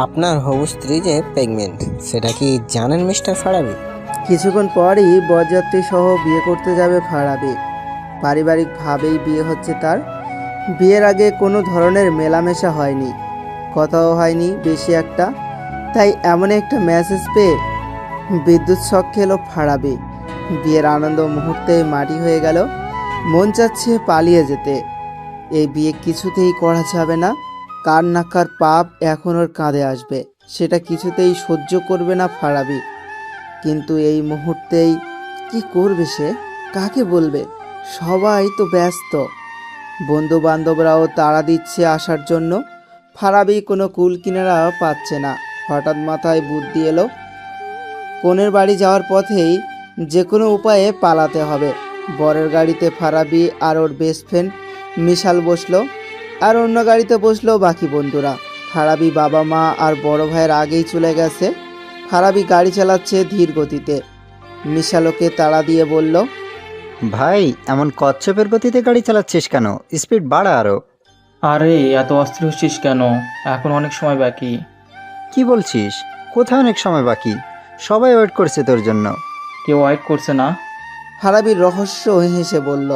আপনার হবু স্ত্রী যে প্রেগনেন্ট, সেটা কি জানেন মিস্টার ফারাবি? কিছুক্ষণ পরই বরযাত্রী সহ বিয়ে করতে যাবে ফারাবি। পারিবারিকভাবেই বিয়ে হচ্ছে তার। বিয়ের আগে কোনো ধরনের মেলামেশা হয়নি, কথাও হয়নি বেশি একটা। তাই এমন একটা মেসেজ পেয়ে বিদ্যুৎ শক খেলো ফারাবি। বিয়ের আনন্দ মুহূর্তেই মাটি হয়ে গেল। মন চাচ্ছে পালিয়ে যেতে। এই বিয়ে কিছুতেই করা যাবে না। কার না কার পাপ এখন ওর কাঁধে আসবে, সেটা কিছুতেই সহ্য করবে না ফারাবি। কিন্তু এই মুহূর্তেই কি করবে সে? কাকে বলবে? সবাই তো ব্যস্ত। বন্ধু বান্ধবরাও তাড়া দিচ্ছে আসার জন্য। ফারাবি কোনো কুল কিনারা পাচ্ছে না। হঠাৎ মাথায় বুদ্ধি এলো, কনের বাড়ি যাওয়ার পথেই যে কোনো উপায়ে পালাতে হবে। বরের গাড়িতে ফারাবি আর ওর বেস্ট ফ্রেন্ড মিশাল বসলো, আর অন্য গাড়িতে বসলো বাকি বন্ধুরা। ফারাবি বাবা মা আর বড় ভাইয়ের আগেই চলে গেছে। ফারাবি গাড়ি চালাচ্ছে ধীর গতিতে। মিশালোকে তাড়া দিয়ে বলল, ভাই, এমন কচ্ছপের গতিতে গাড়ি চালাচ্ছিস কেন? স্পিড বাড়া আরো। আরে এত অস্থির হচ্ছিস কেন? এখন অনেক সময় বাকি। কি বলছিস? কোথায় অনেক সময় বাকি? সবাই ওয়েট করছে তোর জন্য। কেউ ওয়েট করছে না। ফারাবির রহস্য হেসে বলল,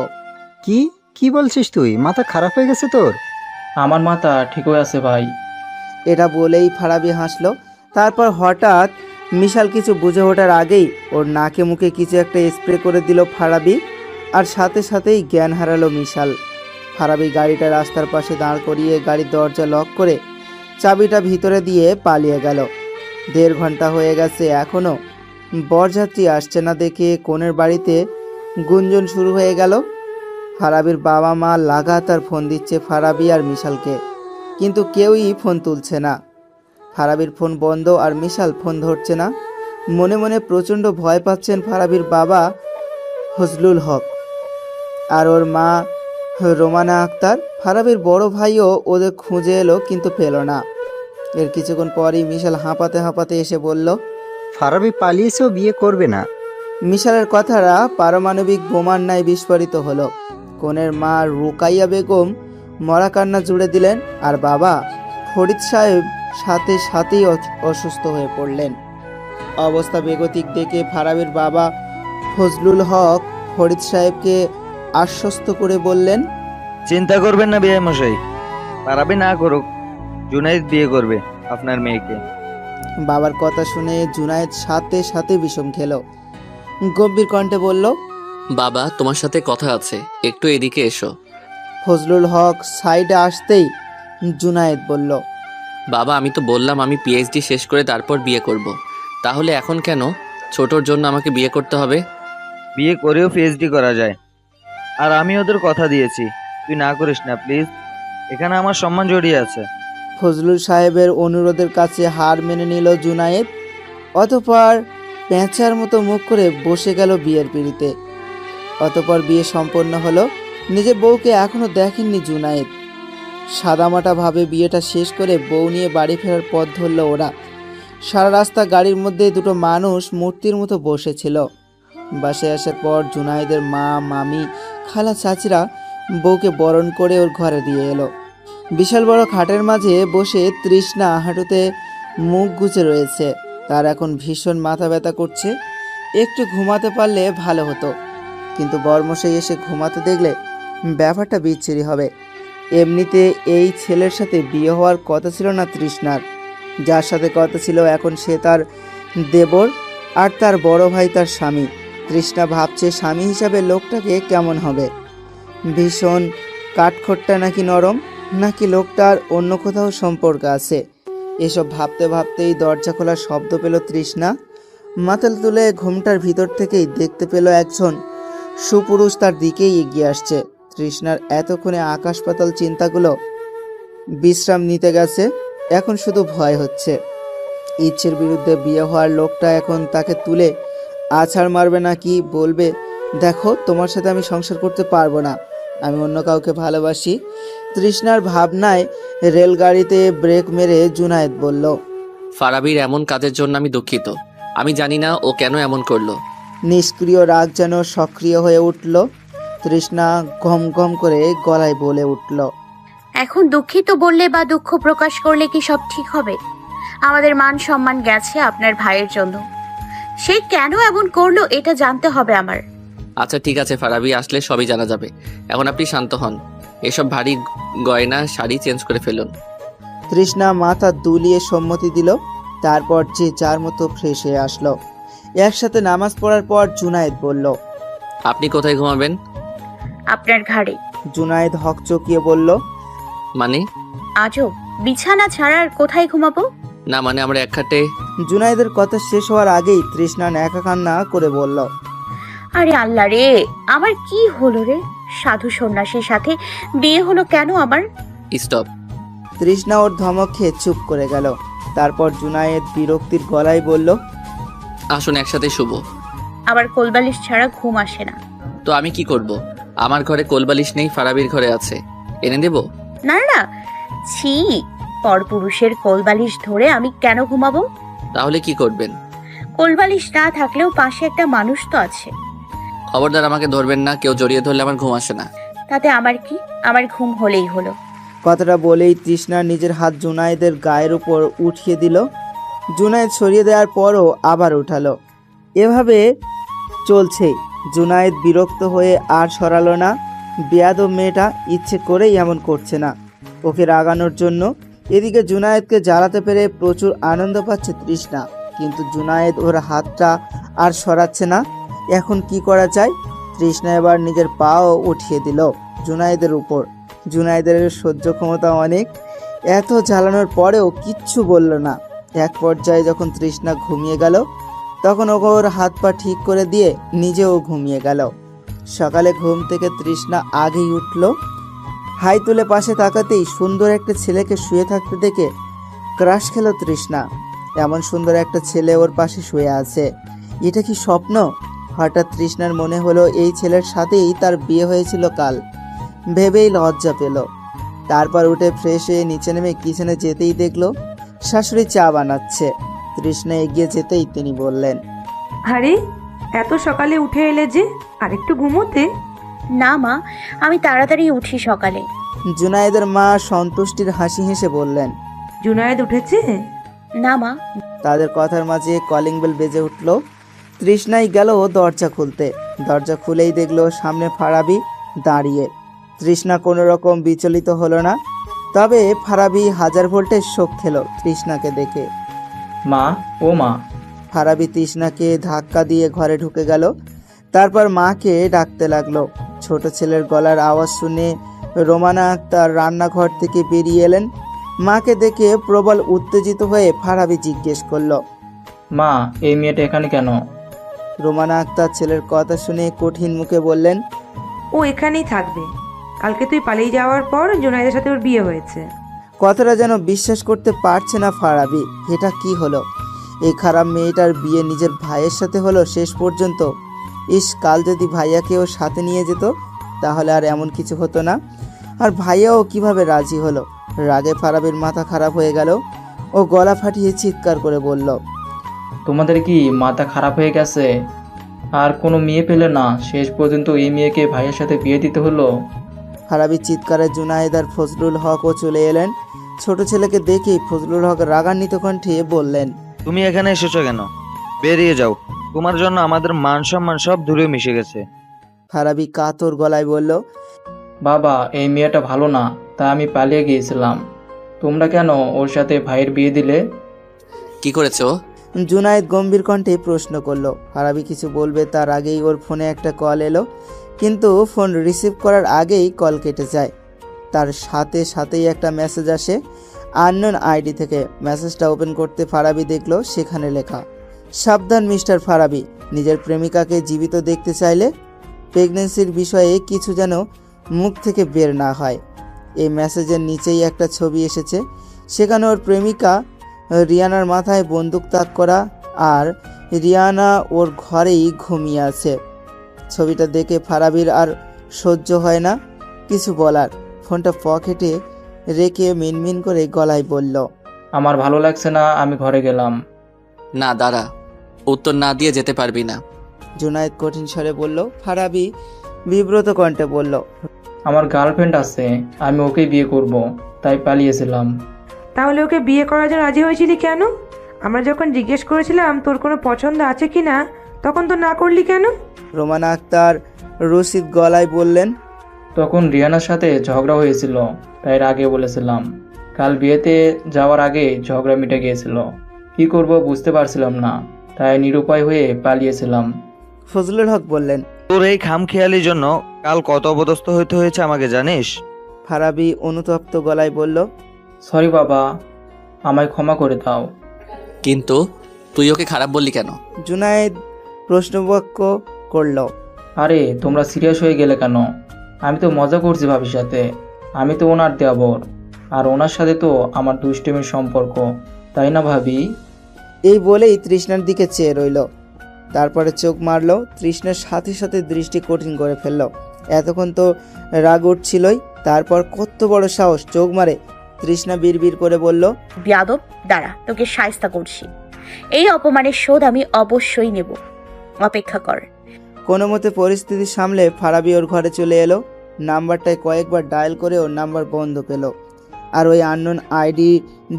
কি কি বলছিস তুই? মাথা খারাপ হয়ে গেছে তোর? আমার মাথা ঠিক হয়ে আছে ভাই। এটা বলেই ফারাবি হাসলো। তারপর হঠাৎ মিশাল কিছু বুঝে ওঠার আগেই ওর নাকে মুখে কিছু একটা স্প্রে করে দিল ফারাবি, আর সাথে সাথেই জ্ঞান হারালো মিশাল। ফারাবি গাড়িটা রাস্তার পাশে দাঁড় করিয়ে গাড়ির দরজা লক করে চাবিটা ভিতরে দিয়ে পালিয়ে গেল। 1.5 ঘন্টা হয়ে গেছে, এখনও বরযাত্রী আসছে না দেখে কনের বাড়িতে গুঞ্জন শুরু হয়ে গেল। ফারাবির বাবা মা লাগাতার ফোন দিচ্ছে ফারাবি আর মিশালকে, কিন্তু কেউই ফোন তুলছে না। ফারাবির ফোন বন্ধ আর মিশাল ফোন ধরছে না। মনে মনে প্রচণ্ড ভয় পাচ্ছেন ফারাবির বাবা ফজলুল হক আর ওর মা রোমানা আক্তার। ফারাবির বড় ভাইও ওদের খুঁজে এলো, কিন্তু পেল না। এর কিছুক্ষণ পরই মিশাল হাঁপাতে হাঁপাতে এসে বলল, ফারাবি পালিয়েছেও বিয়ে করবে না। মিশালের কথাটা পারমাণবিক বোমার ন্যায় বিস্ফোরিত হলো। কনের মা রুকাইয়া বেগম মরা কান্না জুড়ে দিলেন, আর বাবা ফরিদ সাহেব সাথে সাথেই অসুস্থ হয়ে পড়লেন। অবস্থা বেগতিক দেখে ফারাবির বাবা ফজলুল হক ফরিদ সাহেবকে আশ্বস্ত করে বললেন, চিন্তা করবেন না বিয়ে মশাই, পারাবি না করুক, জুনাইদ বিয়ে করবে আপনার মেয়েকে। বাবার কথা শুনে জুনায়েদ সাথে সাথে বিষম খেল। গম্ভীর কণ্ঠে বলল, বাবা, তোমার সাথে কথা আছে, একটু এদিকে এসো। ফজলুল হক সাইডে আসতেই জুনায়েদ বলল, বাবা, আমি তো বললাম আমি পিএইচডি শেষ করে তারপর বিয়ে করব। তাহলে এখন কেন ছোটর জন্য আমাকে বিয়ে করতে হবে? বিয়ে করেও পিএইচডি করা যায়, আর আমি ওদের কথা দিয়েছি, তুই না করিস না প্লিজ, এখানে আমার সম্মান জড়িয়ে আছে। ফজলুল সাহেবের অনুরোধের কাছে হার মেনে নিল জুনায়েদ। অতঃপর পেঁচার মতো মুখ করে বসে গেল বিয়ের পিঁড়িতে। অতঃপর বিয়ে সম্পন্ন হলো। নিজের বউকে এখনো দেখেননি জুনায়েদ। সাদামাটা ভাবে বিয়েটা শেষ করে বউ নিয়ে বাড়ি ফেরার পথ ধরল ওরা। সারা রাস্তা গাড়ির মধ্যে দুটো মানুষ মূর্তির মতো বসেছিল। বাসায় আসার পর জুনায়েদের মা, মামি, খালা, চাচিরা বউকে বরণ করে ওর ঘরে দিয়ে এলো। বিশাল বড় খাটের মাঝে বসে তৃষ্ণা হাঁটুতে মুখ গুজে রয়েছে। তার এখন ভীষণ মাথা ব্যথা করছে। একটু ঘুমাতে পারলে ভালো হতো, কিন্তু বরমশাই এসে ঘুমাতে দেখলে ব্যাপারটা বিচ্ছিরি হবে। এমনিতে এই ছেলের সাথে বিয়ে হওয়ার কথা ছিল না তৃষ্ণার। যার সাথে কথা ছিল এখন সে তার দেবর, আর তার বড় ভাই তার স্বামী। তৃষ্ণা ভাবছে স্বামী হিসাবে লোকটাকে কেমন হবে। ভীষণ কাঠখোট্টা নাকি নরম, নাকি লোকটার অন্য কোথাও সম্পর্ক আছে। এসব ভাবতে ভাবতেই দরজা খোলার শব্দ পেল তৃষ্ণা। মাথা তুলে ঘুমটার ভিতর থেকেই দেখতে পেল একজন সুপুরুষ তার দিকেই এগিয়ে আসছে। তৃষ্ণার এতক্ষণে আকাশ পাতাল চিন্তাগুলো বিশ্রাম নিতে গেছে। এখন শুধু ভয় হচ্ছে, ইচ্ছের বিরুদ্ধে বিয়ে হওয়ার লোকটা এখন তাকে তুলে আছাড় মারবে, নাকি বলবে, দেখো তোমার সাথে আমি সংসার করতে পারবো না, আমি অন্য কাউকে ভালোবাসি। তৃষ্ণার ভাবনায় রেলগাড়িতে ব্রেক মেরে জুনায়েদ বলল, ফারাবির এমন কাজের জন্য আমি দুঃখিত। আমি জানি না ও কেন এমন করলো। নিষ্ক্রিয় রাগ যেন সক্রিয় হয়ে উঠল। তৃষ্ণা ঘম ঘম করে গলায় বলে উঠল। এখন দুঃখিত বললে বা দুঃখ প্রকাশ করলে কি সব ঠিক হবে? আমাদের মান সম্মান গেছে আপনার ভাইয়ের জন্য। সে কেন এমন করলো এটা জানতে হবে আমার। আচ্ছা ঠিক আছে ফারাবি, আসলে সবই জানা যাবে। এখন আপনি শান্ত হন, এসব ভারী গয়না শাড়ি চেঞ্জ করে ফেলুন। তৃষ্ণা মাথা দুলিয়ে সম্মতি দিল। তারপর যে যার মতো ফ্রেশ হয়ে আসলো। একসাথে নামাজ পড়ার পর জুনায়েদ বলল। আপনি কোথায় ঘুমাবেন? আপনার ঘাড়ে। জুনায়েদ হকচকিয়ে বলল। মানে? আজব, বিছানা ছাড়া আর কোথায় ঘুমাবো? না মানে আমরা এক খাটে। জুনায়েদের কথা শেষ হওয়ার আগেই তৃষ্ণা ন্যাকা কান্না করে বলল। আরে আল্লাহ রে, আমার কি হলো রে? সাধু সন্ন্যাসীর সাথে বিয়ে হলো কেন আমার? স্টপ। তৃষ্ণা ওর ধমক খেয়ে চুপ করে গেল। তারপর জুনায়েদ বিরক্তির গলায় বলল। আসুন একসাথে শুভ। আমার কোলবালিশ ছাড়া ঘুম আসে না। তো আমি কি করব? আমার ঘরে কোলবালিশ নেই, ফারাবির ঘরে আছে, এনে দেব? না না, ছি, পরপুরুষের কোলবালিশ ধরে আমি কেন ঘুমাবো? তাহলে কি করবেন? কোলবালিশ না থাকলেও পাশে একটা মানুষ তো আছে। খবরদার আমাকে ধরবেন না, কেউ জড়িয়ে ধরলে আমার ঘুম আসে না। তাতে আমার কি? আমার ঘুম হলেই হলো। কথাটা বলেই তৃষ্ণা নিজের হাত জুনায়েদের গায়ের উপর উঠিয়ে দিল। জুনায়েদ সরিয়ে দেওয়ার পরও আবার উঠালো। এভাবে চলছে। জুনায়েদ বিরক্ত হয়ে আর সরালো না। বেয়াদব মেয়েটা ইচ্ছে করেই এমন করছে না, ওকে রাগানোর জন্য। এদিকে জুনায়েদকে জ্বালাতে পেরে প্রচুর আনন্দ পাচ্ছে তৃষ্ণা, কিন্তু জুনায়েদ ওর হাতটা আর সরাচ্ছে না। এখন কি করা যায়? তৃষ্ণা এবার নিজের পাও উঠিয়ে দিল জুনায়েদের উপর। জুনায়েদের সহ্য ক্ষমতা অনেক, এত জ্বালানোর পরেও কিচ্ছু বলল না। এক পর্যায়ে যখন তৃষ্ণা ঘুমিয়ে গেল, তখন ওর হাত পা ঠিক করে দিয়ে নিজেও ঘুমিয়ে গেল। সকালে ঘুম থেকে তৃষ্ণা আগেই উঠল। হাই তুলে পাশে তাকাতেই সুন্দর একটা ছেলেকে শুয়ে থাকতে দেখে ক্রাশ খেল তৃষ্ণা। এমন সুন্দর একটা ছেলে ওর পাশে শুয়ে আছে, এটা কি স্বপ্ন? হঠাৎ তৃষ্ণার মনে হলো এই ছেলের সাথেই তার বিয়ে হয়েছিল কাল। ভেবেই লজ্জা পেল। তারপর উঠে ফ্রেশ হয়ে নিচে নেমে কিচেনে যেতেই দেখলো শাশুড়ি চা বানাচ্ছে। তৃষ্ণা এগিয়ে যেতেই তিনি বললেন। আরে এত সকালে উঠে এলে যে, আরেকটু ঘুমোতে? না মা, আমি তাড়াতাড়ি উঠি সকালে। জুনায়েদের মা সন্তুষ্টির হাসি হেসে বললেন। জুনায়েদ উঠেছে? না মা। তাদের কথার মাঝে কলিং বেল বেজে উঠল। তৃষ্ণাই গেল দরজা খুলতে। দরজা খুলেই দেখলো সামনে ফারাবি দাঁড়িয়ে। তৃষ্ণা কোনো রকম বিচলিত হলো না, তবে ফারাবি 1000 ভোল্টের শোক খেলো তৃষ্ণাকে দেখে। মা, ও মা। ফারাবি তৃষ্ণাকে ধাক্কা দিয়ে ঘরে ঢুকে গেল। তারপর মাকে ডাকতে লাগলো। ছোট ছেলের গলার আওয়াজ শুনে রোমানা আক্তার রান্নাঘর থেকে বেরিয়ে এলেন। মাকে দেখে প্রবল উত্তেজিত হয়ে ফারাবি জিজ্ঞেস করলো। মা, এই মেয়েটা এখানে কেন? রোমানা আক্তার ছেলের কথা শুনে কঠিন মুখে বললেন। ও এখানেই থাকবে। কালকে তুই পালিয়ে যাওয়ার পর জুনায়েদের সাথে ওর বিয়ে হয়েছে। কথাটা যেন বিশ্বাস করতে পারছে না ফারাবি। এটা কি হলো? এই খারাপ মেয়েটার বিয়ে নিজের ভাইয়ের সাথে হলো শেষ পর্যন্ত। ইস, কাল যদি ভাইয়াকেও সাথে নিয়ে যেত তাহলে আর এমন কিছু হতো না। আর ভাইয়াও কিভাবে রাজি হলো? রাগে ফারাবির মাথা খারাপ হয়ে গেল। ও গলা ফাটিয়ে চিৎকার করে বলল। তোমাদের কি মাথা খারাপ হয়ে গেছে? আর কোনো মেয়ে পেলে না, শেষ পর্যন্ত এই মেয়েকে ভাইয়ের সাথে বিয়ে দিতে হলো? ফারাবির চিৎকারে জুনায়েদ আর ফজলুল হকও চলে এলেন। ছোট ছেলেকে দেখেই ফজলুল হক রাগান্বিত কণ্ঠে বললেন। তুমি এখানে এসেছো কেন? বেরিয়ে যাও, তোমার জন্য আমাদের মান সম্মান সব দূরে মিশে গেছে। ফারাবি কাতর গলায় বলল। বাবা, এই মেয়েটা ভালো না, তাই আমি পালিয়ে গিয়েছিলাম। তোমরা কেন ওর সাথে ভাইয়ের বিয়ে দিলে? কি করেছে ও? জুনায়েদ গম্ভীর কণ্ঠে প্রশ্ন করলো। ফারাবি কিছু বলবে তার আগেই ওর ফোনে একটা কল এলো, কিন্তু ফোন রিসিভ করার আগেই কল কেটে যায়। তার সাথে সাথেই একটা মেসেজ আসে আননোন আইডি থেকে। মেসেজটা ওপেন করতে ফারাবি দেখলো সেখানে লেখা, সাবধান মিস্টার ফারাবি, নিজের প্রেমিকাকে জীবিত দেখতে চাইলে প্রেগনেন্সির বিষয়ে কিছু যেন মুখ থেকে বের না হয়। এই মেসেজের নিচেই একটা ছবি এসেছে, সেখানে ওর প্রেমিকা রিয়ানার মাথায় বন্দুক তাক করা, আর রিয়ানা ওর ঘরেই ঘুমিয়ে আছে। ছবিটা দেখে ফারাবির আর সহ্য হয় না কিছু বলার। ফোনটা পকেটে রেখে মিনমিন করে গলায় বলল। আমার ভালো লাগছে না, আমি ঘরে গেলাম। না দাঁড়া, উত্তর না দিয়ে যেতে পারবি না। জুনায়েদ কঠিন স্বরে বলল। ফারাবি বিব্রত কণ্ঠে বলল। আমার গার্লফ্রেন্ড আছে, আমি ওকেই বিয়ে করব, তাই পালিয়েছিলাম। তাহলে ওকে বিয়ে করার জন্য রাজি হয়েছিলি কেন? আমরা যখন জিজ্ঞেস করেছিলাম তোর কোনো পছন্দ আছে কি না, তখন তো না করলি কেন? রোমানা আক্তার রশিদ গলায় বললেন। তখন রিয়ানার সাথে ঝগড়া হয়েছিল, তাই আগে বলেছিলাম। কাল বিয়েতে যাওয়ার আগে ঝগড়া মিটে গিয়েছিল। কি করব বুঝতে পারছিলাম না, তাই নিরুপায় হয়ে পালিয়েছিলাম। ফজলুল হক বললেন। তোর এই খামখেয়ালির জন্য কাল কত অপদস্থ হতে হয়েছে আমাকে জানিস? ফারাবি অনুতপ্ত গলায় বলল। সরি বাবা, আমায় ক্ষমা করে দাও। কিন্তু তুই ওকে খারাপ বললি কেন? জুনায়েদ প্রশ্নবাক্য করল। আরে তোমরা সিরিয়াস হয়ে গেলে কেন? আমি তো মজা করছি ভাবির সাথে। আমি তো ওনার দেওর, আর ওনার সাথে তো আমার দুষ্টুমির সম্পর্ক, তাই না ভাবি? এই বলেই তৃষ্ণার দিকে চেয়ে রইল। তারপরে চোখ মারল। তৃষ্ণার সাথে সাথে দৃষ্টি কঠিন করে ফেলল। এতক্ষণ তো রাগ উঠছিলই, তারপর কত বড় সাহস চোখ মারে। তৃষ্ণা বিড়বিড় করে বলল। বিয়াদব, দাঁড়া, তোকে শায়েস্তা করছি। এই অপমানের শোধ আমি অবশ্যই নেব, অপেক্ষা কর। কোনো মতে পরিস্থিতি সামলে ফারাবি ওর ঘরে চলে এলো। নাম্বারটায় কয়েকবার ডায়াল করে ওর নাম্বার বন্ধ পেল। আর ওই আননোন আইডি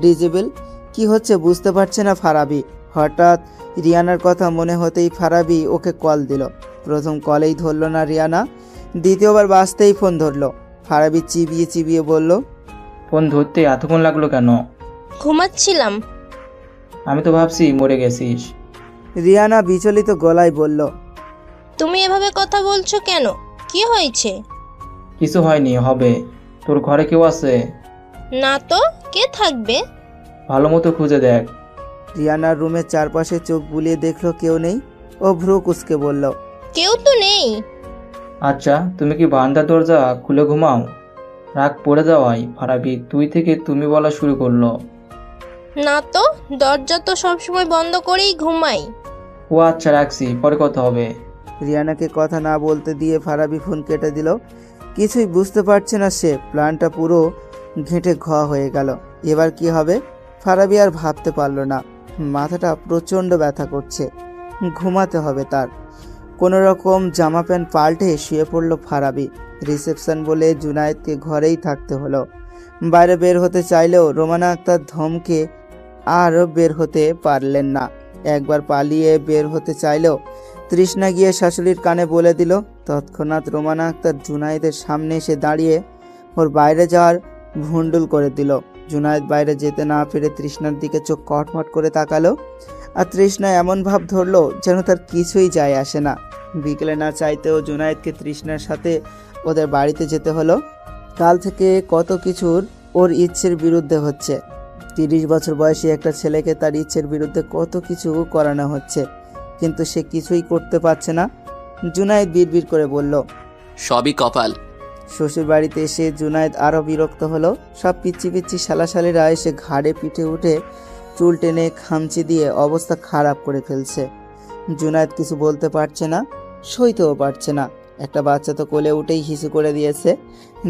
ডিজেবল। কি হচ্ছে বুঝতে পারছে না ফারাবি। হঠাৎ রিয়ানার কথা মনে হতেই ফারাবি ওকে কল দিল। প্রথম কলেই ধরল না রিয়ানা, দ্বিতীয়বার বাজতেই ফোন ধরলো। ফারাবি চিবিয়ে চিবিয়ে বলল। ফোন ধরতে এতক্ষণ লাগলো কেন? ঘুমাচ্ছিলাম। আমি তো ভাবছি মরে গেছিস। রিয়ানা বিচলিত গলায় বলল। তুমি এভাবে কথা বলছো কেন? কি হয়েছে? কিছু হয়নি, হবে। তোর ঘরে কেউ আছে? না তো, কে থাকবে? ভালো মতো খুঁজে দেখ। রিয়ানার রুমের চারপাশে চোখ বুলিয়ে দেখলো কেউ নেই। ও ভ্রু কুঁচকে বলল। কেউ তো নেই। আচ্ছা, তুমি কি বারান্দার দরজা খুলে ঘুমাও? রাগ পড়ে যাওয়াই ফারাবি তুই থেকে তুমি বলা শুরু করলো। না তো, দরজা তো সবসময় বন্ধ করেই ঘুমাই। ও আচ্ছা, রাখছি, পরে কথা হবে। রিয়ানাকে কথা না বলতে দিয়ে ফারাবি ফোন কেটে দিল। কিছুই বুঝতে পারছে না সে। প্ল্যানটা পুরো ঘেঁটে ঘ হয়ে গেল। এবার কি হবে ফারাবি আর ভাবতে পারল না। মাথাটা প্রচণ্ড ব্যথা করছে। ঘুমাতে হবে তার। কোনো রকম জামা প্যান্ট পাল্টে শুয়ে পড়ল ফারাবি। রিসেপশন বলে জুনায়েদকে ঘরেই থাকতে হলো। বাইরে বের হতে চাইলেও রোমানা আক্তার ধমকে আর বের হতে পারলেন না। একবার পালিয়ে বের হতে চাইলেও তৃষ্ণা গিয়ে শাশুড়ির কানে বলে দিল। তৎক্ষণাৎ রোমানা আক্তার জুনায়েদের সামনে এসে দাঁড়িয়ে ওর বাইরে যাওয়ার ভুন্ডুল করে দিল। জুনায়েদ বাইরে যেতে না পেরে তৃষ্ণার দিকে চোখ কটমট করে তাকালো। আর তৃষ্ণা এমন ভাব ধরলো যেন তার কিছুই যায় আসে না। বিকেলে না চাইতেও জুনায়েদকে তৃষ্ণার সাথে ওদের বাড়িতে যেতে হলো। কাল থেকে কত কিছুর ওর ইচ্ছের বিরুদ্ধে হচ্ছে। 30 বছর বয়সী একটা ছেলেকে তার ইচ্ছের বিরুদ্ধে কত কিছু করানো হচ্ছে, কিন্তু সে কিছুই করতে পারছে না। জুনায়েদ বিড়বিড় করে বলল। সবই কপাল। শ্বশুর বাড়িতে এসে জুনায়েদ আরও বিরক্ত হলো। সব পিচ্ছি পিচ্ছি শালাশালিরা এসে ঘাড়ে পিঠে উঠে চুল টেনে খামচি দিয়ে অবস্থা খারাপ করে ফেলছে। জুনায়েদ কিছু বলতে পারছে না, সইতেও পারছে না। একটা বাচ্চা তো কোলে উঠেই হিসু করে দিয়েছে।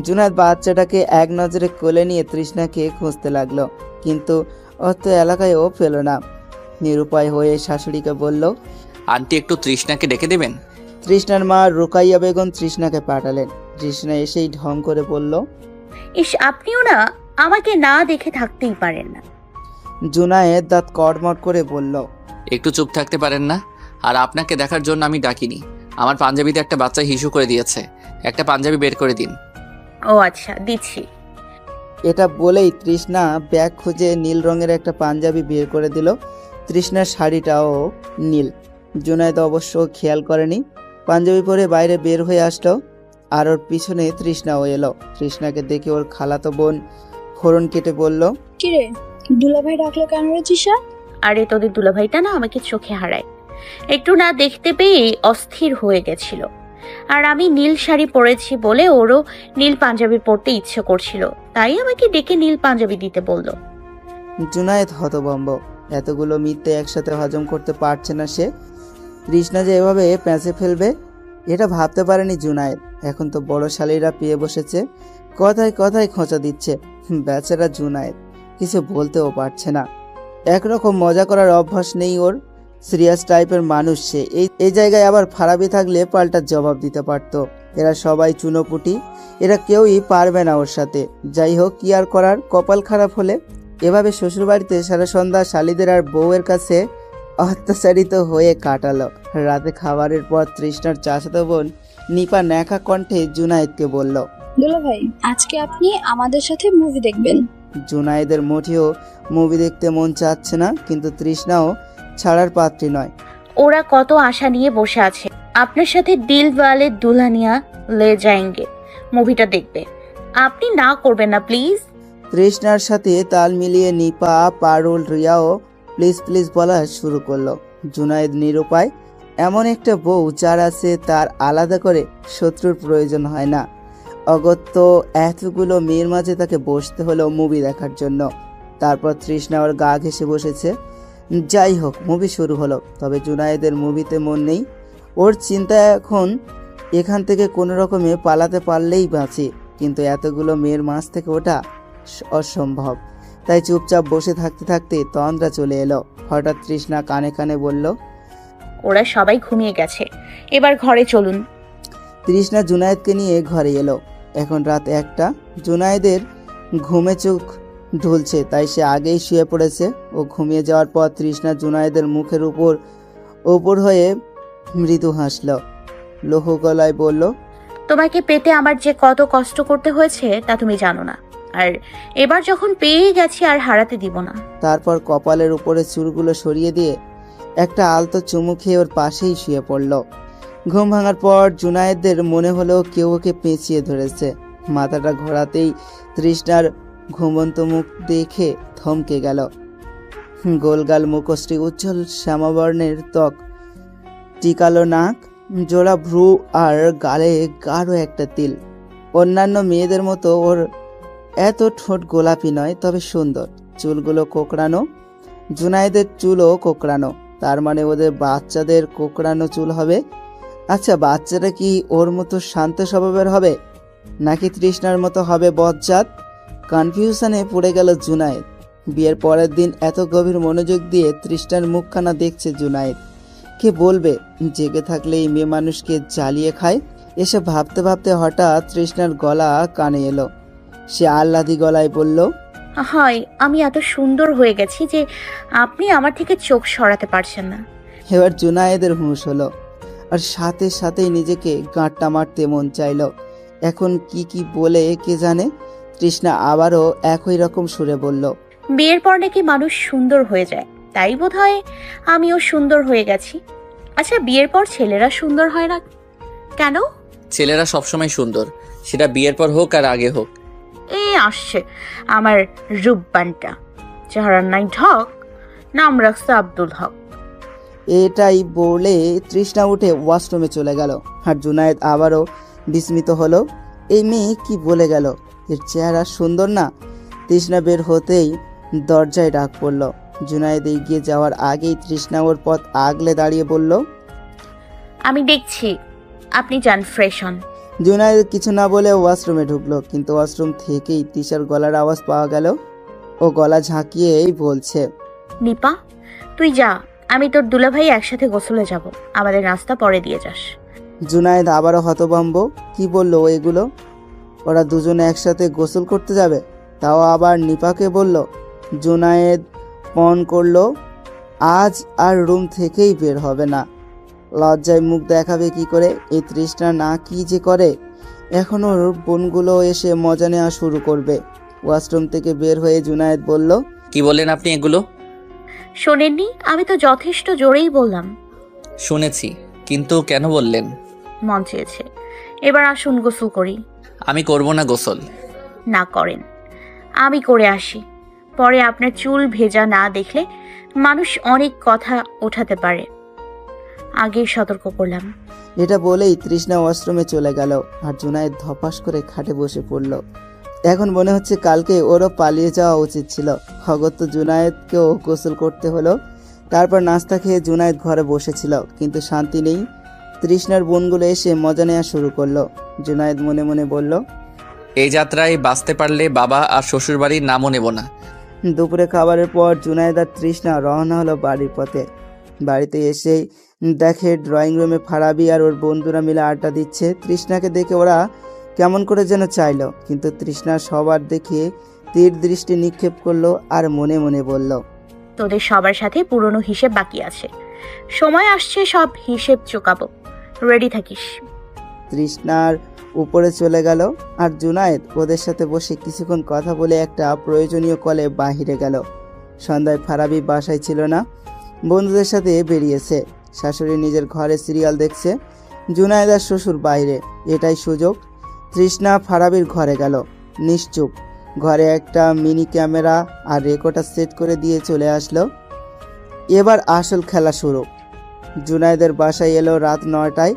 জুনায়েদ বাচ্চাটাকে এক নজরে কোলে নিয়ে তৃষ্ণাকে খুঁজতে লাগলো, কিন্তু অত এলাকায় ও পেল না। নিরুপায় হয়ে শাশুড়িকে বলল। আন্টি একটু তৃষ্ণাকে ডেকে দেবেন? তৃষ্ণার মা রুকাইয়া বেগম তৃষ্ণাকে পাঠালেন। তৃষ্ণা এসেই ঢং করে বলল। ইস, আপনিও না আমাকে না দেখে থাকতেই পারেন না। জুনায়েদ দাঁত কটমট করে বলল। একটু চুপ থাকতে পারেন না? আর আপনাকে দেখার জন্য আমি ডাকিনি। আমার পাঞ্জাবিতে একটা বাচ্চা হিসু করে দিয়েছে, একটা পাঞ্জাবি বের করে দিন। ও আচ্ছা, দিচ্ছি। এটা বলেই তৃষ্ণা ব্যাগ খুঁজে নীল রঙের একটা পাঞ্জাবি বের করে দিল। তৃষ্ণার শাড়িটাও নীল। জুনায়েদ অবশ্য খেয়াল করেনি। পাঞ্জাবি পরে বাইরে বের হয়ে আসলো, আর ওর পিছনে তৃষ্ণাও এলো। তৃষ্ণাকে দেখে ওর খালাতো বোন ফোড়ন কেটে বলল। কিরে, দুলাভাই ডাকলো কেন রে তৃষা? আরে তোদের দুলাভাইটা না আমাকে চোখে হারায়। একটু না দেখতে পেয়ে অস্থির হয়ে গেছিল। আর আমি নীল শাড়ি পরেছি বলে ওরও নীল পাঞ্জাবি পরতে ইচ্ছে করছিল, তাই আমাকে ডেকে নীল পাঞ্জাবি দিতে বলল। জুনায়েদ হতভম্ব। এতগুলো মিথ্যে একসাথে হজম করতে পারছে না সে। তৃষ্ণা যে এভাবে প্যাঁচে ফেলবে এটা ভাবতে পারেনি জুনায়েদ। এখন তো বড় শালীরা পেয়ে বসেছে, কথায় কথায় খোঁচা দিচ্ছে। বেচারা জুনায়েদ কিছু বলতেও পারছে না। একরকম মজা করার অভ্যাস নেই ওর। সিরিয়াস টাইপের মানুষ সে। এই জায়গায় আবার ফারাবি থাকলে পাল্টা জবাব দিতে পারতো। এরা সবাই চুনোপুটি, এরা কেউই পারবে না ওর সাথে। যাই হোক, কি আর করার, কপাল খারাপ হলে। এভাবে শ্বশুরবাড়িতে সারা সন্ধ্যা শালিদের আর বউয়ের কাছে অত্যাচারিত হয়ে কাটালো। রাতে খাবারের পর তৃষ্ণার চাচাতো বোন নিপা ন্যাকা কণ্ঠে জুনায়েদকে বলল, দুলাভাই আজকে আপনি আমাদের সাথে মুভি দেখবেন। জুনায়েদের মোটেও মুভি দেখতে মন চাচ্ছে না, কিন্তু তৃষ্ণাও ছাড়ার পাত্রী নয়। ওরা কত আশা নিয়ে বসে আছে আপনার সাথে দিল ওয়ালে দুলহানিয়া লে যায়েঙ্গে মুভিটা দেখবে। আপনি না করবেন না প্লিজ। তৃষ্ণার সাথে তাল মিলিয়ে নিপা, পারুল, রিয়াও প্লিজ প্লিজ বলা শুরু করলো। জুনায়েদ নিরুপায়। এমন একটা বউ যার আছে তার আলাদা করে শত্রুর প্রয়োজন হয় না। অগত্য এতগুলো মেয়ের মাঝে তাকে বসতে হলো মুভি দেখার জন্য। তারপর তৃষ্ণা ওর গা ঘেঁষে বসেছে। যাই হোক, মুভি শুরু হলো। তবে জুনায়েদের মুভিতে মন নেই। ওর চিন্তা এখন এখান থেকে কোনো রকমে পালাতে পারলেই বাঁচে, কিন্তু এতগুলো মেয়ের মাঝ থেকে ওটা অসম্ভব। তাই চুপচাপ বসে থাকতে থাকতে তন্দ্রা চলে এলো। হঠাৎ তৃষ্ণা কানে কানে বলল, ওরা সবাই ঘুমিয়ে গেছে, এবার ঘরে চলুন। তৃষ্ণা জুনায়েদকে নিয়ে ঘরে এলো। এখন রাত 1টা। জুনায়েদের ঘুমে চোখ ঢুলছে, তাই সে আগেই শুয়ে পড়েছে। ও ঘুমিয়ে যাওয়ার পর তৃষ্ণা জুনায়েদের মুখের উপর হয়ে মৃদু হাসল। লোহ গলায় বলল, তোমাকে পেতে আমার যে কত কষ্ট করতে হয়েছে তা তুমি জানো না, আর এবার যখন পেয়ে গেছি আর হারাতে দিব না। তারপর কপালের উপরে চুলগুলো সরিয়ে দিয়ে একটা আলতো চুমু খেয়ে ওর পাশেই শুয়ে পড়ল। ঘুম ভাঙার পর জুনায়েদের মনে হলো কেউ ওকে পেঁচিয়ে ধরেছে। মাথাটা ঘোরাতেই তৃষ্ণার ঘুমন্ত মুখ দেখে থমকে গেল। গোলগাল মুখশ্রী, উজ্জ্বল শ্যামাবর্ণের ত্বক, টিকালো নাক, জোড়া ভ্রু আর গালে গাঢ় একটা তিল। অন্যান্য মেয়েদের মতো ওর এত ঠোঁট গোলাপি নয়, তবে সুন্দর। চুলগুলো কোকড়ানো। জুনায়েদের চুলও কোকড়ানো, তার মানে ওদের বাচ্চাদের কোকড়ানো চুল হবে। আচ্ছা, বাচ্চাটা কি ওর মতো শান্ত স্বভাবের হবে, নাকি তৃষ্ণার মতো হবে বজ্জাত? কনফিউশনে পড়ে গেল জুনায়েদ। বিয়ের পরের দিন এত গভীর মনোযোগ দিয়ে তৃষ্ণার মুখখানা দেখছে জুনায়েদ। কে বলবে জেগে থাকলে এই মেয়ে মানুষকে জ্বালিয়ে খায়? এসব ভাবতে ভাবতে হঠাৎ তৃষ্ণার গলা কানে এলো। সে আহ্লাদি গলায় বলল, হয় আমি এত সুন্দর হয়ে গেছি যে আপনি আমার থেকে চোখ সরাতে পারছেন না। এবার জুনায়েদের হুঁশ হলো, আর সাথে সাথেই নিজেকে গাঁটটা মারতে মন চাইল। এখন কি বলে কে জানে। তৃষ্ণা আবারও একই রকম সুরে বলল, বিয়ের পর নাকি মানুষ সুন্দর হয়ে যায়, তাই বোধহয় আমিও সুন্দর হয়ে গেছি। আচ্ছা, বিয়ের পর ছেলেরা সুন্দর হয় না কেন? ছেলেরা সবসময় সুন্দর, সেটা বিয়ের পর হোক আর আগে হোক। এই আসছে আমার রূপবানটা, চেহারার নাই ঢক, নাম রাখছে আব্দুল হক। এটাই বলে তৃষ্ণা উঠে ওয়াশরুমে চলে গেল। আর জুনায়েদ আবারও বিস্মিত হলো, এই মেয়ে কি বলে গেল? এর চেহারা সুন্দর না? তৃষ্ণা বের হতেই দরজায় ডাক পড়ল। জুনায়েদ এগিয়ে যাওয়ার আগেই তৃষ্ণা ওর পথ আগলে দাঁড়িয়ে বলল, আমি দেখছি, আপনি যান, ফ্রেশ হন। জুনায়েদ কিছু না বলে ওয়াশরুমে ঢুকলো, কিন্তু ওয়াশরুম থেকেই তৃষার গলার আওয়াজ পাওয়া গেল। ও গলা ঝাঁকিয়েই বলছে, নিপা তুই যা, আমি তোর দুলাভাই একসাথে গোসলে যাব, আমাদের নাস্তা পরে দিয়ে যাস। জুনায়েদ আবারও হতভম্ব। কি বললো এগুলো? ওরা দুজনে একসাথে গোসল করতে যাবে, তাও আবার নিপাকে বলল। জুনায়েদ পণ করলো, আজ আর রুম থেকেই বের হবে না। লজ্জায় মুখ দেখাবে কি করে? এই তৃষ্ণা না কি যে করে। এখন ওর বোনগুলো এসে মজা নেওয়া শুরু করবে। ওয়াশরুম থেকে বের হয়ে জুনায়েদ বলল, কি বললেন আপনি এগুলো? শোনেননি? আমি তো যথেষ্ট জোরেই বললাম। শুনেছি, কিন্তু কেন বললেন? মন চেয়েছে। এবার আসুন গোসল করি। আমি করব না গোসল। না করেন, আমি করে আসি। পরে আপনার চুল ভেজা না দেখলে মানুষ অনেক কথা ওঠাতে পারে, আগে সতর্ক করলাম। এটা বলেই তৃষ্ণা ওয়াশরুমে চলে গেল। আর জুনায়েদ ধপাস করে খাটে বসে পড়ল। এখন মনে হচ্ছে কালকে ওরও পালিয়ে যাওয়া উচিত ছিল। অগত্য জুনায়েদকেও গোসল করতে হলো। তারপর নাস্তা খেয়ে জুনায়েদ ঘরে বসেছিল, কিন্তু শান্তি নেই। তৃষ্ণার বোনগুলো এসে মজা নেওয়া শুরু করলো। জুনায়েদ মনে মনে বলল, এই যাত্রায় বাঁচতে পারলে বাবা আর শ্বশুরবাড়ির নামও নেব না। দুপুরে খাবারের পর জুনায়েদ আর তৃষ্ণা রওনা হলো বাড়ির পথে। বাড়িতে এসেই দেখে ড্রয়িং রুমে ফারাবি আর ওর বন্ধুরা মিলে আড্ডা দিচ্ছে। তৃষ্ণাকে দেখে ওরা কেমন করে যেন চাইলো, কিন্তু তৃষ্ণা সবার দেখে তীর দৃষ্টি নিক্ষেপ করলো আর মনে মনে বলল, তোদের সবার সাথে পুরনো হিসেব বাকি আছে, সময় আসছে সব হিসেব চুকাবো, রেডি থাকিস। তৃষ্ণার উপরে চলে গেল আর জুনায়েদ ওদের সাথে বসে কিছুক্ষণ কথা বলে একটা প্রয়োজনীয় কলে বাহিরে গেল। সন্ধ্যায় ফারাবি বাসায় ছিল না, বন্ধুদের সাথে বেরিয়েছে। শাশুড়ি নিজের ঘরে সিরিয়াল দেখছে, জুনায়েদ আর শ্বশুর বাইরে। এটাই সুযোগ। তৃষ্ণা ফারাবির ঘরে গেল, নিশ্চুপ। ঘরে একটা মিনি ক্যামেরা আর রেকর্ডার সেট করে দিয়ে চলে আসলো। এবার আসল খেলা শুরু। জুনায়েদের বাসায় এলো রাত 9টায়।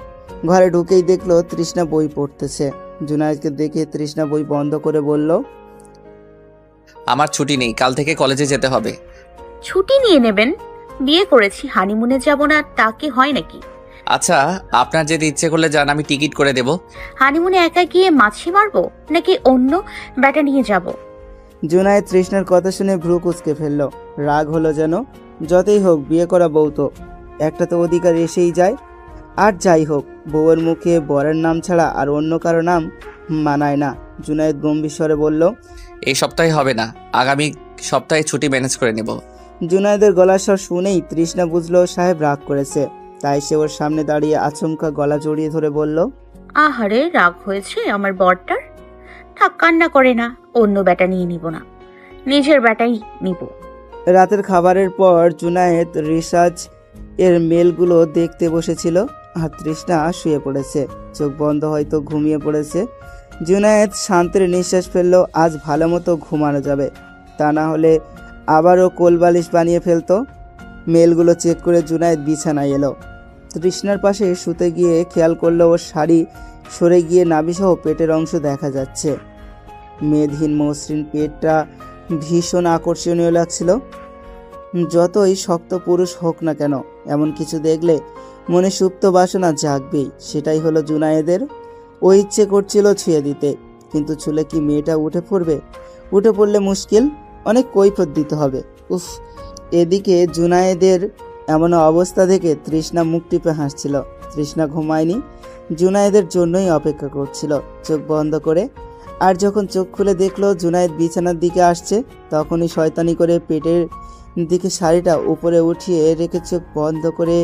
ঘরে ঢুকেই দেখলো তৃষ্ণা বই পড়তেছে। জুনায়েদকে দেখে তৃষ্ণা বই বন্ধ করে বলল, আমার ছুটি নেই, কাল থেকে কলেজে যেতে হবে। ছুটি নিয়ে নেবেন? বিয়ে করেছি, হানিমুনে যাব না তা কি হয় নাকি? আচ্ছা, আপনার যেতে ইচ্ছে করলে যান, আমি টিকিট করে দেব। হানিমুনে একা গিয়ে মাছি মারবো নাকি অন্য ব্যাটা নিয়ে যাব? জুনায়েদ তৃষ্ণার কথা শুনে ভ্রু কুঁচকে ফেলল। রাগ হলো যেন। যতই হোক বিয়ে করা বউ তো, একটা তো অধিকার এসেই যায়। আর যাই হোক, বউয়ের মুখে বরের নাম ছাড়া আর অন্য কারো নাম মানায় না। জুনায়েদ গম্ভীর স্বরে বলল, এই সপ্তাহে হবে না, আগামী সপ্তাহে ছুটি ম্যানেজ করে নেব। জুনায়েদের গলার স্বর শুনেই তৃষ্ণা বুঝলো সাহেব রাগ করেছে। তাই সে ওর সামনে দাঁড়িয়ে আচমকা গলা জড়িয়ে ধরে বলল, আহারে, রাগ হয়েছে আমার বরটার? থাক, কান্না করে না, অন্য ব্যাটা নিয়ে নিব না, নিজের ব্যাটাই নিব। রাতের খাবারের পর জুনায়েদ রিসার্চ এর মেলগুলো দেখতে বসেছিল আর তৃষ্ণা শুয়ে পড়েছে, চোখ বন্ধ, হয়তো ঘুমিয়ে পড়েছে। জুনায়েদ শান্তির নিঃশ্বাস ফেললো। আজ ভালো মতো ঘুমানো যাবে, তা না হলে আবারও কোলবালিশ বানিয়ে ফেলতো। মেলগুলো চেক করে জুনায়েদ বিছানায় এলো। তৃষ্ণার পাশে শুতে গিয়ে খেয়াল করলো ওর শাড়ি সরে গিয়ে নাভিসহ পেটের অংশ দেখা যাচ্ছে। মেদহীন মসৃণ পেটটা ভীষণ আকর্ষণীয় লাগছিল। যতই শক্ত পুরুষ হোক না কেন, এমন কিছু দেখলে মনে সুপ্ত বাসনা জাগবেই। সেটাই হলো জুনায়েদের। ও ইচ্ছে করছিল ছুঁয়ে দিতে, কিন্তু ছুলে কি মেয়েটা উঠে পড়বে? উঠে পড়লে মুশকিল, অনেক কৈফিয়ত দিতে হবে। উফ। এদিকে জুনায়েদের এমন অবস্থা দেখে তৃষ্ণা মুখ টিপে হাসছিল। তৃষ্ণা ঘুমায়নি, জুনায়েদের জন্যই অপেক্ষা করছিল চোখ বন্ধ করে। আর যখন চোখ খুলে দেখলো জুনায়েদ বিছানার দিকে আসছে, তখনই শয়তানি করে পেটের দিকে শাড়িটা উপরে উঠিয়ে রেখে চোখ বন্ধ করে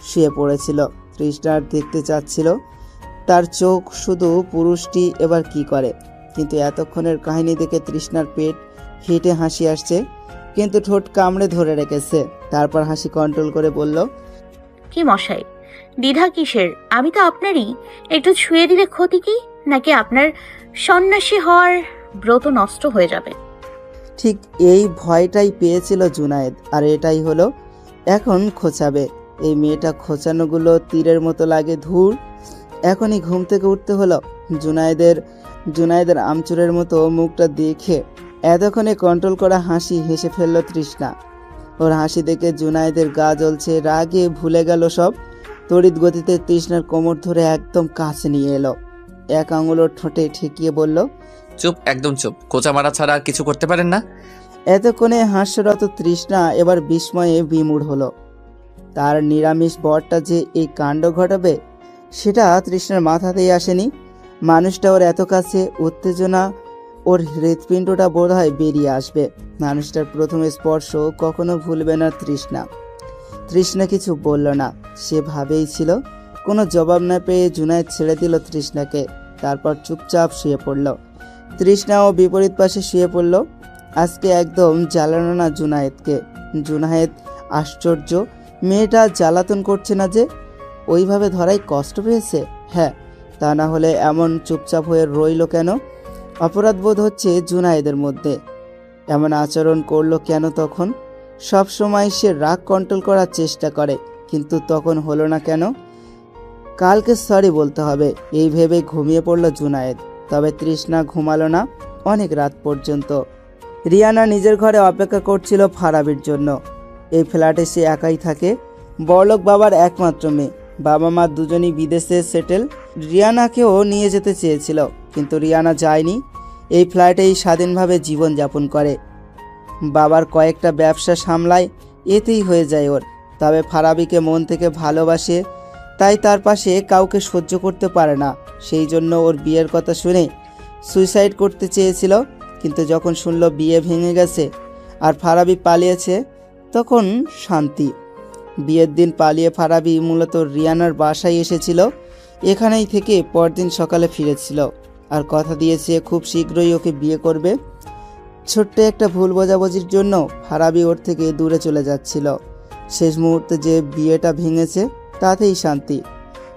শুয়ে পড়েছিল। তৃষ্ণার দেখতে চাচ্ছিল তার চোখ শুধু পুরুষটি এবার কি করে। কিন্তু এতক্ষণের কাহিনী দেখে তৃষ্ণার পেট হেঁটে হাসি আসছে, কিন্তু ঠোঁট কামড়ে ধরে রেখেছে। তারপর হাসি কন্ট্রোল করে বলল, কি মশাই, দ্বিধা কিসের? আমি তো আপনারই, একটু ছুঁয়ে দিলে ক্ষতি কি? নাকি আপনার সন্ন্যাসী হওয়ার ব্রত নষ্ট হয়ে যাবে? ঠিক এই ভয়টাই পেয়েছিল জুনায়েদ, আর এটাই হলো এখন খোঁচাবে। এই মেয়েটা খোঁচানোগুলো তীরের মতো লাগে। ধুর, এখনই ঘুম থেকে উঠতে হলো। জুনায়েদের আমচুরের মতো মুখটা দেখে এতক্ষণে কন্ট্রোল করা হাসি হেসে ফেলল তৃষ্ণা। ওর হাসি দেখে জুনায়েদের গা জ্বলছে, রাগে ভুলে গেল সব। তড়িৎ গতিতে তৃষ্ণার কোমর ধরে একদম কাছে নিয়ে এলো, এক আঙুল ওর ঠোঁটে ঠেকিয়ে বলল, চুপ, একদম চুপ। কোচা মারা ছাড়া আর কিছু করতে পারেন না? এতক্ষণে হাস্যরত তৃষ্ণা এবার বিস্ময়ে বিমূঢ় হলো। তার নিরামিষ বরটা যে এই কাণ্ড ঘটাবে সেটা তৃষ্ণার মাথাতেই আসেনি। মানুষটা ওর এত কাছে, উত্তেজনা, ওর হৃৎপিণ্ডটা বোধ হয় বেরিয়ে আসবে। মানুষটার প্রথম স্পর্শ কখনো ভুলবে না তৃষ্ণা। তৃষ্ণা কিছু বলল না, সে ভাবেই ছিল। কোনো জবাব না পেয়ে জুনায়েদ ছেড়ে দিল তৃষ্ণাকে, তারপর চুপচাপ শুয়ে পড়ল। তৃষ্ণাও বিপরীত পাশে শুয়ে পড়ল। আজকে একদম জ্বালানো না জুনায়েদকে। জুনায়েদ আশ্চর্য, মেয়েটা জ্বালাতন করছে না যে, ওইভাবে ধরাই কষ্ট পেয়েছে? হ্যাঁ, তা না হলে এমন চুপচাপ হয়ে রইল কেন? অপরাধ বোধ হচ্ছে জুনায়েদের মধ্যে। এমন আচরণ করলো কেন তখন? সব সময় সে রাগ কন্ট্রোল করার চেষ্টা করে, কিন্তু তখন হলো না কেন? কালকে সরি বলতে হবে, এই ভেবে ঘুমিয়ে পড়ল জুনায়েদ। তবে তৃষ্ণা ঘুমালো না অনেক রাত পর্যন্ত। রিয়ানা নিজের ঘরে অপেক্ষা করছিল ফারাবির জন্য। এই ফ্ল্যাটে সে একাই থাকে, বড়লোক বাবার একমাত্র মেয়ে। বাবা মা দুজনই বিদেশে সেটেল। রিয়ানাকেও নিয়ে যেতে চেয়েছিল, কিন্তু রিয়ানা যায়নি। এই ফ্ল্যাটেই স্বাধীনভাবে জীবনযাপন করে। বাবার কয়েকটা ব্যবসা সামলায়, এতেই হয়ে যায় ওর। তবে ফারাবিকে মন থেকে ভালোবাসে, তাই তার পাশে কাউকে সহ্য করতে পারে না। সেই জন্য ওর বিয়ের কথা শুনে সুইসাইড করতে চেয়েছিল, কিন্তু যখন শুনলো বিয়ে ভেঙে গেছে আর ফারাবি পালিয়েছে তখন শান্তি। বিয়ের দিন পালিয়ে ফারাবি মূলত রিয়ানার বাসায় এসেছিল, এখানেই থেকে পরদিন সকালে ফিরেছিল আর কথা দিয়েছে খুব শীঘ্রই ওকে বিয়ে করবে। ছোট্ট একটা ভুল বোঝাবুঝির জন্য ফারাবি ওর থেকে দূরে চলে যাচ্ছিল। শেষ মুহূর্তে যে বিয়েটা ভেঙেছে তাতেই শান্তি।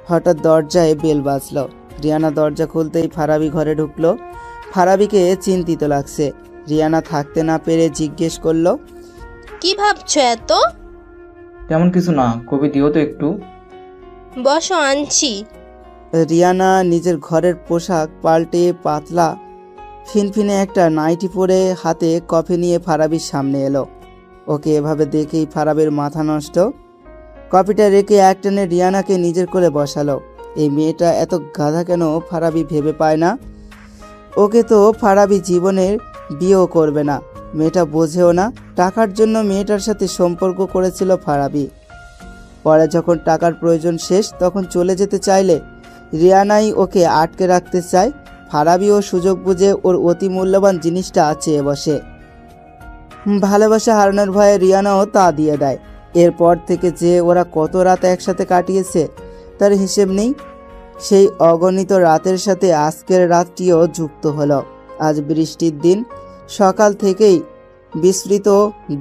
হঠাৎ দরজায় বেল বাজলো। রিয়ানা দরজা খুলতেই ফারাবি ঘরে ঢুকলো। ফারাবিকে চিন্তিত লাগছে। রিয়ানা থাকতে না পেরে জিজ্ঞেস করলো, কি ভাবছো এত? তেমন কিছু না, কবি দিও তো একটু। বসো, আনছি। রিয়ানা নিজের ঘরের পোশাক পাল্টে পাতলা ফিনফিনে একটা নাইটি পরে হাতে কফি নিয়ে ফারাবির সামনে এলো। ওকে এভাবে দেখেই ফারাবির মাথা নষ্ট। কফিটা রেখে একটানে রিয়ানাকে নিজের কোলে বসালো। এই মেয়েটা এত গাধা কেন ফারাবি ভেবে পায় না। ওকে তো ফারাবি জীবনের বিয়েও করবে না, মেয়েটা বোঝেও না। টাকার জন্য মেয়েটার সাথে সম্পর্ক করেছিল ফারাবি। পরে যখন টাকার প্রয়োজন শেষ তখন চলে যেতে চাইলে রিয়ানাই ওকে আটকে রাখতে চায়। ফারাবিও সুযোগ বুঝে ওর অতি মূল্যবান জিনিসটা চেয়ে বসে। ভালোবাসা হারানোর ভয়ে রিয়ানাও তা দিয়ে দেয়। এরপর থেকে যে ওরা কত রাত একসাথে কাটিয়েছে তার হিসেব নেই। সেই অগণিত রাতের সাথে আজকের রাতটিও যুক্ত হলো। আজ বৃষ্টির দিন, সকাল থেকেই বিস্তৃত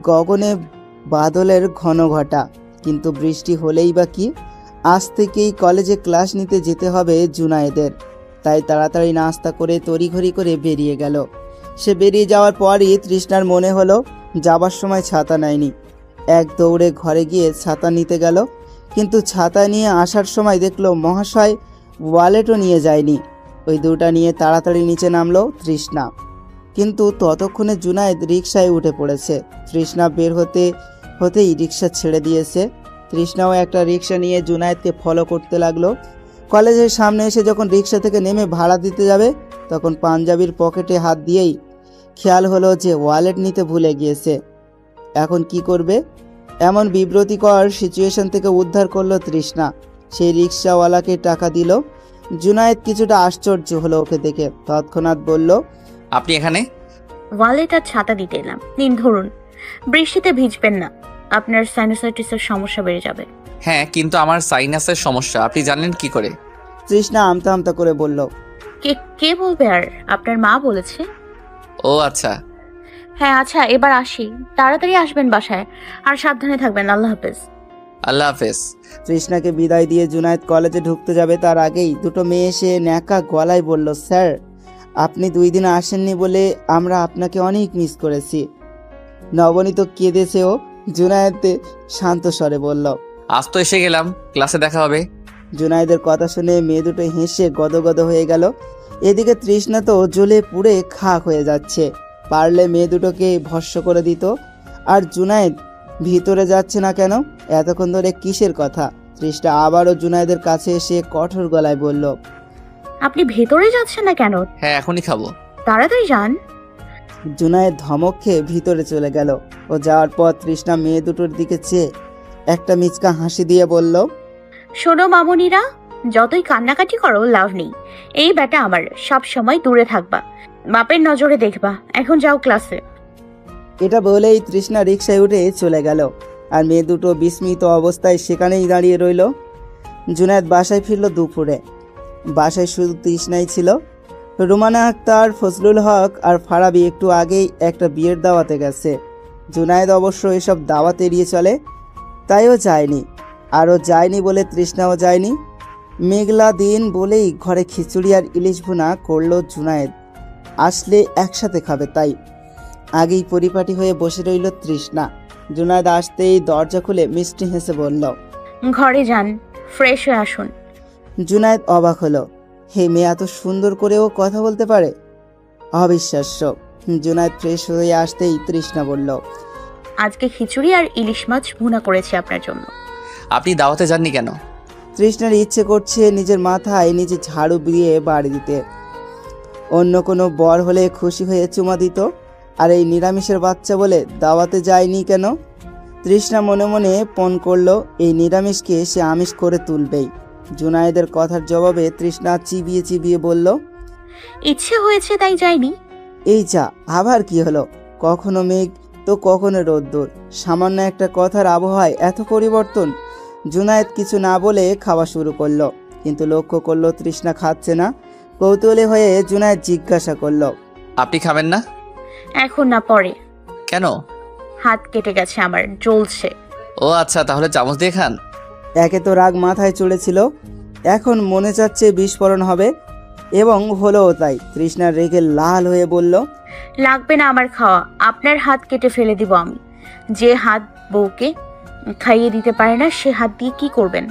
গগনে বাদলের ঘন ঘটা। কিন্তু বৃষ্টি হলেই বা কি, আজ থেকেই কলেজে ক্লাস নিতে যেতে হবে জুনায়েদের। তাই তাড়াতাড়ি নাস্তা করে তড়িঘড়ি করে বেরিয়ে গেল। সে বেরিয়ে যাওয়ার পরই তৃষ্ণার মনে হলো যাবার সময় ছাতা নেয়নি। এক দৌড়ে ঘরে গিয়ে ছাতা নিতে গেল, কিন্তু ছাতা নিয়ে আসার সময় দেখলো মহাশয় ওয়ালেটও নিয়ে যায়নি। ওই দুটা নিয়ে তাড়াতাড়ি নিচে নামলো তৃষ্ণা। কিন্তু ততক্ষণে জুনায়েদ রিকশায় উঠে পড়েছে। তৃষ্ণা বের হতেই রিকশা ছেড়ে দিয়েছে। তৃষ্ণাও একটা রিকশা নিয়ে জুনায়েদকে ফলো করতে লাগলো। কলেজের সামনে এসে যখন রিকশা থেকে নেমে ভাড়া দিতে যাবে তখন পাঞ্জাবির পকেটে হাত দিয়েই খেয়াল হলো যে ওয়ালেট নিতে ভুলে গিয়েছে। এখন কি করবে? এমন বিব্রতিকর সিচুয়েশন থেকে উদ্ধার করলো তৃষ্ণা। সেই রিকশাওয়ালাকে টাকা দিল। জুনায়েদ কিছুটা আশ্চর্য হলো ওকে দেখে। তৎক্ষণাৎ বলল, আপনি এখানে? ওয়ালেট আর ছাতা দিতে এলাম, নিন ধরুন। বৃষ্টিতে ভিজবেন না, আপনার সাইনোসাইটিসের সমস্যা বেড়ে যাবে। হ্যাঁ, কিন্তু আমার সাইনাসের সমস্যা আপনি জানেন কি করে? তৃষ্ণা আমতা আমতা করে বলল, কে বলবে? আর আপনার মা বলেছে। ও আচ্ছা। হ্যাঁ আচ্ছা, এবার আসি। তাড়াতাড়ি আসবেন বাসায়, আর সাবধানে থাকবেন। আল্লাহ হাফেজ। আল্লাহ হাফেজ। তৃষ্ণাকে বিদায় দিয়ে জুনায়েদ কলেজে ঢুকতে যাবে তার আগেই দুটো মেয়ে এসে ন্যাকা গলায় বলল, স্যার আপনি 2 দিন আসেননি বলে আমরা আপনাকে অনেক মিস করেছি। নবনীত কেঁদেছেও। জুনায়েদ শান্ত স্বরে বলল, আজ তো এসে গেলাম, ক্লাসে দেখা হবে। জুনায়েদের কথা শুনে মেয়ে দুটো হেসে গদগদ হয়ে গেল। এদিকে তৃষ্ণা তো জ্বলে পুড়ে খাক হয়ে যাচ্ছে। পারলে মেয়ে দুটোকে ভস্ম করে দিত। আর জুনায়েদ ভিতরে যাচ্ছে না কেন? এতক্ষণ ধরে কিসের কথা? তৃষ্ণা আবারও জুনায়েদের কাছে এসে কঠোর গলায় বলল, আপনি ভেতরে যাচ্ছেন না কেন? হ্যাঁ, এখনই খাবো। তাড়াতাড়ি যান। জুনায়েদ ধমক খেয়ে ভিতরে চলে গেল। ও যাওয়ার পর তৃষ্ণা মেয়ে দুটোর দিকে চেয়ে একটা মিচকা হাসি দিয়ে বলল, শোনো মামুনিরা, যতই কান্নাকাটি করো লাভ নেই। এই ব্যাটা আমার, সব সময় দূরে থাকবা, বাপের নজরে দেখবা। এখন যাও ক্লাসে। এটা বলেই তৃষ্ণা রিকশায় উঠে চলে গেল। আর মেয়ে দুটো বিস্মিত অবস্থায় সেখানেই দাঁড়িয়ে রইল। জুনায়েদ বাসায় ফিরল দুপুরে। বাসায় শুধু তৃষ্ণাই ছিল। রুমানা আক্তার, ফজলুল হক আর ফারাবি একটু আগেই একটা বিয়ের দাওয়াতে গেছে। জুনায়েদ অবশ্য এসব দাওয়াত এড়িয়ে চলে, তাইও যায়নি। আরও যায়নি বলে তৃষ্ণাও যায়নি। মেঘলা দিন বলেই ঘরে খিচুড়ি আর ইলিশ ভুনা করলো জুনায়েদ। আসলে একসাথে খাবে তাই। আগেই পরিপাটি হয়ে বসে রইল তৃষ্ণা। জুনায়েদ আসতেই দরজা খুলে মিষ্টি হেসে বলল, ঘরে যান, ফ্রেশ হয়ে আসুন। জুনায়েদ অবাক হলো। হে মেয়ে এত সুন্দর করেও কথা বলতে পারে, অবিশ্বাস্য। জুনায়েদ ফ্রেশ হয়ে আসতেই তৃষ্ণা বলল, আজকে খিচুড়ি আর ইলিশ মাছ ভুনা করেছি আপনার জন্য। আপনি দাওয়াতে যাননি কেন? তৃষ্ণার ইচ্ছে করছে নিজের মাথায় নিজে ঝাড়ু দিয়ে বাড়ি দিতে। অন্য কোনো বর হলে খুশি হয়ে চুমা দিত, আর এই নিরামিষের বাচ্চা বলে দাওয়াতে যায়নি কেন? তৃষ্ণা মনে মনে পণ করলো এই নিরামিষকে সে আমিষ করে তুলবেই। জুনায়েদের কথার জবাবে তৃষ্ণা চিবিয়ে চিবিয়ে বলল, ইচ্ছে হয়েছে তাই যাইনি। এই যা, আবার কি হলো? কখনো মেঘ তো কখনো রোদ্দুর, সামান্য একটা কথার আবহাওয়ায় এত পরিবর্তন। জুনায়েদ কিছু না বলে খাওয়া শুরু করলো, কিন্তু লক্ষ্য করলো তৃষ্ণা খাচ্ছে না। কৌতূহলী হয়ে জুনায়েদ জিজ্ঞাসা করলো, আপনি খাবেন না? এখন না, পরে। কেন? হাত কেটে গেছে আমার, জ্বলছে। ও আচ্ছা, তাহলে চামচ দিয়ে খান। একে তো রাগ মাথায় চড়েছিল, এখন মনে চাচ্ছে বিস্ফোরণ হবে, এবং হলোও তাই। তৃষ্ণা রেগে লাল হয়ে বলল, লাগবে না আমার খাওয়া, আপনার হাত কেটে ফেলে দিব আমি। যে হাত বউকে খাইয়ে দিতে পারে না সে হাত দিয়ে কি করবেন?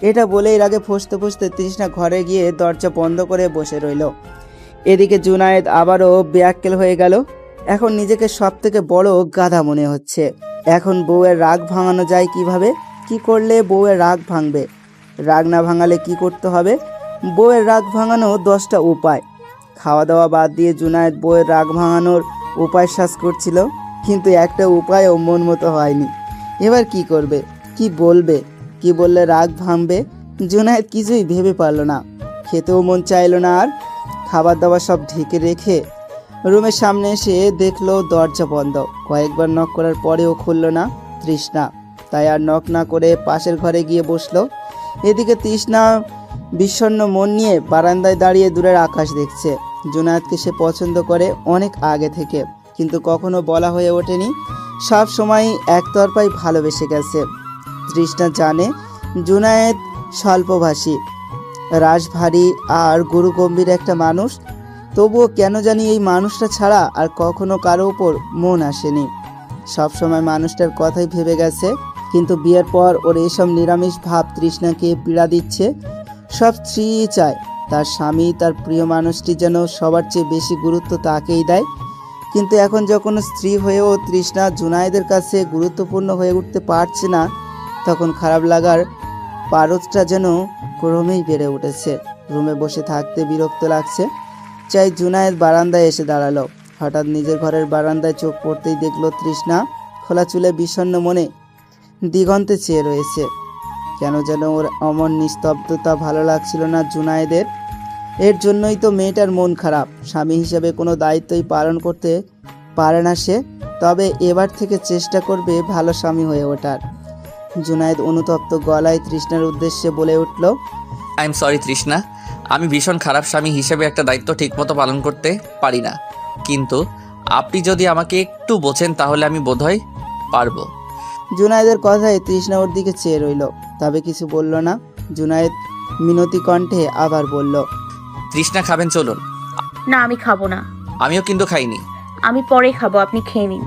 এটা বলেই রাগে ফসতে ফসতে তৃষ্ণা ঘরে গিয়ে দরজা বন্ধ করে বসে রইল। এদিকে জুনায়েদ আবারও বেয়াক্কেল হয়ে গেল। এখন নিজেকে সব থেকে বড় গাধা মনে হচ্ছে। এখন বউয়ের রাগ ভাঙানো যায় কিভাবে? কি করলে বউয়ের রাগ ভাঙবে? রাগ না ভাঙালে কি করতে হবে? বউয়ের রাগ ভাঙানো 10টা উপায়। খাওয়া দাওয়া বাদ দিয়ে জুনায়েদ বউয়ের রাগ ভাঙানোর উপায় সাজ করছিল, কিন্তু একটা উপায়ও মন মতো হয়নি। এবার কি করবে? কি বলবে? কি বললে রাগ ভাঙবে? জুনায়েদ কিছুই ভেবে পারল না। খেতেও মন চাইল না আর। খাবার দাবার সব ঢেকে রেখে রুমের সামনে এসে দেখলো দরজা বন্ধ। কয়েকবার নক করার পরেও খুলল না তৃষ্ণা, তাই আর নক না করে পাশের ঘরে গিয়ে বসলো। এদিকে তৃষ্ণা বিষণ্ণ মন নিয়ে বারান্দায় দাঁড়িয়ে দূরের আকাশ দেখছে। জুনায়েদকে সে পছন্দ করে অনেক আগে থেকে, কিন্তু কখনো বলা হয়ে ওঠেনি। সব সময় একতরফাই ভালোবেসে গেছে। তৃষ্ণা জানে জুনায়েদ স্বল্পভাষী, রাশভারী আর গুরুগম্ভীর একটা মানুষ। তবুও কেন জানি এই মানুষটা ছাড়া আর কখনো কারো উপর মন আসেনি। সবসময় মানুষটার কথাই ভেবে গেছে, কিন্তু বিয়ের পর ওর এসব নিরামিষ ভাব তৃষ্ণাকে পীড়া দিচ্ছে। সব স্ত্রী চায় তার স্বামী, তার প্রিয় মানুষটি যেন সবার চেয়ে বেশি গুরুত্ব তাকেই দেয়। কিন্তু এখন যখন স্ত্রী হয়েও তৃষ্ণা জুনায়েদের কাছে গুরুত্বপূর্ণ হয়ে উঠতে পারছে না, তখন খারাপ লাগার পারদটা যেন ক্রমেই বেড়ে উঠেছে। রুমে বসে থাকতে বিরক্ত লাগছে, চাই জুনায়েদ বারান্দায় এসে দাঁড়ালো। হঠাৎ নিজের ঘরের বারান্দায় চোখ পড়তেই দেখলো তৃষ্ণা খোলা চুলে বিষণ্ণ মনে দিগন্তে চেয়ে রয়েছে। কেন যেন ওর অমন নিস্তব্ধতা ভালো লাগছিল না জুনায়েদের। এর জন্যই তো মেয়েটার মন খারাপ। স্বামী হিসেবে কোনো দায়িত্বই পালন করতে পারে না সে। তবে এবার থেকে চেষ্টা করবে ভালো স্বামী হয়ে ওঠার। জুনায়েদ অনুতপ্ত গলায় তৃষ্ণার উদ্দেশ্যে বলে উঠল, আই এম সরি তৃষ্ণা, আমি ভীষণ খারাপ স্বামী হিসেবে একটা দায়িত্ব ঠিকমতো পালন করতে পারি না, কিন্তু আপনি যদি আমাকে একটু বোঝেন তাহলে আমি বোধহয় পারবো। জুনায়েদের কথায় তৃষ্ণা ওর দিকে চেয়ে রইল, তবে কিছু বলল না। জুনায়েদ মিনতি কণ্ঠে আবার বলল, তৃষ্ণা খাবেন চলুন। না, আমি খাবো না। আমিও কিন্তু খাইনি। আমি পরে খাবো, আপনি খেয়ে নিন।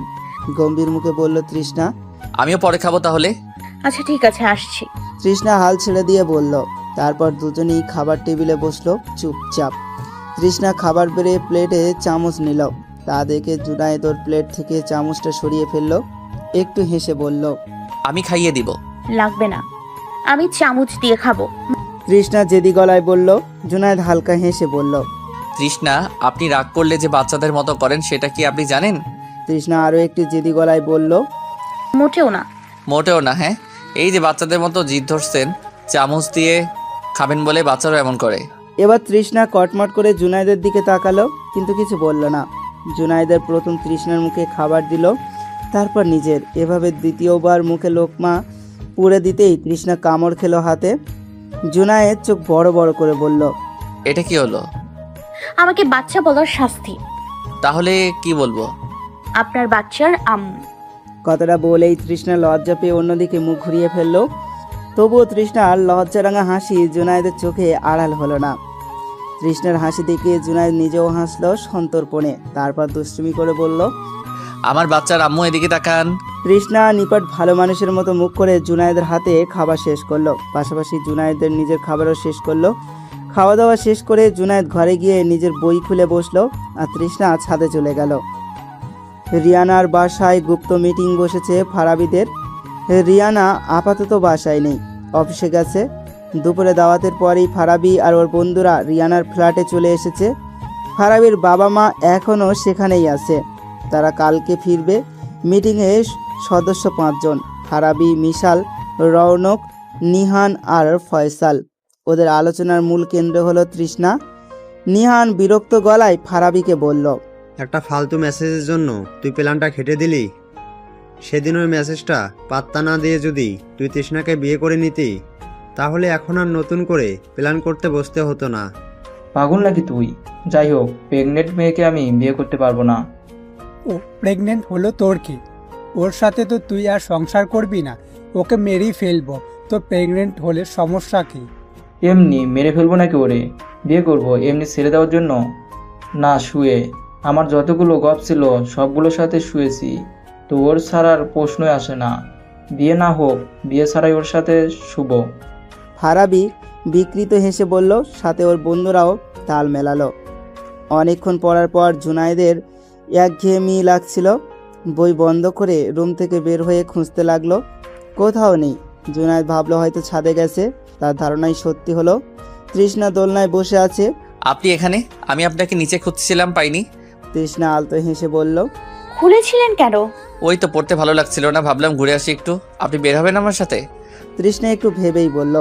গম্ভীর মুখে বলল তৃষ্ণা। আমিও পরে খাবো তাহলে। আচ্ছা ঠিক আছে, আসছি। তৃষ্ণা হাল ছেড়ে দিয়ে বলল। তারপর দুজনেই খাবার টেবিলে বসলো চুপচাপ। তৃষ্ণা খাবার বেড়ে প্লেটে চামচ নিল। তা দেখে জুনায়েদ ওর প্লেট থেকে চামচটা সরিয়ে ফেললো। একটু হেসে বলল, আমি খাইয়ে দিব। লাগবে না, আমি চামচ দিয়ে খাবো। তৃষ্ণা জেদি গলায় বলল। জুনায়েদ হালকা হেসে বলল, তৃষ্ণা, আপনি রাগ করলে যে বাচ্চাদের মতো করেন সেটা কি আপনি জানেন? তৃষ্ণা আরও একটু জেদি গলায় বলল, মোটেও না। মোটেও না? হ্যাঁ, এই যে বাচ্চাদের মতো জিদ ধরছেন, চামচ দিয়ে খাবেন বলে বাচ্চারা এমন করে। এবার তৃষ্ণা কটমট করে জুনায়েদের দিকে তাকালো, কিন্তু কিছু বলল না। জুনায়েদের প্রথম তৃষ্ণার মুখে খাবার দিল, তারপর নিজের। এভাবে দ্বিতীয়বার মুখে লোকমা পুড়ে দিতেই তৃষ্ণা কামড় খেলো হাতে। জুনায়েদ চোখ বড় বড় করে বলল, এটা কি হলো? আমাকে বাচ্চা বলার শাস্তি। তাহলে কি বলবো? আপনার বাচ্চার আম্মু। কথাটা বলেই তৃষ্ণা লজ্জা পেয়ে অন্যদিকে মুখ ঘুরিয়ে ফেললো। তবুও তৃষ্ণার লজ্জারাঙা হাসি জুনায়েদের চোখে আড়াল হলো না। তৃষ্ণার হাসি দেখে জুনায়েদ নিজেও হাসলো সন্তর্পণে। তারপর দুষ্টুমি করে বলল, আমার বাচ্চার আম্মু এদিকে তাকান। তৃষ্ণা নিপাট ভালো মানুষের মতো মুখ করে জুনায়েদের হাতে খাবার শেষ করলো, পাশাপাশি জুনায়েদের নিজের খাবারও শেষ করলো। খাওয়া দাওয়া শেষ করে জুনায়েদ ঘরে গিয়ে নিজের বই খুলে বসলো, আর তৃষ্ণা ছাদে চলে গেল। রিয়ানার বাসায় গুপ্ত মিটিং বসেছে ফারাবিদের। রিয়ানা আপাতত বাসায় নেই, অফিসে গেছে। দুপুরে দাওয়াতের পরেই ফারাবি আর ওর বন্ধুরা রিয়ানার ফ্ল্যাটে চলে এসেছে। ফারাবির বাবা মা এখনও সেখানেই আছে, তারা কালকে ফিরবে। মিটিংয়ে সদস্য 5 জন। ফারাবি, মিশাল, রৌনক, নিহান আর ফয়সাল। ওদের আলোচনার মূল কেন্দ্র হলো তৃষ্ণা। নিহান বিরক্ত গলায় ফারাবিকে বলল, একটা ফালতু মেসেজের জন্য তুই প্ল্যানটা খেটে দিলি। সেদিন ওই মেসেজটা পাত্তা না দিয়ে যদি তুই তৃষ্ণাকে বিয়ে করে নিতি, তাহলে এখন আর নতুন করে প্ল্যান করতে বসতে হতো না। পাগল নাকি তুই? যাই হোক, প্রেগনেন্ট মেয়েকে আমি বিয়ে করতে পারবো না। ও প্রেগনেন্ট হলো তোর কি? ওর সাথে তো তুই আর সংসার করবি না, ওকে মেরেই ফেলবো। তো প্রেগনেন্ট হলে সমস্যা কি? এমনি মেরে ফেলবো নাকি ওরে? বিয়ে করব এমনি ছেড়ে দেওয়ার জন্য না, শুয়ে। আমার যতগুলো গপ ছিল সবগুলোর সাথে শুয়েছি, তো ওর ছাড়ার প্রশ্নই আসে না। বিয়ে না হোক, বিয়ে ছাড়াই ওর সাথে শুভ। ফারাবি বিকৃত হেসে বলল, সাথে ওর বন্ধুরাও তাল মেলালো। অনেকক্ষণ পড়ার পর জুনায়েদের একঘেয়েমি লাগছিল। বই বন্ধ করে রুম থেকে বের হয়ে খুঁজতে লাগলো, কোথাও নেই। জুনায়েদ ভাবলো হয়তো ছাদে গেছে। তার ধারণাই সত্যি হলো। তৃষ্ণা দোলনায় বসে আছে। আপনি এখানে? আমি আপনাকে নিচে খুঁজছিলাম, পাইনি। তৃষ্ণা আলতো হেসে বলল, খুলেছিলেন কেন? ওই তো পড়তে ভালো লাগছিল না, ভাবলাম ঘুরে আসি একটু। আপনি বের হবেন আমার সাথে? তৃষ্ণা একটু ভেবেই বলল,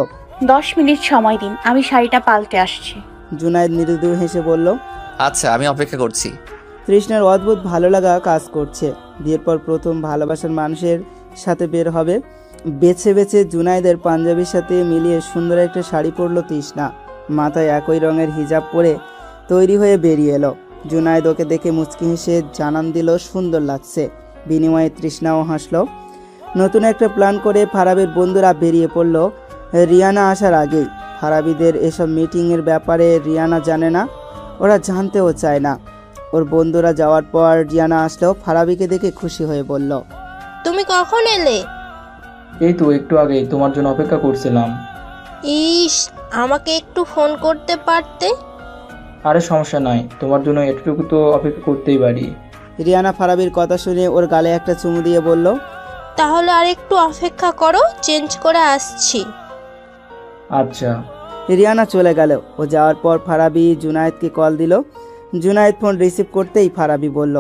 10 মিনিট সময় দিন, আমি শাড়িটা পাল্টে আসছি। জুনায়েদ মৃদু হেসে বলল, আচ্ছা, আমি অপেক্ষা করছি। তৃষ্ণার অদ্ভুত ভালো লাগা কাজ করছে। বিয়ের পর প্রথম ভালোবাসার মানুষের সাথে বের হবে। বেছে বেছে জুনায়েদের পাঞ্জাবির সাথে মিলিয়ে সুন্দর একটা শাড়ি পরলো তৃষ্ণা। মাথায় একই রঙের হিজাব পরে তৈরি হয়ে বেরিয়ে এলো। জুনায়েদ ওকে দেখে মুচকি হেসে জানান দিল সুন্দর লাগছে। বিনিময়ে তৃষ্ণাও হাসলো। নতুন একটা প্ল্যান করে ফারাবির বন্ধুরা বেরিয়ে পড়ল রিয়ানা আসার আগেই। ফারাবিদের এসব মিটিংয়ের ব্যাপারে রিয়ানা জানে না, ওরা জানতেও চায় না। ওর বন্ধুরা যাওয়ার পর রিয়ানা আসলেও ফারাবিকে দেখে খুশি হয়ে বলল, তুমি কখন এলে? এই তো একটু আগেই তোমার জন্য অপেক্ষা করছিলাম। ইস, আমাকে একটু ফোন করতে পারতে। আরে সমস্যা নাই, তোমার জন্য এটুকু তো অপেক্ষা করতেই পারি। রিয়ানা ফারাবির কথা শুনে ওর গালে একটা চুমু দিয়ে বলল, তাহলে আর একটু অপেক্ষা করো, চেঞ্জ করে আসছি। আচ্ছা। রিয়ানা চলে গেল। ও যাওয়ার পর ফারাবি জুনায়েদকে কল দিল। জুনায়েদ ফোন রিসিভ করতেই ফারাবি বলল,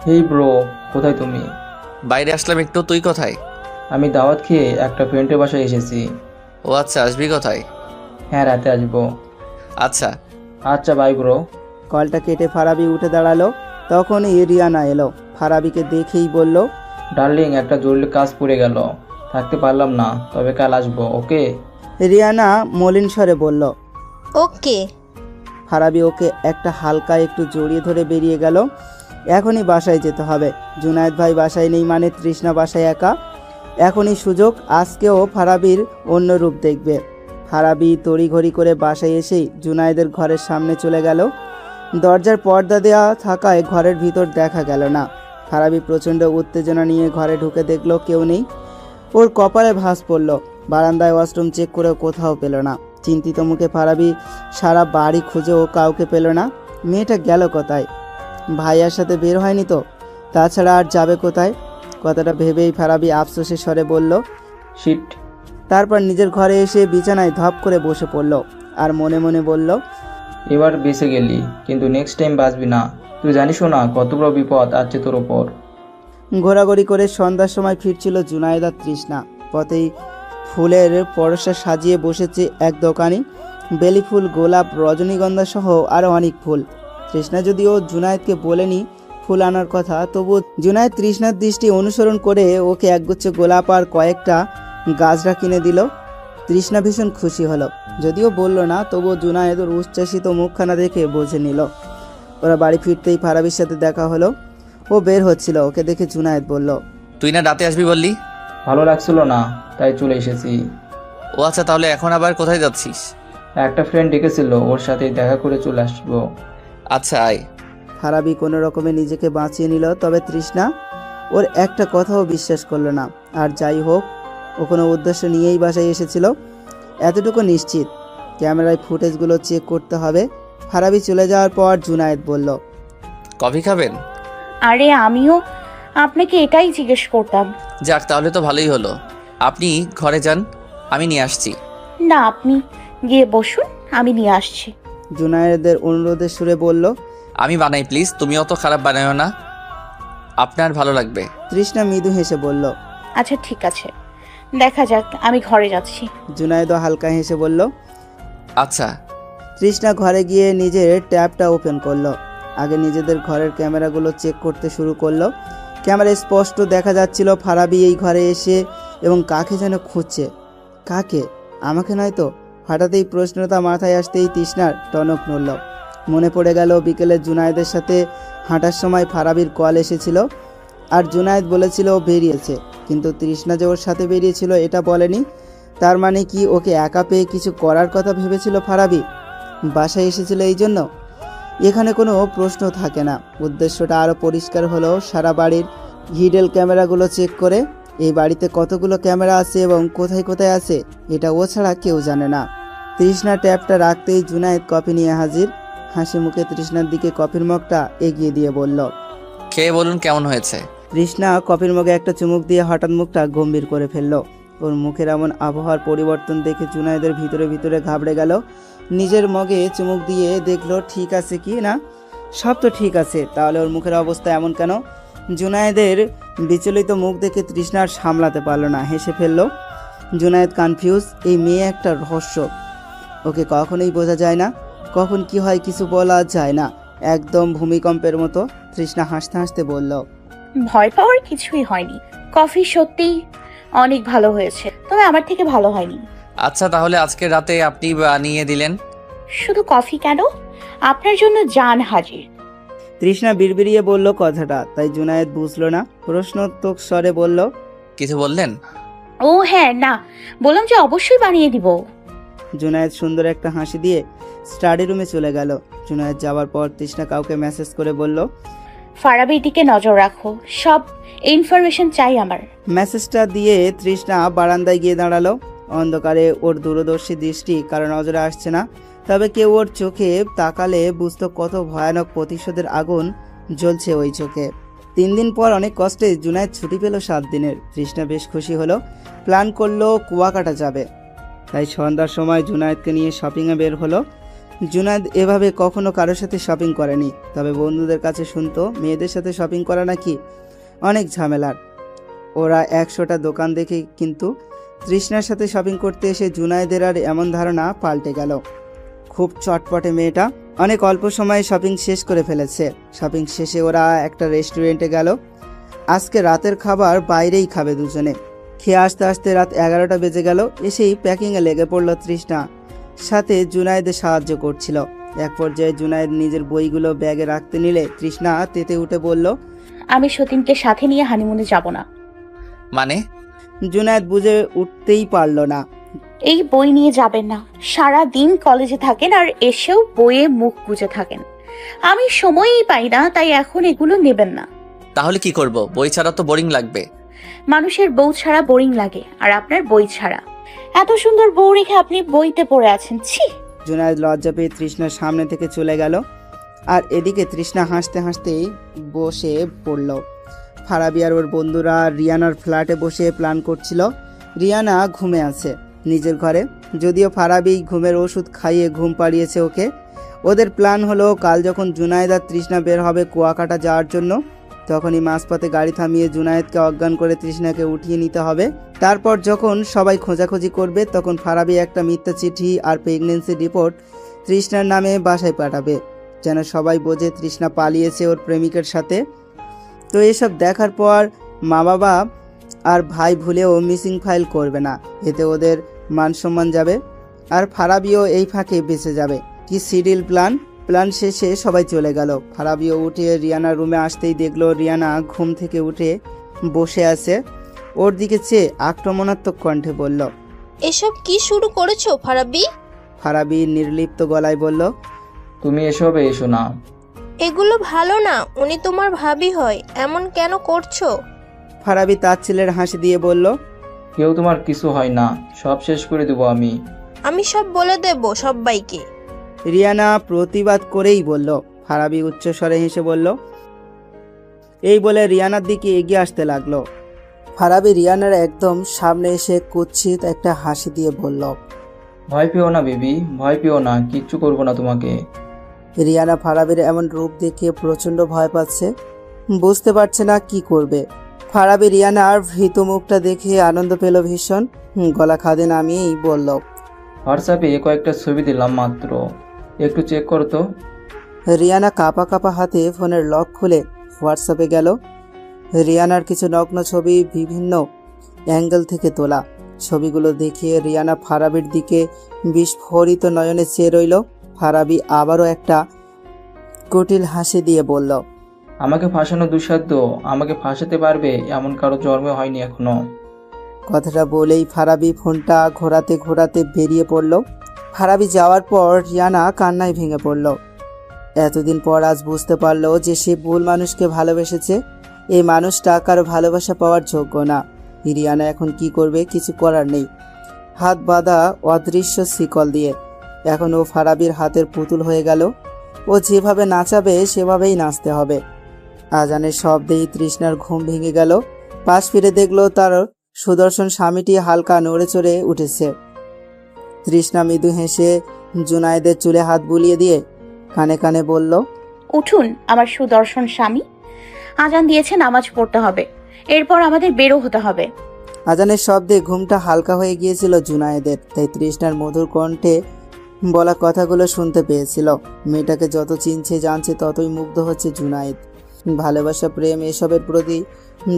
হেই ব্রো, কোথায় তুমি? বাইরে আসলাম একটু। তুই কোথায়? আমি দাওয়াত খেয়ে একটা ফ্রেন্ডের বাসায় এসেছি। ও আচ্ছা, আসবি কোথায়? হ্যাঁ, রাতে আসবো। আচ্ছা আচ্ছা, বাই ব্রো। কলটা কেটে ফারাবি উঠে দাঁড়ালো। তখনই রিয়ানা এলো। ফারাবিকে দেখেই বলল, ডার্লিং, একটা জরুরি কাজ পড়ে গেল, থাকতে পারলাম না, তবে কাল আসবো, ওকে? রিয়ানা মলিন স্বরে বলল, ওকে। ফারাবি ওকে একটা হালকা একটু জড়িয়ে ধরে বেরিয়ে গেল। এখনই বাসায় যেতে হবে। জুনায়েদ ভাই বাসায় নেই মানে তৃষ্ণা বাসায় একা। এখনই সুযোগ। আজকেও ফারাবির অন্য রূপ দেখবে। ফারাবি তড়িঘড়ি করে বাসায় এসেই জুনায়েদের ঘরের সামনে চলে গেল। দরজার পর্দা দেওয়া থাকায় ঘরের ভিতর দেখা গেল না। ফারাবি প্রচণ্ড উত্তেজনা নিয়ে ঘরে ঢুকে দেখলো কেউ নেই। ওর কপালে ভাঁজ পড়ল। বারান্দায় ওয়াশরুম চেক করেও কোথাও পেল না। চিন্তিত মুখে ফারাবি সারা বাড়ি খুঁজেও কাউকে পেল না। মেয়েটা গেল কোথায়? ভাইয়ার সাথে বের হয়নি তো? তাছাড়া আর যাবে কোথায়? কথাটা ভেবেই ফারাবি আফসোসের স্বরে বলল, শিট। তারপর নিজের ঘরে এসে বিছানায় ধপ করে বসে পড়ল আর মনে মনে বলল, এবার বেঁচে গেলি, কিন্তু নেক্সট টাইম বাঁচবি না। তুই জানিসও না কত বড় বিপদ আছে তোর ওপর। ঘোরাঘুরি করে সন্ধ্যার সময় ফিরছিল জুনায়েদ আর তৃষ্ণা। পথেই ফুলের পরশা সাজিয়ে বসেছে এক দোকানি। বেলি ফুল, গোলাপ, রজনীগন্ধা সহ আরও অনেক ফুল। তৃষ্ণা যদিও জুনায়েদকে বলেনি ফুল আনার কথা, তবু জুনায়েদ তৃষ্ণার দৃষ্টি অনুসরণ করে ওকে একগুচ্ছ গোলাপ আর কয়েকটা গাছরা কিনে দিল। তৃষ্ণা ভীষণ খুশি হলো। যদিও বলল না, তবুও জুনায়েদ ওর উচ্ছ্বাসিত মুখখানা দেখে বুঝে নিল। ওরা বাড়ি ফিরতেই ফারাবির সাথে দেখা হলো। ও বের হচ্ছিল। ওকে দেখে জুনায়েদ বলল, তুই না রাতে আসবি বললি? ভালো লাগছিল না, তাই চলে এসেছি। ও আচ্ছা, তাহলে এখন আবার কোথায় যাচ্ছিস? একটা ফ্রেন্ড ডেকেছিল, ওর সাথে দেখা করে চলে আসবো। আচ্ছা, আয়। ফারাবি কোনো রকমে নিজেকে বাঁচিয়ে নিল। তবে তৃষ্ণা ওর একটা কথাও বিশ্বাস করলো না। আর যাই হোক, ও কোনো উদ্দেশ্য নিয়েই বাসায় এসেছিল, এতটুকু নিশ্চিত। ক্যামেরায় ফুটেজগুলো চেক করতে হবে। ফারাবি চলে যাওয়ার পর জুনায়েদ বলল, কফি খাবেন? আরে আমিও আপনাকে এটাই জিজ্ঞেস করতাম। যাক, তাহলে তো ভালোই হলো। আপনি ঘরে যান, আমি নিয়ে আসছি। না, আপনি গিয়ে বসুন, আমি নিয়ে আসছি। জুনায়েদের অনুরোধের সুরে বলল, আমি বানাই প্লিজ, তুমি অত খারাপ বানাইও না, আপনার ভালো লাগবে। তৃষ্ণা মৃদু হেসে বলল, আচ্ছা ঠিক আছে। দেখা যাক, আমি ঘরে যাচ্ছি। জুনায়েদও হালকা হেসে বলল। আচ্ছা। তৃষ্ণা ঘরে গিয়ে নিজের ট্যাবটা ওপেন করলো। আগে নিজেদের ঘরের ক্যামেরাগুলো চেক করতে শুরু করলো। ক্যামেরায় স্পষ্ট দেখা যাচ্ছিল ফারাবি এই ঘরে এসে এবং কাকে যেন খুঁজছে। কাকে? আমাকে নয় তো? হঠাৎ এই প্রশ্নটা মাথায় আসতেই তৃষ্ণার টনক নড়ল। মনে পড়ে গেল বিকেলে জুনায়েদের সাথে হাঁটার সময় ফারাবির কল এসেছিল, আর জুনায়েদ বলেছিল ও বেরিয়েছে, কিন্তু তৃষ্ণা যে ওর সাথে বেরিয়েছিল এটা বলেনি। তার মানে কি ওকে একা পেয়ে কিছু করার কথা ভেবেছিল ফারাবি? বাসায় এসেছিল এই জন্য? এখানে কোনো প্রশ্ন থাকে না। উদ্দেশ্যটা আরও পরিষ্কার হলো সারা বাড়ির হিডেন ক্যামেরাগুলো চেক করে। এই বাড়িতে কতগুলো ক্যামেরা আছে এবং কোথায় কোথায় আছে এটা ও ছাড়া কেউ জানে না। তৃষ্ণা ট্যাবটা রাখতেই জুনায়েদ কফি নিয়ে হাজির। হাসি মুখে তৃষ্ণার দিকে কফির মগটা এগিয়ে দিয়ে বলল, খেয়ে বলুন কেমন হয়েছে। তৃষ্ণা কফির মগে একটা চুমুক দিয়ে হঠাৎ মুখটা গম্ভীর করে ফেলল। ওর মুখের এমন আবহাওয়ার পরিবর্তন দেখে জুনায়েদের ভিতরে ভিতরে ঘাবড়ে গেল। নিজের মগে চুমুক দিয়ে দেখলো ঠিক আছে কি না। সব তো ঠিক আছে, তাহলে ওর মুখের অবস্থা এমন কেন? জুনায়েদের বিচলিত মুখ দেখে তৃষ্ণার সামলাতে পারল না, হেসে ফেলল। জুনায়েদ কনফিউজ। এই মেয়ে একটা রহস্য, ওকে কখনোই বোঝা যায় না, কখন কি হয় কিছু বলা যায় না, একদম ভূমিকম্পের মতো। তৃষ্ণা হাসতে হাসতে বলল, ভয় পাওয়ার কিছুই হয়নি। কফি সত্যিই অনেক ভালো হয়েছে, তবে আমার থেকে ভালো হয়নি। আচ্ছা, তাহলে আজকে রাতে আপনি বানিয়ে দিলেন। শুধু কফি কেন, আপনার জন্য জান হাজির। তৃষ্ণা বিড়বিড়িয়ে বলল কথাটা, তাই জুনায়েদ বুঝলো না। প্রশ্নোত্তক স্বরে বলল, কিছু বললেন? ও হ্যাঁ, না, বললাম যে অবশ্যই বানিয়ে দিব। জুনায়েদ সুন্দর একটা হাসি দিয়ে স্টাডি রুমে চলে গেল। জুনায়েদ যাওয়ার পর তৃষ্ণা কাউকে মেসেজ করে বলল, ফারাবির দিকে নজর রাখো, সব ইনফরমেশন চাই আমার। মেসেজটা দিয়ে তৃষ্ণা বারান্দায় গিয়ে দাঁড়ালো। অন্ধকারে ওর দূরদর্শী দৃষ্টি কারো নজরে আসছে না, তবে কেউ ওর চোখে তাকালে বুঝতো কত ভয়ানক প্রতিশোধের আগুন জ্বলছে ওই চোখে। 3 দিন পর অনেক কষ্টে জুনায়েদ ছুটি পেল 7 দিনের। তৃষ্ণা বেশ খুশি হলো, প্ল্যান করলো কুয়াকাটা যাবে। তাই সন্ধ্যার সময় জুনায়েদকে নিয়ে শপিংয়ে বের হলো। জুনায়েদ এভাবে কখনো কারোর সাথে শপিং করেনি, তবে বন্ধুদের কাছে শুনতো মেয়েদের সাথে শপিং করা নাকি অনেক ঝামেলার। ওরা 100টা দোকান দেখে, কিন্তু তৃষ্ণার সাথে শপিং করতে এসে জুনায়েদের আর এমন ধারণা পাল্টে গেল। খুব চটপটে মেয়েটা, অনেক অল্প সময়ে শপিং শেষ করে ফেলেছে। শপিং শেষে ওরা একটা রেস্টুরেন্টে গেল। আজকে রাতের খাবার বাইরেই খাবে দুজনে। খেয়ে আসতে আসতে রাত 11টা বেজে গেল। এসেই প্যাকিংয়ে লেগে পড়ল তৃষ্ণা, সাথে জুনায়েদের সাহায্য করছিল। এক পর্যায়ে জুনায়েদ নিজের বইগুলো ব্যাগে রাখতে নিলে তৃষ্ণা তেতে উঠে বলল, আমি সতীনকে সাথে নিয়ে হানিমুনে যাব না। মানে? জুনায়েদ বুঝে উঠতেই পারল না। এই বই নিয়ে যাবেন না, সারা দিন কলেজে থাকেন আর এসেও বইয়ে মুখ গুজে থাকেন। আমি সময়ই পাই না, তাই এখন এগুলো নেবেন না। তাহলে কি করব? বই ছাড়া তো বোরিং লাগবে। মানুষের বউ ছাড়া বোরিং লাগে, আর আপনার বই ছাড়া। এত সুন্দর বউ রেখে আপনি বইতে পড়ে আছেন, ছি। জুনায়েদ লজ্জা পেয়ে তৃষ্ণার সামনে থেকে চলে গেল। আর এদিকে তৃষ্ণা হাসতে হাসতেই বসে পড়ল। ফারাবি আর ওর বন্ধুরা রিয়ানার ফ্ল্যাটে বসে প্ল্যান করছিল। রিয়ানা ঘুমে আছে নিজের ঘরে, যদিও ফারাবি ঘুমের ওষুধ খাইয়ে ঘুম পাড়িয়েছে ওকে। ওদের প্ল্যান হলো কাল যখন জুনায়েদ আর তৃষ্ণা বের হবে কুয়াকাটা যাওয়ার জন্য, তখনই মাঝপথে গাড়ি থামিয়ে জুনায়েদকে অজ্ঞান করে তৃষ্ণাকে উঠিয়ে নিতে হবে। তারপর যখন সবাই খোঁজাখুঁজি করবে, তখন ফারাবি একটা মিথ্যা চিঠি আর প্রেগনেন্সি রিপোর্ট তৃষ্ণার নামে বাসায় পাঠাবে, যেন সবাই বোঝে তৃষ্ণা পালিয়েছে ওর প্রেমিকের সাথে। তো এসব দেখার পর মা বাবা আর ভাই ভুলেও মিসিং ফাইল করবে না, এতে ওদের মান সম্মান যাবে, আর ফারাবিও এই ফাঁকে বেঁচে যাবে। কি সিডিল প্ল্যান শেষে সবাই চলে গেল। ফারাবিও উঠে রিয়ানার রুমে আসতেই দেখলো রিয়ানা ঘুম থেকে উঠে বসে আছে। ওর দিকে চেয়ে আক্রমণাত্মক কণ্ঠে বলল, এসব কি শুরু করেছো ফারাবি? ফারাবি নির্লিপ্ত গলায় বলল, তুমি এসবে এসো না। এগুলো ভালো না, উনি তোমার ভাবি হয়, এমন কেন করছো? ফারাবি তার ছেলের হাসি দিয়ে বলল, কেউ তোমার কিছু হয় না, সব শেষ করে দেবো আমি। আমি সব বলে দেব সবাইকে। রিয়ানা প্রতিবাদ করেই বলল। ফারাবি উচ্চস্বরে হেসে বলল। এই বলে রিয়ানার দিকে এগিয়ে আসতে লাগলো। ফারাবি রিয়ানার একদম সামনে এসে কুৎসিত একটা হাসি দিয়ে বলল, ভয় পেও না বেবি, ভয় পেও না, কিচ্ছু করবো না তোমাকে। রিয়ানা ফারাবির এমন রূপ দেখে প্রচণ্ড ভয় পাচ্ছে, বুঝতে পারছে না কি করবে। ফারাবি রিয়ানার ভীত মুখটা দেখে আনন্দ পেল ভীষণ। গলা খাদে নামিয়েই বলল, হোয়াটসঅ্যাপে কয়েকটা ছবি দিলাম মাত্র, একটু চেক করো তো। রিয়ানা কাঁপা কাঁপা হাতে ফোনের লক খুলে হোয়াটসঅ্যাপে গেল। রিয়ানার কিছু নগ্ন ছবি বিভিন্ন অ্যাঙ্গেল থেকে তোলা। ছবিগুলো দেখিয়ে রিয়ানা ফারাবির দিকে বিস্ফোরিত নয়নে চেয়ে রইল। ফারাবি আবারও একটা কুটিল হাসি দিয়ে বলল, আমাকে ফাঁসানো দুঃসাধ্য, আমাকে ফাঁসাতে পারবে এমন কারো জন্ম হয়নি এখনো। কথাটা বলেই ফারাবি ফোনটা ঘোরাতে ঘোরাতে বেরিয়ে পড়ল। ফারাবি যাওয়ার পর রিয়ানা কান্নায় ভেঙে পড়ল। এতদিন পর আজ বুঝতে পারলো যে সে ভুল মানুষকে ভালোবেসেছে। এই মানুষটা কারো ভালোবাসা পাওয়ার যোগ্য না। রিয়ানা এখন কি করবে, কিছু করার নেই। হাত বাঁধা অদৃশ্য শিকল দিয়ে এখন ও ফারাবির হাতের পুতুল হয়ে গেল। ও যেভাবে নাচাবে সেভাবেই নাচতে হবে। আজানের শব্দেই তৃষ্ণার ঘুম ভেঙে গেল। পাশ ফিরে দেখলো তার সুদর্শন স্বামীটি হালকা নড়ে চড়ে উঠেছে। তৃষ্ণা মৃদু হেসে জুনায়েদের চুলে হাত বুলিয়ে দিয়ে কানে কানে বলল, উঠুন আমার সুদর্শন স্বামী, আজান দিয়েছে, নামাজ পড়তে হবে, এরপর আমাদের বেরো হতে হবে। আজানের শব্দে ঘুমটা হালকা হয়ে গিয়েছিল জুনায়েদের, তাই তৃষ্ণার মধুর কণ্ঠে বলা কথাগুলো শুনতে পেয়েছিল। মেয়েটাকে যত চিনছে জানছে ততই মুগ্ধ হচ্ছে জুনায়েদ। ভালোবাসা, প্রেম এসবের প্রতি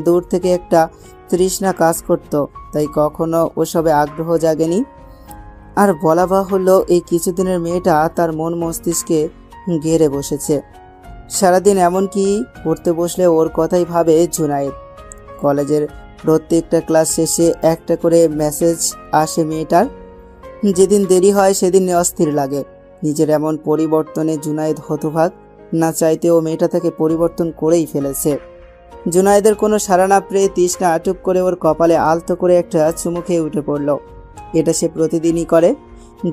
দূর থেকে একটা তৃষ্ণা কাজ করত, তাই কখনো ওসবে আগ্রহ জাগেনি। আর বলা বাহুল্য এই কিছুদিনের মেয়েটা তার মন মস্তিষ্কে ঘেরে বসেছে। সারাদিন এমনকি পড়তে বসলে ওর কথাই ভাবে জুনায়েদ। কলেজের প্রত্যেকটা ক্লাস শেষে একটা করে মেসেজ আসে মেয়েটার। যেদিন দেরি হয় সেদিন অস্থির লাগে। নিজের এমন পরিবর্তনে জুনায়েদ হতভাগ। না চাইতেও মেয়েটা তাকে পরিবর্তন করেই ফেলেছে। জুনায়েদের কোনো সাড়া না পেয়ে তৃষ্ণা টুপ করে ওর কপালে আলতো করে একটা চুমু খেয়ে উঠে পড়ল। এটা সে প্রতিদিনই করে।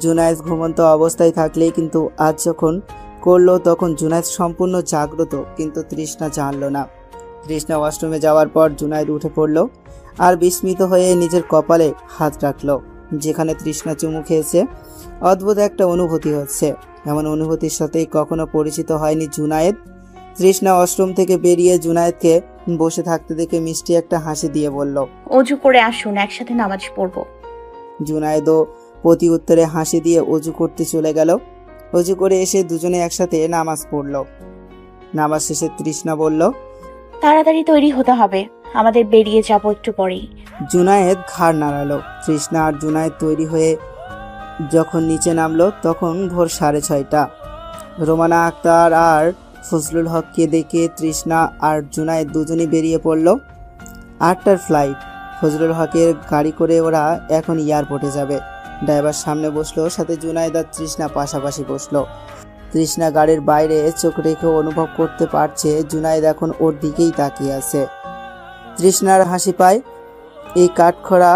জুনায়েদ ঘুমন্ত অবস্থায় থাকলেই, কিন্তু আজ যখন করলো তখন জুনায়েদ সম্পূর্ণ জাগ্রত, কিন্তু তৃষ্ণা জানল না। তৃষ্ণা ওয়াশরুমে যাওয়ার পর জুনায়েদ উঠে পড়ল আর বিস্মিত হয়ে নিজের কপালে হাত রাখল যেখানে তৃষ্ণা চুমু খেয়েছে। অদ্ভুত একটা অনুভূতি হচ্ছে। এমন অনুভূতির সাথে কখনো পরিচিত হয়নি জুনায়েদ। তৃষ্ণা ওয়াশরুম থেকে বেরিয়ে জুনায়েদকে বসে থাকতে দেখে মিষ্টি একটা হাসি দিয়ে বলল, অজু করে আসুন, একসাথে নামাজ পড়বো। জুনায়েদও প্রতি উত্তরে হাসি দিয়ে অজু করতে চলে গেল। অজু করে এসে দুজনে একসাথে নামাজ পড়ল। নামাজ শেষে তৃষ্ণা বলল, তাড়াতাড়ি তৈরি হতে হবে, আমাদের বেরিয়ে যাবো একটু পরেই। জুনায়েদ ঘাড় নাড়ালো। তৃষ্ণা আর জুনায়েদ তৈরি হয়ে যখন নিচে নামলো তখন ভোর 6:30। রোমানা আক্তার আর ফজলুল হককে দেখে তৃষ্ণা আর জুনায়েদ দুজনই বেরিয়ে পড়ল। 8টার ফ্লাইট। ফজলুল হকের গাড়ি করে ওরা এখন এয়ারপোর্টে যাবে। ড্রাইভার সামনে বসলো, সাথে জুনায়েদ আর তৃষ্ণা পাশাপাশি বসলো। তৃষ্ণা গাড়ির বাইরে চোখ রেখে অনুভব করতে পারছে জুনায়েদ এখন ওর দিকেই তাকিয়ে আছে। তৃষ্ণার হাসি পায়। এই কাঠখোড়া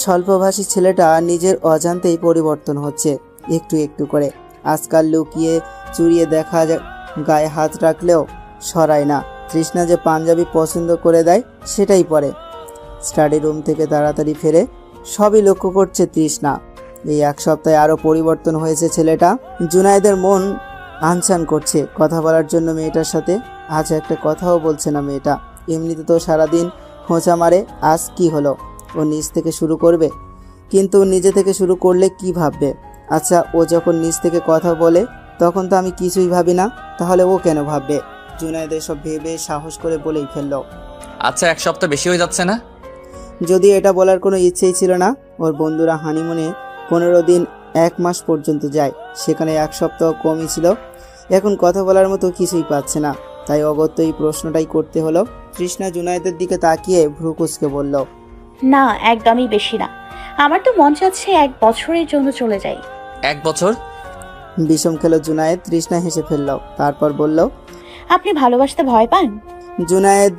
স্বল্পভাষী ছেলেটা নিজের অজান্তেই পরিবর্তন হচ্ছে একটু একটু করে। আজকাল লুকিয়ে চুরিয়ে দেখা গায়ে হাত রাখলেও সরায় না। তৃষ্ণা যে পাঞ্জাবি পছন্দ করে দেয় সেটাই পরে। স্টাডি রুম থেকে তাড়াতাড়ি ফেরে সবই লক্ষ্য করছে তৃষ্ণা। এই এক সপ্তাহে আরও পরিবর্তন হয়েছে ছেলেটা। জুনায়েদের মন আনচান করছে কথা বলার জন্য মেয়েটার সাথে। আজ একটা কথাও বলছে না মেয়েটা। এমনিতে তো সারাদিন খোঁচা মারে, আজ কি হলো? ও নিজ থেকে শুরু করবে, কিন্তু নিজে থেকে শুরু করলে কি ভাববে? আচ্ছা, ও যখন নিজ থেকে কথা বলে তখন তো আমি কিছুই ভাবি না, তাহলে ও কেন ভাববে? জুনায়েদ এসব ভেবে সাহস করে বলেই ফেললো, আচ্ছা 1 সপ্তাহ বেশি হয়ে যাচ্ছে না? যদি এটা বলার কোনো ইচ্ছেই ছিল না। ওর বন্ধুরা হানিমুনে 15 দিন 1 মাস পর্যন্ত যায়, সেখানে 1 সপ্তাহ কমই ছিল। এখন কথা বলার মতো কিছুই পাচ্ছে না, তাই অগত্যই প্রশ্নটাই করতে হলো। তৃষ্ণা জুনায়েদের দিকে তাকিয়ে ভ্রু কুঁচকে বলল, না, একদমই বেশি না, আমার তো মন চাচ্ছে 1 বছরের জন্য চলে যাই। 1 বছর? বিষম খেলো জুনায়েদ। তৃষ্ণা হেসে ফেলল, তারপর বলল, আপনি ভালোবাসতে ভয় পান? জুনায়েদ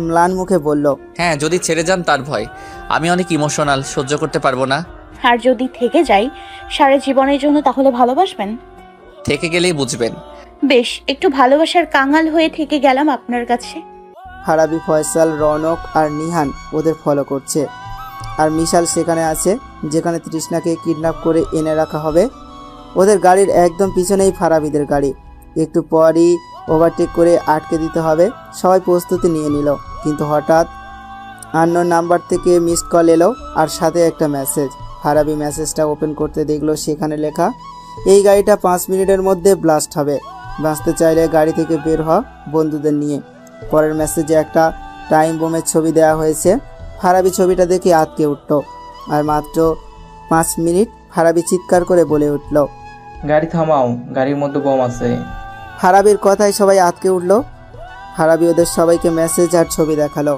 ম্লান মুখে বলল, হ্যাঁ, যদি ছেড়ে যান তার ভয়। আমি অনেক ইমোশনাল, সহ্য করতে পারবো না। আর যদি থেকে যাই সারা জীবনের জন্য, তাহলে ভালোবাসবেন? থেকে গেলেই বুঝবেন। বেশ, একটু ভালোবাসার কাঙাল হয়ে থেকে গেলাম আপনার কাছে। ফারাবি, ফয়সাল, রনক আর নিহান ওদের ফলো করছে। আর মিশাল সেখানে আছে যেখানে তৃষ্ণাকে কিডন্যাপ করে এনে রাখা হবে। ওদের গাড়ির একদম পিছনেই ফারাবিদের গাড়ি। একটু পরই ওভারটেক করে আটকে দিতে হবে। সবাই প্রস্তুতি নিয়ে নিল, কিন্তু হঠাৎ আননোন নাম্বার থেকে মিসড কল এলো আর সাথে একটা মেসেজ। ফারাবি মেসেজটা ওপেন করতে দেখলো সেখানে লেখা, এই গাড়িটা 5 মিনিটের মধ্যে ব্লাস্ট হবে, বাঁচতে চাইলে গাড়ি থেকে বের হ বন্ধুদের নিয়ে। পরের মেসেজে একটা টাইম বোমের ছবি দেওয়া হয়েছে। ফারাবি ছবিটা দেখে আটকে উঠল। আর মাত্র 5 মিনিট ফারাবি চিৎকার করে বলে উঠল, গাড়ি থামাও, গাড়ির মধ্যে বোম আছে। ফারাবির কথায় সবাই আটকে উঠল। ফারাবি ওদের সবাইকে মেসেজ আর ছবি দেখালো।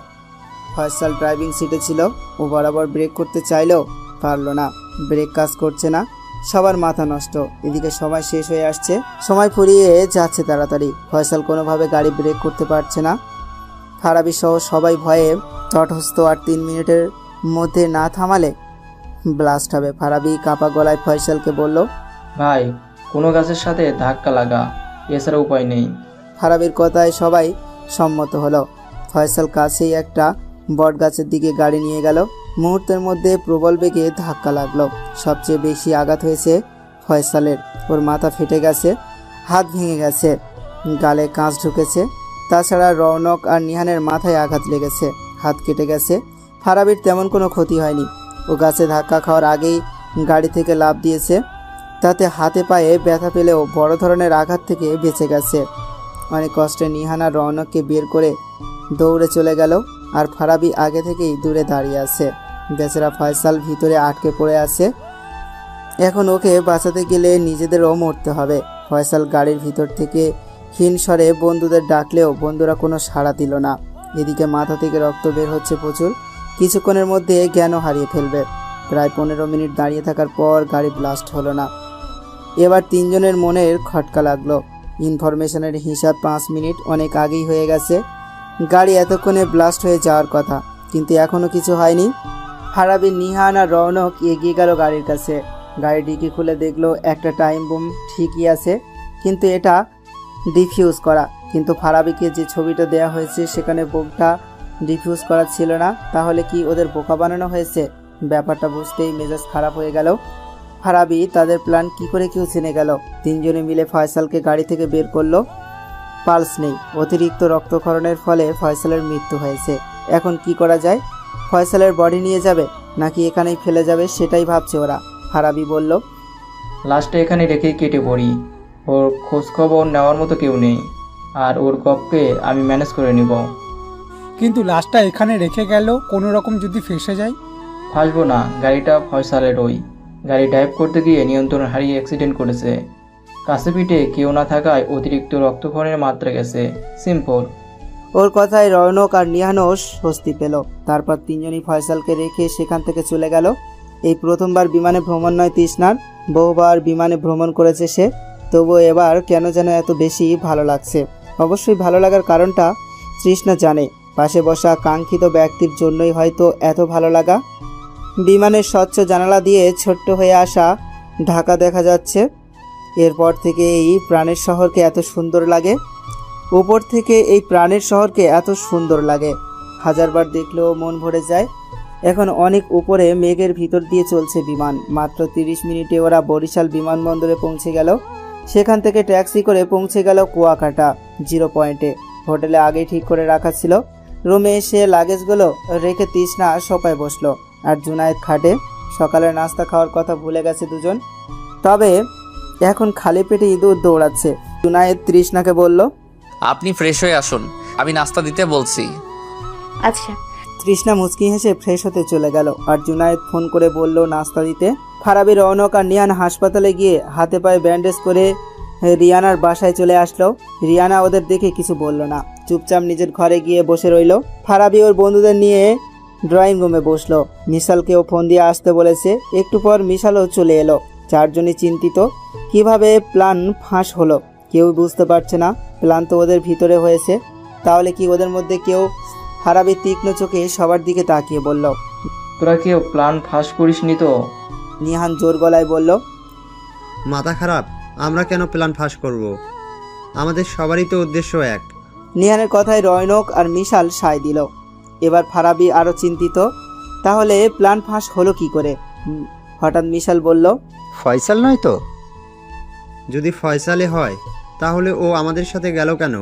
ফয়সাল ড্রাইভিং সিটে ছিল। ও বরাবর ব্রেক করতে চাইলেও পারল না, ব্রেক কাজ করছে না। সবার মাথা নষ্ট। এদিকে সময় শেষ হয়ে আসছে, সময় ফুরিয়ে যাচ্ছে তাড়াতাড়ি। ফয়সাল কোনোভাবে গাড়ি ব্রেক করতে পারছে না। ফারাবি সহ সবাই ভয়ে তটস্থ। আর 3 মিনিটের মধ্যে না থামালে ব্লাস্ট হবে। ফারাবি কাপা গলায় ফয়সালকে বলল, ভাই, কোনো গাছের সাথে ধাক্কা লাগা, এছাড়া উপায় নেই। ফারাবির কথায় সবাই সম্মত হলো। ফয়সাল কাছেই একটা বট গাছের দিকে গাড়ি নিয়ে গেল। মুহূর্তের মধ্যে প্রবল বেগে ধাক্কা লাগলো। সবচেয়ে বেশি আঘাত হয়েছে ফয়সালের। ওর মাথা ফেটে গেছে, হাত ভেঙে গেছে, গালে কাঁচ ঢুকেছে। তাছাড়া রৌনক আর নিহানের মাথায় আঘাত লেগেছে, হাত কেটে গেছে। ফারাবির তেমন কোনো ক্ষতি হয়নি। ও গাছে ধাক্কা খাওয়ার আগেই গাড়ি থেকে লাফ দিয়েছে। তাতে হাতে পায়ে ব্যথা পেলেও বড় ধরনের আঘাত থেকে বেঁচে গেছে। অনেক কষ্টে নিহান আর রৌনককে বের করে দৌড়ে চলে গেল। আর ফারাবি আগে থেকেই দূরে দাঁড়িয়ে আছে। বেচারা ফয়সাল ভিতরে আটকে পড়ে আছে। এখন ওকে বাঁচাতে গেলে নিজেদেরও মরতে হবে। ফয়সাল গাড়ির ভিতর থেকে ক্ষীণ স্বরে বন্ধুদের ডাকলেও বন্ধুরা কোনো সাড়া দিল না। এদিকে মাথা থেকে রক্ত বের হচ্ছে প্রচুর। কিছুক্ষণের মধ্যে জ্ঞানও হারিয়ে ফেলবে। প্রায় 15 মিনিট দাঁড়িয়ে থাকার পর গাড়ি ব্লাস্ট হলো না। এবার 3 জনের মনের খটকা লাগলো। ইনফরমেশনের হিসাব 5 মিনিট অনেক আগেই হয়ে গেছে। গাড়ি এতক্ষণে ব্লাস্ট হয়ে যাওয়ার কথা, কিন্তু এখনও কিছু হয়নি। ফারাবি, নিহান আর রৌনক এগিয়ে গেল গাড়ির কাছে। গাড়ি ডিকি খুলে দেখলো একটা টাইম বোম ঠিকই আছে, কিন্তু এটা ডিফিউজ করা। কিন্তু ফারাবিকে যে ছবিটা দেওয়া হয়েছে সেখানে বোমটা ডিফিউজ করা ছিল না। তাহলে কি ওদের বোকা বানানো হয়েছে? ব্যাপারটা বুঝতেই মেজাজ খারাপ হয়ে গেল। ফারাবি তাদের প্ল্যান কি করে কেউ চিনে গেল। 3 জনে মিলে ফয়সালকে গাড়ি থেকে বের করলো। পালস নেই, অতিরিক্ত রক্তক্ষরণের ফলে ফয়সালের মৃত্যু হয়েছে। এখন কি করা যায়? ফয়সালের বডি নিয়ে যাবে নাকি এখানেই ফেলে যাবে সেটাই ভাবছে ওরা। ফারাবি বলল, লাস্টে এখানে রেখেই কেটে পড়ি। ওর খোঁজখবর নেওয়ার মতো কেউ নেই, আর ওর গপকে আমি ম্যানেজ করে নিব। কিন্তু লাশটা এখানে রেখে গেল, কোনো রকম যদি ফেসে যায়? ফাঁসবো না, গাড়িটা ফয়সালের। ওই গাড়ি ড্রাইভ করতে গিয়ে নিয়ন্ত্রণ হারিয়ে অ্যাক্সিডেন্ট করেছে। কাছে পিঠে কেউ না থাকায় অতিরিক্ত রক্তক্ষরণের মাত্রা গেছে, সিম্পল। ওর কথায় রৌনক আর নিহানও স্বস্তি পেল। তারপর 3 জনই ফয়সালকে রেখে সেখান থেকে চলে গেল। এই প্রথমবার বিমানে ভ্রমণ নয় তৃষ্ণার, বহুবার বিমানে ভ্রমণ করেছে সে। তবুও এবার কেন যেন এত বেশি ভালো লাগছে। অবশ্যই ভালো লাগার কারণটা তৃষ্ণা জানে। পাশে বসা কাঙ্ক্ষিত ব্যক্তির জন্যই হয়তো এত ভালো লাগা। বিমানের স্বচ্ছ জানালা দিয়ে ছোট্ট হয়ে আসা ঢাকা দেখা যাচ্ছে। এরপর থেকে এই প্রাণের শহরকে এত সুন্দর লাগে। উপর থেকে এই প্রাণের শহরকে এত সুন্দর লাগে, হাজারবার দেখলেও মন ভরে যায়। এখন অনেক উপরে মেঘের ভিতর দিয়ে চলছে বিমান। মাত্র 30 মিনিটে ওরা বরিশাল বিমানবন্দরে পৌঁছে গেল। সেখান থেকে ট্যাক্সি করে পৌঁছে গেল কুয়াকাটা 0 পয়েন্টে। হোটেলে আগেই ঠিক করে রাখা ছিল। রুমে এসে লাগেজগুলো রেখে তৃষ্ণা সোফায় বসলো আর জুনায়েদ খাটে। সকালের নাস্তা খাওয়ার কথা ভুলে গেছে দুজন। তবে এখন খালি পেটে ইঁদুর দৌড়াচ্ছে। জুনায়েদ তৃষ্ণাকে বলল, আপনি ফ্রেশ হয়ে আসুন, আমি নাস্তা দিতে বলছি। আচ্ছা। তৃষ্ণা মুচকি হেসে ফ্রেশ হতে চলে গেল। আর জুনায়েদ ফোন করে বলল নাস্তা দিতে। ফারাবি, রৌনক আর নিহান হাসপাতালে গিয়ে হাতে পায়ে ব্যান্ডেজ করে রিয়ানার বাসায় চলে আসলো। রিয়ানা ওদের দেখে কিছু বলল না, চুপচাপ নিজের ঘরে গিয়ে বসে রইল। ফারাবি ওর বন্ধুদের নিয়ে ড্রয়িং রুমে বসলো। মিশালকেও ফোন দিয়ে আসতে বলেছে। একটু পর মিশালও চলে এলো। 4 জনই চিন্তিত, কিভাবে প্ল্যান ফাঁস হলো কেউ বুঝতে পারছে না। প্ল্যান তো ওদের ভিতরে হয়েছে, তাহলে কি ওদের মধ্যে কেউ? ফারাবি তীক্ষ্ণ চোখে সবার দিকে তাকিয়ে বলল, তোরা কেউ প্ল্যান ফাঁস করিসনি তো? নিহান জোর গলায় বলল, মাথা খারাপ, আমরা কেন প্ল্যান ফাঁস করব? আমাদের সবারই তো উদ্দেশ্য এক। নিহানের কথায় রয়নক আর মিশাল সায় দিল। এবার ফারাবি আরও চিন্তিত, তাহলে প্ল্যান ফাঁস হলো কি করে? হঠাৎ মিশাল বলল, ফয়সাল নয় তো? যদি ফয়সালে হয় তাহলে ও আমাদের সাথে গেল কেন?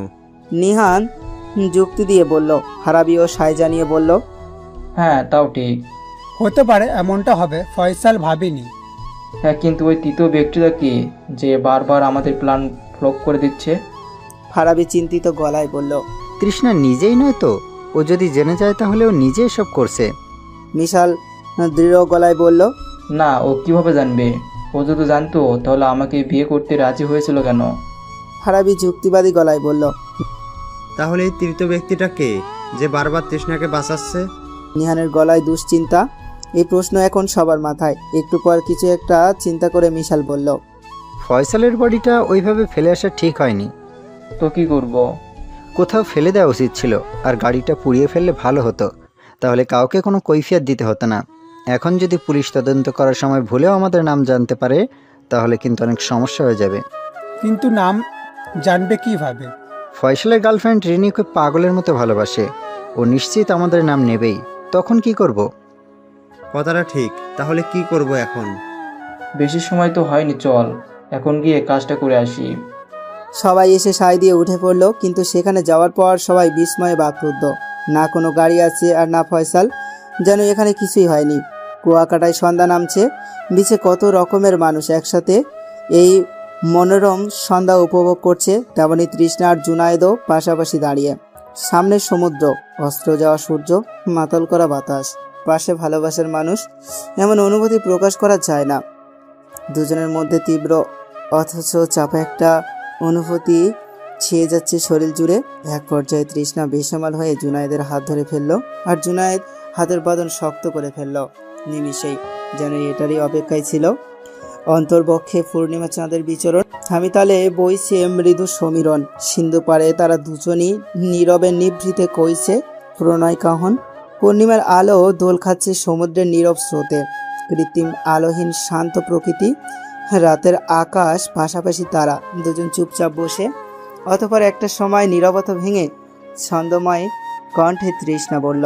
নিহান যুক্তি দিয়ে বলল। ফারাবিও সায় জানিয়ে বলল, হ্যাঁ তাও ঠিক। হতে পারে এমনটা হবে, ফয়সাল ভাবিনি। হ্যাঁ কিন্তু ওই তৃতীয় ব্যক্তিটা কি যে বারবার আমাদের প্ল্যান ফ্লপ করে দিচ্ছে? ফারাবি চিন্তিত গলায় বলল। তৃষ্ণা নিজেই নয় তো, ও যদি জেনে যায় তাহলে ও নিজেই সব করছে। মিশাল দৃঢ় গলায় বলল। না, ও কিভাবে জানবে? ও যদি জানতো তাহলে আমাকে বিয়ে করতে রাজি হয়েছিল কেন? ফারাবি যুক্তিবাদী গলায় বলল। তাহলে এই তৃতীয় ব্যক্তিটা কে যে বারবার তৃষ্ণাকে বাঁচাচ্ছে? নিহানের গলায় দুশ্চিন্তা। এই প্রশ্ন এখন সবার মাথায়। একটু পর কিছু একটা চিন্তা করে মিশাল বলল। ফয়সালের বডিটা ওইভাবে ফেলে আসা ঠিক হয়নি। তো কি করব? কোথাও ফেলে দেওয়া উচিত ছিল, আর গাড়িটা পুড়িয়ে ফেললে ভালো হতো, তাহলে কাউকে কোনো কৈফিয়ত দিতে হতো না। এখন যদি পুলিশ তদন্ত করার সময় ভুলেও আমাদের নাম জানতে পারে তাহলে কিন্তু অনেক সমস্যা হয়ে যাবে। কিন্তু নাম জানবে কিভাবে? ফয়সালের গার্লফ্রেন্ড রিনিকে পাগলের মতো ভালোবাসে, ও নিশ্চিত আমাদের নাম নেবেই। তখন কি করব? কথাটা ঠিক, তাহলে কি করব এখন? বেশি সময় তো হয়নি, চল এখন গিয়ে কাজটা করে আসি। সবাই এসে সায় দিয়ে উঠে পড়লো, কিন্তু সেখানে যাওয়ার পর সবাই বিস্ময়ে বাকরুদ্ধ। না কোনো গাড়ি আছে আর না ফয়সাল, যেন এখানে কিছুই হয়নি। কুয়াকাটায় সন্ধ্যা নামছে, বিচে কত রকমের মানুষ একসাথে এই মনোরম সন্ধ্যা উপভোগ করছে। তেমনি তৃষ্ণা আর জুনায়েদও পাশাপাশি দাঁড়িয়ে। সামনে সমুদ্র, অস্ত্র যাওয়া সূর্য, মাতাল করা বাতাস, পাশে ভালোবাসার মানুষ। এমন অনুভূতি প্রকাশ করা যায় না। দুজনের মধ্যে তীব্র অথচ চাপা একটা অনুভূতি ছেয়ে যাচ্ছে শরীর জুড়ে। এক পর্যায়ে তৃষ্ণা বেসামাল হয়ে জুনায়েদের হাত ধরে ফেললো, আর জুনায়েদ হাতের বাঁধন শক্ত করে ফেললো। নিমিষেই যেন এটারই অপেক্ষায় ছিল। অন্তর্বক্ষে পূর্ণিমা চাঁদের বিচরণ, থামিতালে বইছে মৃদু সমীরণ। সিন্ধু পাড়ে তারা দুজনই নীরবে নিভৃতে কইছে প্রণয় কাহন। পূর্ণিমার আলো দোল খাচ্ছে সমুদ্রের নীরব স্রোতে। কৃত্রিম আলোহীন শান্ত প্রকৃতি, রাতের আকাশ, পাশাপাশি তারা দুজন চুপচাপ বসে। অতঃপর একটা সময় নীরবতা ভেঙে ছন্দময় কণ্ঠে তৃষ্ণা বলল।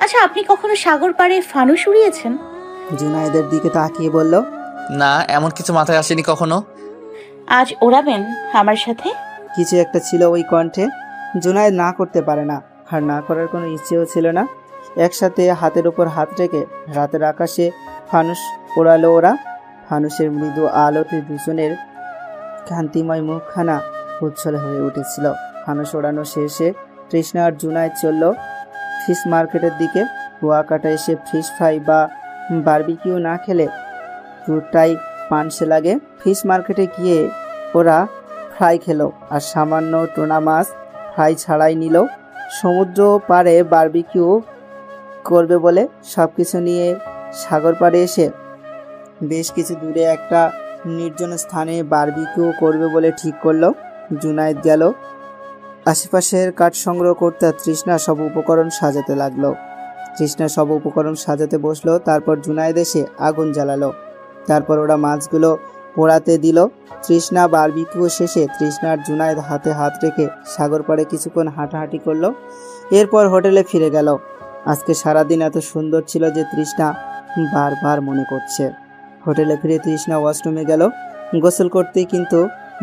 আচ্ছা, আপনি কখনো সাগর পাড়ে ফানুস উড়িয়েছেন? জুনায়েদের দিকে তাকিয়ে বলল। না, এমন কিছু মাথায় আসেনি কখনো। আজ ওড়াবেন আমার সাথে? কিছু একটা ছিল ওই কণ্ঠে। জুনায়েদ না করতে পারে না, আর না করার কোনো ইচ্ছেও ছিল না। একসাথে হাতের উপর হাত রেখে রাতের আকাশে ফানুস ওড়ালো ওরা। ফানুসের মৃদু আলোতে দুজনের কান্তিময় মুখখানা উজ্জ্বল হয়ে উঠেছিল। ফানুস ওড়ানো শেষে তৃষ্ণা আর জুনায়েদ চলল ফিশ মার্কেটের দিকে। কুয়াকাটা এসে ফিশ ফ্রাই বা বারবিকিউ না খেলে পুরোটাই পানসে লাগে। ফিশ মার্কেটে গিয়ে ওরা ফ্রাই খেলো, আর সামান্য টোনা মাছ ফ্রাই ছাড়াই নিল। সমুদ্র পাড়ে বারবিকিউ করবে বলে সব কিছু নিয়ে সাগর পাড়ে এসে বেশ কিছু দূরে একটা নির্জন স্থানে বারবিকিউ করবে বলে ঠিক করলো। জুনায়েদ গেল আশেপাশের কাঠ সংগ্রহ করতে, তৃষ্ণা সব উপকরণ সাজাতে লাগলো। তৃষ্ণা সব উপকরণ সাজাতে বসলো, তারপর জুনায়েদ এসে আগুন জ্বালালো। তারপর ওরা মাছগুলো পোড়াতে দিল। তৃষ্ণা বারবিকিউ শেষে তৃষ্ণা আর জুনায়েদ হাতে হাত রেখে সাগর পাড়ে কিছুক্ষণ হাঁটাহাঁটি করলো। এরপর হোটেলে ফিরে গেল। আজকে সারাদিন এত সুন্দর ছিল যে তৃষ্ণা বারবার মনে করছে। হোটেলে ফিরে তৃষ্ণা ওয়াশরুমে গেল গোসল করতে, কিন্তু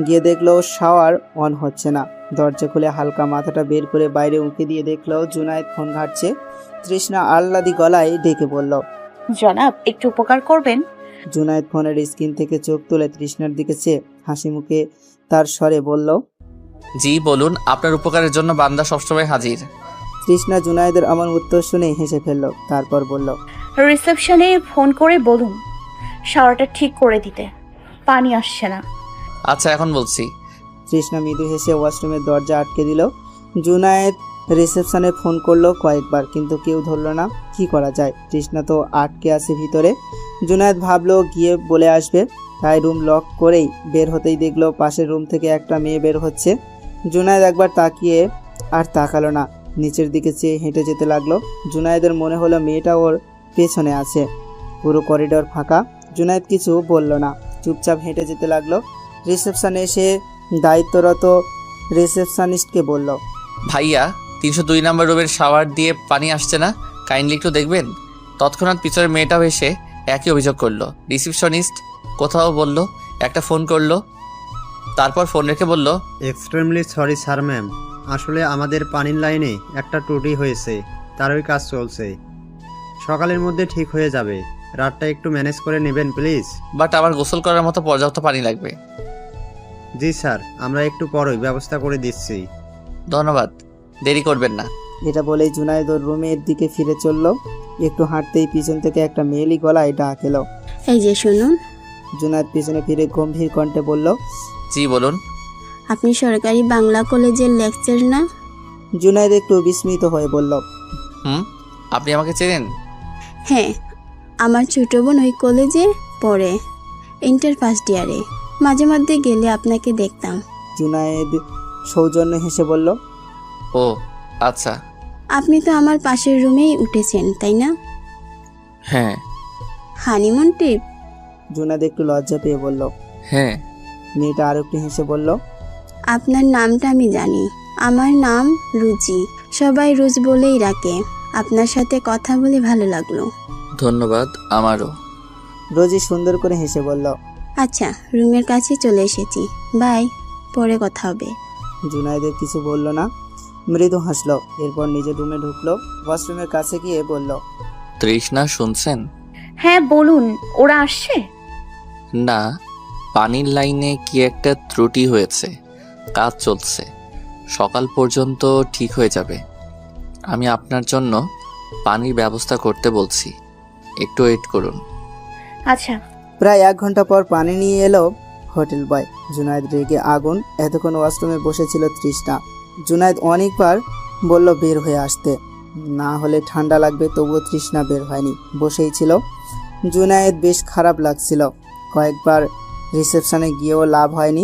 গিয়ে দেখলো শাওয়ার অন হচ্ছে না। দরজা খুলে হালকা মাথাটা বের করে বাইরে উঁকি দিয়ে দেখলো জুনায়েদ ফোন ঘাঁটছে। তৃষ্ণা আহ্লাদি গলায় ডেকে বলল। জনাব, একটু উপকার করবেন? জুনায়েদ ফোনের স্ক্রিন থেকে চোখ তুলে তৃষ্ণার দিকে চেয়ে হাসি মুখে তার স্বরে বলল। জি বলুন, আপনার উপকারের জন্য বান্দা সবসময় হাজির। তৃষ্ণা জুনায়েদের আমার উত্তর শুনে হেসে ফেলল, তারপর বলল। রিসেপশনে ফোন করে বলুন শাওয়ারটা ঠিক করে দিতে, পানি আসছে না। আচ্ছা, এখন বলছি। তৃষ্ণা মৃদু হেসে ওয়াশরুমের দরজা আটকে দিল। জুনায়েদ রিসেপশনে ফোন করলো কয়েকবার, কিন্তু কেউ ধরলো না। কি করা যায়, তৃষ্ণা তো আটকে আছে ভিতরে। জুনায়েদ ভাবলো গিয়ে বলে আসবে, তাই রুম লক করেই বের হতেই দেখলো পাশের রুম থেকে একটা মেয়ে বের হচ্ছে। জুনায়েদ একবার তাকিয়ে আর তাকালো না, নিচের দিকে চেয়ে হেঁটে যেতে লাগলো। জুনায়েদের মনে হলো মেয়েটা ওর পেছনে আছে। পুরো করিডোর ফাঁকা। জুনায়েদ কিছু বলল না, চুপচাপ হেঁটে যেতে লাগলো। রিসেপশনে এসে দায়িত্বরত রিসেপশনিস্টকে বলল। ভাইয়া, 302 নম্বর রুমের শাওয়ার দিয়ে পানি আসছে না, কাইন্ডলি একটু দেখবেন। তৎক্ষণাৎ পিছনের মেয়েটাও এসে একই অভিযোগ করলো। রিসেপশনিস্ট কোথাও বলল, একটা ফোন করলো, তারপর ফোন রেখে বলল, এক্সট্রিমলি সরি স্যার ম্যাম, আসলে আমাদের পানির লাইনে একটা ত্রুটি হয়েছে, তারই কাজ চলছে। সকালের মধ্যে ঠিক হয়ে যাবে। রাতটা একটু ম্যানেজ করে নেবেন প্লিজ। বাট আমার গোসল করার মতো পর্যাপ্ত পানি লাগবে। জি স্যার, আমরা একটু পরই ব্যবস্থা করে দিচ্ছি। ধন্যবাদ, দেরি করবেন না। এটা বলেই জুনায়েদ ওর রুমের দিকে ফিরে চলল। একটু হাঁটতেই পিছন থেকে একটা মেয়েলি গলায় ডাক এলো। এই যে শুনুন। জুনায়েদ পিছনে ফিরে গম্ভীর কণ্ঠে বলল, জি বলুন। আপনি সরকারি বাংলা কলেজের লেকচার না? জুনায়েদ একটু বিস্মিত হয়ে বলল, আপনি আমাকে চেনেন? হ্যাঁ, আমার ছোট বোন ওই কলেজে পড়ে, ইন্টার ফার্স্ট ইয়ারে। মাঝে মধ্যে গেলে আপনাকে দেখতাম। জুনায়েদ সৌজন্য হেসে বলল, ও আচ্ছা। আপনি তো আমার পাশের রুমেই উঠেছেন, তাই না? হ্যাঁ। Honeymoon trip? জুনায়েদ একটু লজ্জা পেয়ে বলল, হ্যাঁ। মেয়েটা আরো একটু হেসে বলল, আপনার নামটা আমি জানি। আমার নাম রুচি, সবাই রোজ বলেই ডাকে। আপনার সাথে কথা বলে ভালো লাগলো। ধন্যবাদ, আমারও। রোজি সুন্দর করে হেসে বলল, আচ্ছা, রুমের কাছে চলে এসেছি, বাই, পরে কথা হবে। জুনায়েদের কিছু বলল না, মৃদু হাসলো। এরপর নিজের রুমে ঢুকলো। ওয়াশরুমের কাছে গিয়ে বলল, তৃষ্ণা শুনছেন? হ্যাঁ বলুন, ওরা আসছে? না, পানির লাইনে কি একটা ত্রুটি হয়েছে, কাজ চলছে। সকাল পর্যন্ত ঠিক হয়ে যাবে। আমি আপনার জন্য পানির ব্যবস্থা করতে বলছি, একটু ওয়েট করুন। আচ্ছা। প্রায় 1 ঘন্টা পর পানি নিয়ে এলো হোটেল বয়। জুনায়েদ রেগে আগুন। এতক্ষণ ওয়াশরুমে বসেছিল তৃষ্ণা। জুনায়েদ অনেকবার বলল বের হয়ে আসতে, না হলে ঠান্ডা লাগবে, তবুও তৃষ্ণা বের হয়নি, বসেই ছিল। জুনায়েদ বেশ খারাপ লাগছিল। কয়েকবার রিসেপশনে গিয়েও লাভ হয়নি।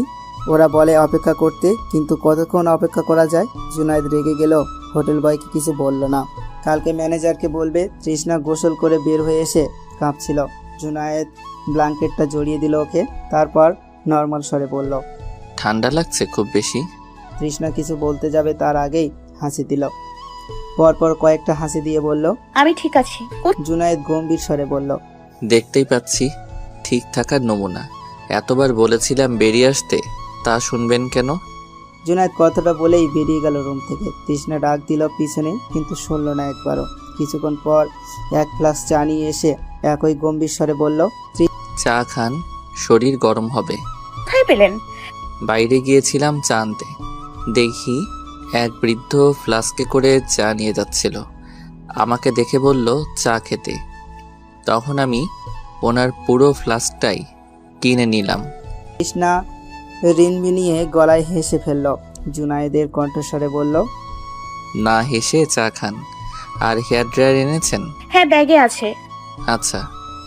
ওরা বলে অপেক্ষা করতে, কিন্তু কতক্ষণ অপেক্ষা করা যায়। জুনায়েদ রেগে গেল, হোটেল বয়কে কিছু বলল না। কালকে ম্যানেজারকে বলবে। তৃষ্ণা গোসল করে বের হয়ে এসে কাঁপছিল। জুনায়েদ ব্ল্যাঙ্কেটটা জড়িয়ে দিল ওকে, তারপর নর্মাল স্বরে বলল, ঠান্ডা লাগছে খুব বেশি। তৃষ্ণা কিছু বলতে যাবে তার আগেই হাসি দিল। পরপর কয়েকটা হাসি দিয়ে বলল, আমি ঠিক আছি। জুনায়েদ গম্ভীর স্বরে বলল, দেখতেই পাচ্ছি, ঠিক থাকার নমুনা। এতবার বলেছিলাম বেরিয়ে আসতে, তা শুনবেন কেন? জুনায়েদ কথাটা বলেই বেরিয়ে গেল রুম থেকে। তৃষ্ণা ডাক দিল পিছনে, কিন্তু শুনল না একবারও। কিছুক্ষণ পর 1 গ্লাস চা নিয়ে এসে একই গম্ভীর স্বরে বলল, চা খান, শরীর গরম হবে। কোথায় পেলেন? বাইরে গিয়েছিলাম চা আনতে, দেখি এক বৃদ্ধ ফ্লাস্কে করে চা নিয়ে যাচ্ছিল। আমাকে দেখে বলল চা খেতে। তখন আমি ওনার পুরো ফ্লাস্কটাই কিনে নিলাম। তৃষ্ণা রিনবি নিয়ে গলায় হেসে ফেলল। জুনায়েদের কণ্ঠস্বরে বলল, না হেসে চা খান। আর হেয়ার ড্রায়ার এনেছেন? হ্যাঁ, ব্যাগে আছে। আচ্ছা।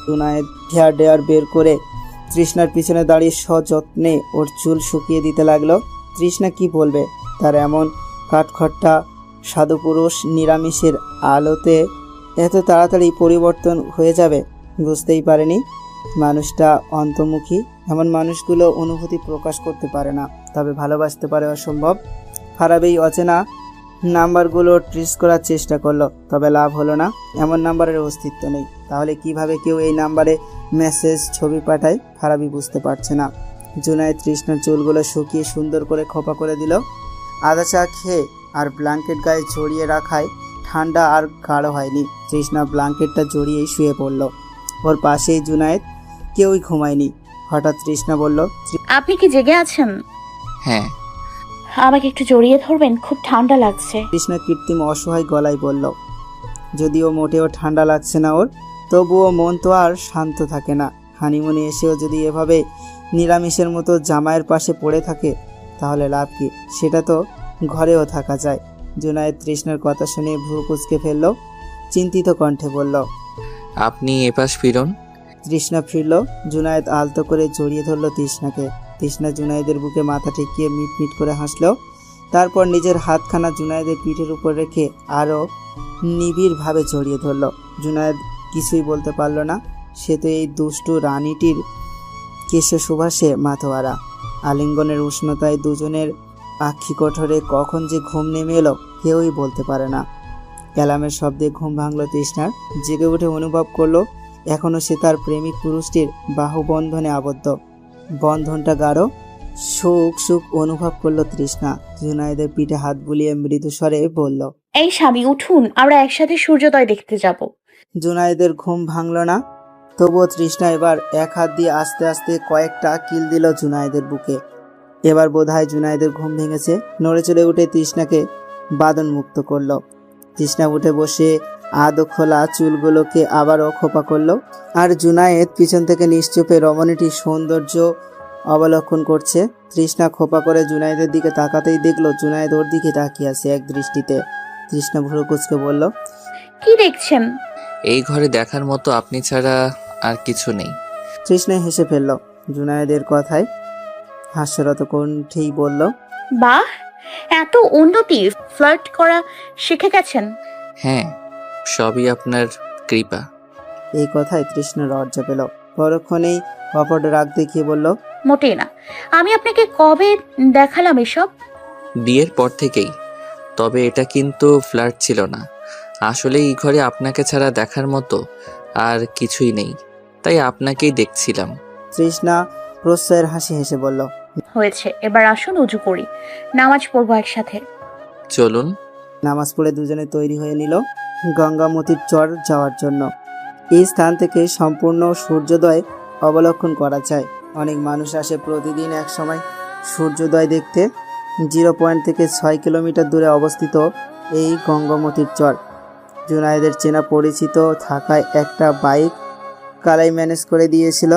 জুনায়েদ হেয়ার ড্রায়ার বের করে তৃষ্ণার পিছনে দাঁড়িয়ে সযত্নে ওর চুল শুকিয়ে দিতে লাগলো। তৃষ্ণা কি বলবে? তার এমন কাঠখট্টা সাধুপুরুষ নিরামিষের আলোতে এত তাড়াতাড়ি পরিবর্তন হয়ে যাবে বুঝতেই পারেনি। মানুষটা অন্তর্মুখী। এমন মানুষগুলো অনুভূতি প্রকাশ করতে পারে না, তবে ভালোবাসতে পারে অসম্ভব। খারাপ এই অচেনা নাম্বারগুলো ট্রেস করার চেষ্টা করলো, তবে লাভ হলো না। এমন নাম্বারের অস্তিত্ব নেই। তাহলে কিভাবে কেউ এই নাম্বারে মেসেজ, ছবি পাঠায়? খারাপই বুঝতে পারছে না। জুনায়েদ তৃষ্ণার চুলগুলো শুকিয়ে সুন্দর করে খোপা করে দিল। আদা চা খেয়ে আর ব্ল্যাঙ্কেট গায়ে জড়িয়ে রাখায় ঠান্ডা আর গাঢ় হয়নি। তৃষ্ণা ব্ল্যাঙ্কেটটা জড়িয়েই শুয়ে পড়ল। ওর পাশেই জুনায়েদ। কেউই ঘুমায়নি। হঠাৎ তৃষ্ণা বলল, আপনি কি জেগে আছেন? হ্যাঁ। আমাকে একটু জড়িয়ে ধরবেন, খুব ঠান্ডা লাগছে। তৃষ্ণা কৃত্রিম অসহায় গলায় বলল। যদিও মোটেও ঠান্ডা লাগছে না ওর, তবুও মন তো আর শান্ত থাকে না। হানিমুনে এসেও যদি এভাবে নিরামিষের মতো জামাইয়ের পাশে পড়ে থাকে তাহলে লাভ কি? সেটা তো ঘরেও থাকা যায়। জুনায়েদ তৃষ্ণার কথা শুনে ভ্রু কুঁচকে ফেলল। চিন্তিত কণ্ঠে বলল, আপনি এপাশ ফিরুন। তৃষ্ণা ফিরল। জুনায়েদ আলতো করে জড়িয়ে ধরল তৃষ্ণাকে। তৃষ্ণা জুনায়েদের বুকে মাথা ঠেকিয়ে মিটমিট করে হাসল। তারপর নিজের হাতখানা জুনায়েদের পিঠের উপর রেখে আরও নিবিড়ভাবে জড়িয়ে ধরল। জুনায়েদ কিছুই বলতে পারল না। সে তো এই দুষ্টু রানীটির কেশ সুবাসে মাথোয়ারা। আলিঙ্গনের উষ্ণতায় দুজনের আক্ষি কঠোরে কখন যে ঘুম নেমে এলো কেউই বলতে পারে না। অ্যালার্মের শব্দে ঘুম ভাঙল তৃষ্ণার। জেগে উঠে অনুভব করলো এখনও সে তার প্রেমিক পুরুষটির বাহুবন্ধনে আবদ্ধ। বন্ধনটা গাঢ়, সুখ সুখ অনুভব করলো তৃষ্ণা। জুনায়েদের পিঠে হাত বুলিয়ে মৃদু স্বরে বলল, এই স্বামী উঠুন, আমরা একসাথে সূর্যোদয় দেখতে যাব। জুনায়েদের ঘুম ভাঙল না। তবুও তৃষ্ণা এবার এক হাত দিয়ে আস্তে আস্তে কয়েকটা কিল দিল জুনায়েদের বুকে। এবার বোধহয় জুনায়েদের ঘুম ভেঙেছে। নড়ে চড়ে উঠে তৃষ্ণাকে বাঁধন মুক্ত করলো। তৃষ্ণা উঠে বসে আদো খোলা চুলগুলোকে আবারও খোপা করলো। আর জুনায়েদ পিছন থেকে নিশ্চুপে রমণীটির সৌন্দর্য অবলোকন করছে। তৃষ্ণা খোপা করে জুনায়েদের দিকে তাকাতেই দেখলো জুনায়েদ ওর দিকে তাকিয়ে আছে এক দৃষ্টিতে। তৃষ্ণা ভুরু কুঁচকে বলল, কি দেখছেন? এই ঘরে দেখার মতো আপনি ছাড়া আর কিছু নেই। তৃষ্ণা হেসে ফেলল জুনায়েদের কথায়। হাস্যরত কণ্ঠেই বলল, বাহ, এত উন্নতি! ফ্লার্ট করা শিখে গেছেন? হ্যাঁ, সবই আপনার কৃপা। এই কথায় তৃষ্ণা লজ্জা পেল। পরক্ষণেই অপর রাগ দেখিয়ে বলল, মোটেই না। আমি আপনাকে কবে দেখালাম এসব? বিয়ের পর থেকেই। তবে এটা কিন্তু ফ্ল্যাট ছিল না। আসলে এই ঘরে আপনাকে ছাড়া দেখার মতো আর কিছুই নেই, তাই আপনাকেই দেখছিলাম। তৃষ্ণা প্রশ্রয়ের হাসি হেসে বলল, হয়েছে, এবার আসুন উজু করি, নামাজ পড়বো একসাথে। চলুন। নামাজ পড়ে দুজনে তৈরি হয়ে নিল গঙ্গামতির চর যাওয়ার জন্য। এই স্থান থেকে সম্পূর্ণ সূর্যোদয় অবলোকন করা যায়। অনেক মানুষ আসে প্রতিদিন এক সময় সূর্যোদয় দেখতে। 0 পয়েন্ট থেকে 6 কিলোমিটার দূরে অবস্থিত এই গঙ্গামতির চর। জুনায়েদের চেনা পরিচিত থাকায় একটা বাইক কালাই ম্যানেজ করে দিয়েছিল,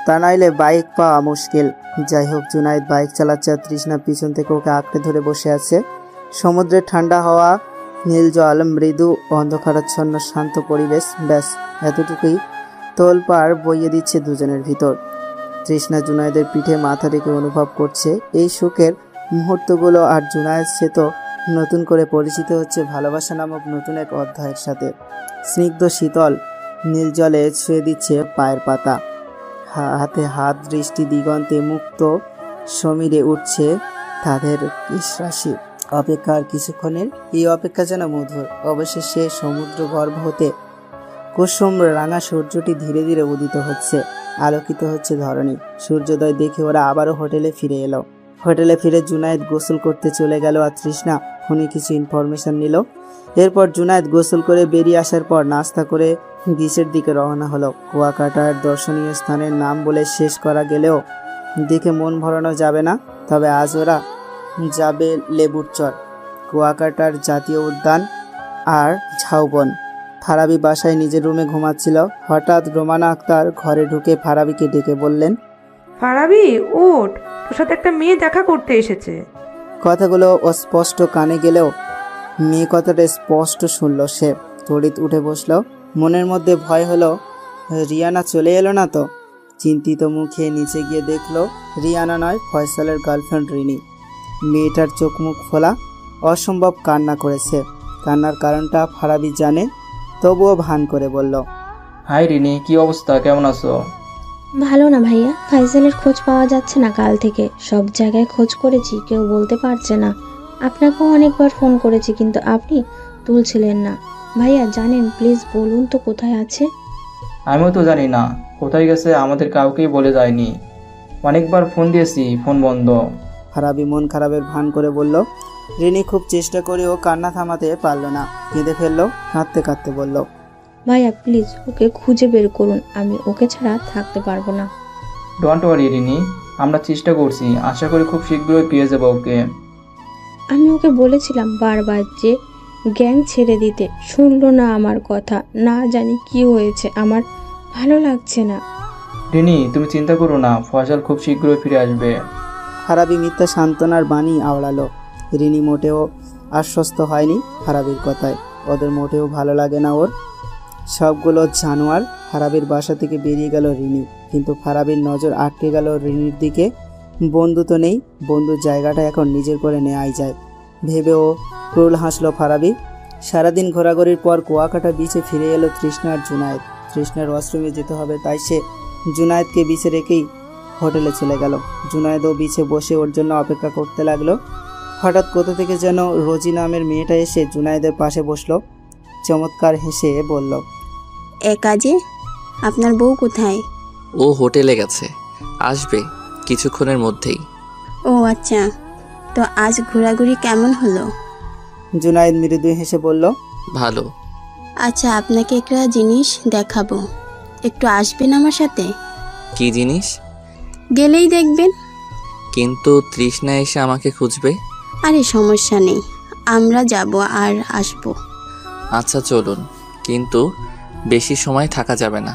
তা নাইলে বাইক পাওয়া মুশকিল। যাই হোক, জুনায়েদ বাইক চালাচ্ছে আর তৃষ্ণা পিছন থেকে ওকে আঁকড়ে ধরে বসে আছে। সমুদ্রের ঠান্ডা হাওয়া, নীল জল, মৃদু অন্ধকারাচ্ছন্ন শান্ত পরিবেশ, ব্যাস এতটুকুই তোলপাড় বইয়ে দিচ্ছে দুজনের ভিতর। তৃষ্ণা জুনায়েদের পিঠে মাথা রেখে অনুভব করছে এই সুখের মুহূর্তগুলো। আর জুনায়েদ সে তো নতুন করে পরিচিত হচ্ছে ভালোবাসা নামক নতুন এক অধ্যায়ের সাথে। স্নিগ্ধ শীতল নীল জলে ছুঁয়ে দিচ্ছে পায়ের পাতা। হাতে হাত, দৃষ্টি দিগন্তে মুক্ত সমীরে উঠছে তাদের নিঃশ্বাসী। অপেক্ষার কিছুক্ষণের এই অপেক্ষা যেন মধুর। অবশেষে সমুদ্র গর্ভ হতে কুসুম রাঙা সূর্যটি ধীরে ধীরে উদিত হচ্ছে, আলোকিত হচ্ছে ধরণী। সূর্যোদয় দেখে ওরা আবারও হোটেলে ফিরে এলো। হোটেলে ফিরে জুনায়েদ গোসল করতে চলে গেল আর তৃষ্ণা ফোনে কিছু ইনফরমেশন নিল। এরপর জুনায়েদ গোসল করে বেরিয়ে আসার পর নাস্তা করে বিচের দিকে রওনা হলো। কুয়াকাটার দর্শনীয় স্থানের নাম বলে শেষ করা গেলেও দেখে মন ভরানো যাবে না। তবে আজ ওরা যাবে লেবুর চর, কুয়াকাটার জাতীয় উদ্যান আর ঝাউবন। ফারাবি বাসায় নিজের রুমে ঘুমাচ্ছিল। হঠাৎ রোমানা আক্তার ঘরে ঢুকে ফারাবিকে ডেকে বললেন, ফারাবি ওঠ, তোর সাথে একটা মেয়ে দেখা করতে এসেছে। কথাগুলো অস্পষ্ট কানে গেলেও মেয়ে কথাটা স্পষ্ট শুনল সে। তড়িৎ উঠে বসলো। মনের মধ্যে ভয় হলো, রিয়ানা চলে এলো না তো। চিন্তিত মুখে নিচে গিয়ে দেখলো রিয়ানা নয়, ফয়সালের গার্লফ্রেন্ড রিনি। মেয়েটার চোখ মুখ ফোলা, অসম্ভব কান্না করেছে। কান্নার কারণটা ফারাবি জানে, তবুও ভান করে বলল, হাই রিনি, কি অবস্থা, কেমন আছো? ভালো না ভাইয়া, ফাইজালের খোঁজ পাওয়া যাচ্ছে না কাল থেকে। সব জায়গায় খোঁজ করেছি, কেউ বলতে পারছে না। আপনাকেও অনেকবার ফোন করেছি কিন্তু আপনি তুলছিলেন না। ভাইয়া জানেন, প্লিজ বলুন তো কোথায় আছে। আমিও তো জানি না কোথায় গেছে, আমাদের কাউকেই বলে যায়নি। অনেকবার ফোন দিয়েছি, ফোন বন্ধ। ফারাবি মন খারাপের ভান করে বলল। রিনি খুব চেষ্টা করেও কান্না থামাতে পারল না, কেঁদে ফেললো। কাঁদতে কাঁদতে বলল, ভাইয়া প্লিজ ওকে খুঁজে বের করুন, আমি ওকে ছাড়া থাকতে পারবো না। ডোন্ট ওয়ারি রিনি, আমরা চেষ্টা করছি, আশা করি খুব শীঘ্রই পেয়ে যাবো ওকে। আমি ওকে বলেছিলাম বারবার যে গ্যাং ছেড়ে দিতে, শুনলো না আমার কথা। না জানি কি হয়েছে, আমার ভালো লাগছে না। রিনি তুমি চিন্তা করো না, ফয়সাল খুব শীঘ্রই ফিরে আসবে। ফারাবি মিথ্যা সান্ত্বনার বাণী আওড়ালো। রিনি মোটেও আশ্বস্ত হয়নি ফারাবির কথায়। ওদের মোটেও ভালো লাগে না ওর। সবগুলো জানোয়ার। ফারাবির বাসা থেকে বেরিয়ে গেল রিনি, কিন্তু ফারাবির নজর আটকে গেল রিনির দিকে। বন্ধু তো নেই, বন্ধুর জায়গাটা এখন নিজের করে নেওয়াই যায় ভেবেও ক্রুল হাসলো ফারাবি। সারাদিন ঘোরাঘুরির পর কুয়াকাটা বিচে ফিরে এলো তৃষ্ণা আর জুনায়েদ। তৃষ্ণার ওয়াশরুমে যেতে হবে, তাই সে জুনায়েদকে বিচে রেখেই হোটেলে চলে গেল। জুনায়েদও বিচে বসে ওর জন্য অপেক্ষা করতে লাগলো। হঠাৎ কোথা থেকে যেন রোজি নামের মেয়েটা এসে জুনায়েদের পাশে বসলো। চমৎকার হেসে বলল, এ কাজে আপনার বউ কোথায়? ও হোটেলে গেছে, আসবে কিছুক্ষণের মধ্যেই। ও আচ্ছা, তো আজ ঘোরাঘুরি কেমন হলো? জুনায়েদ মৃদু হেসে বলল, ভালো। আচ্ছা, আপনাকে একটা জিনিস দেখাবো, একটু আসবেন আমার সাথে? কি জিনিস? গেলেই দেখবেন। কিন্তু তৃষ্ণা এসে আমাকে খুঁজবে। আরে সমস্যা নেই, আমরা যাব আর আসবো। আচ্ছা চলুন, কিন্তু বেশি সময় থাকা যাবে না।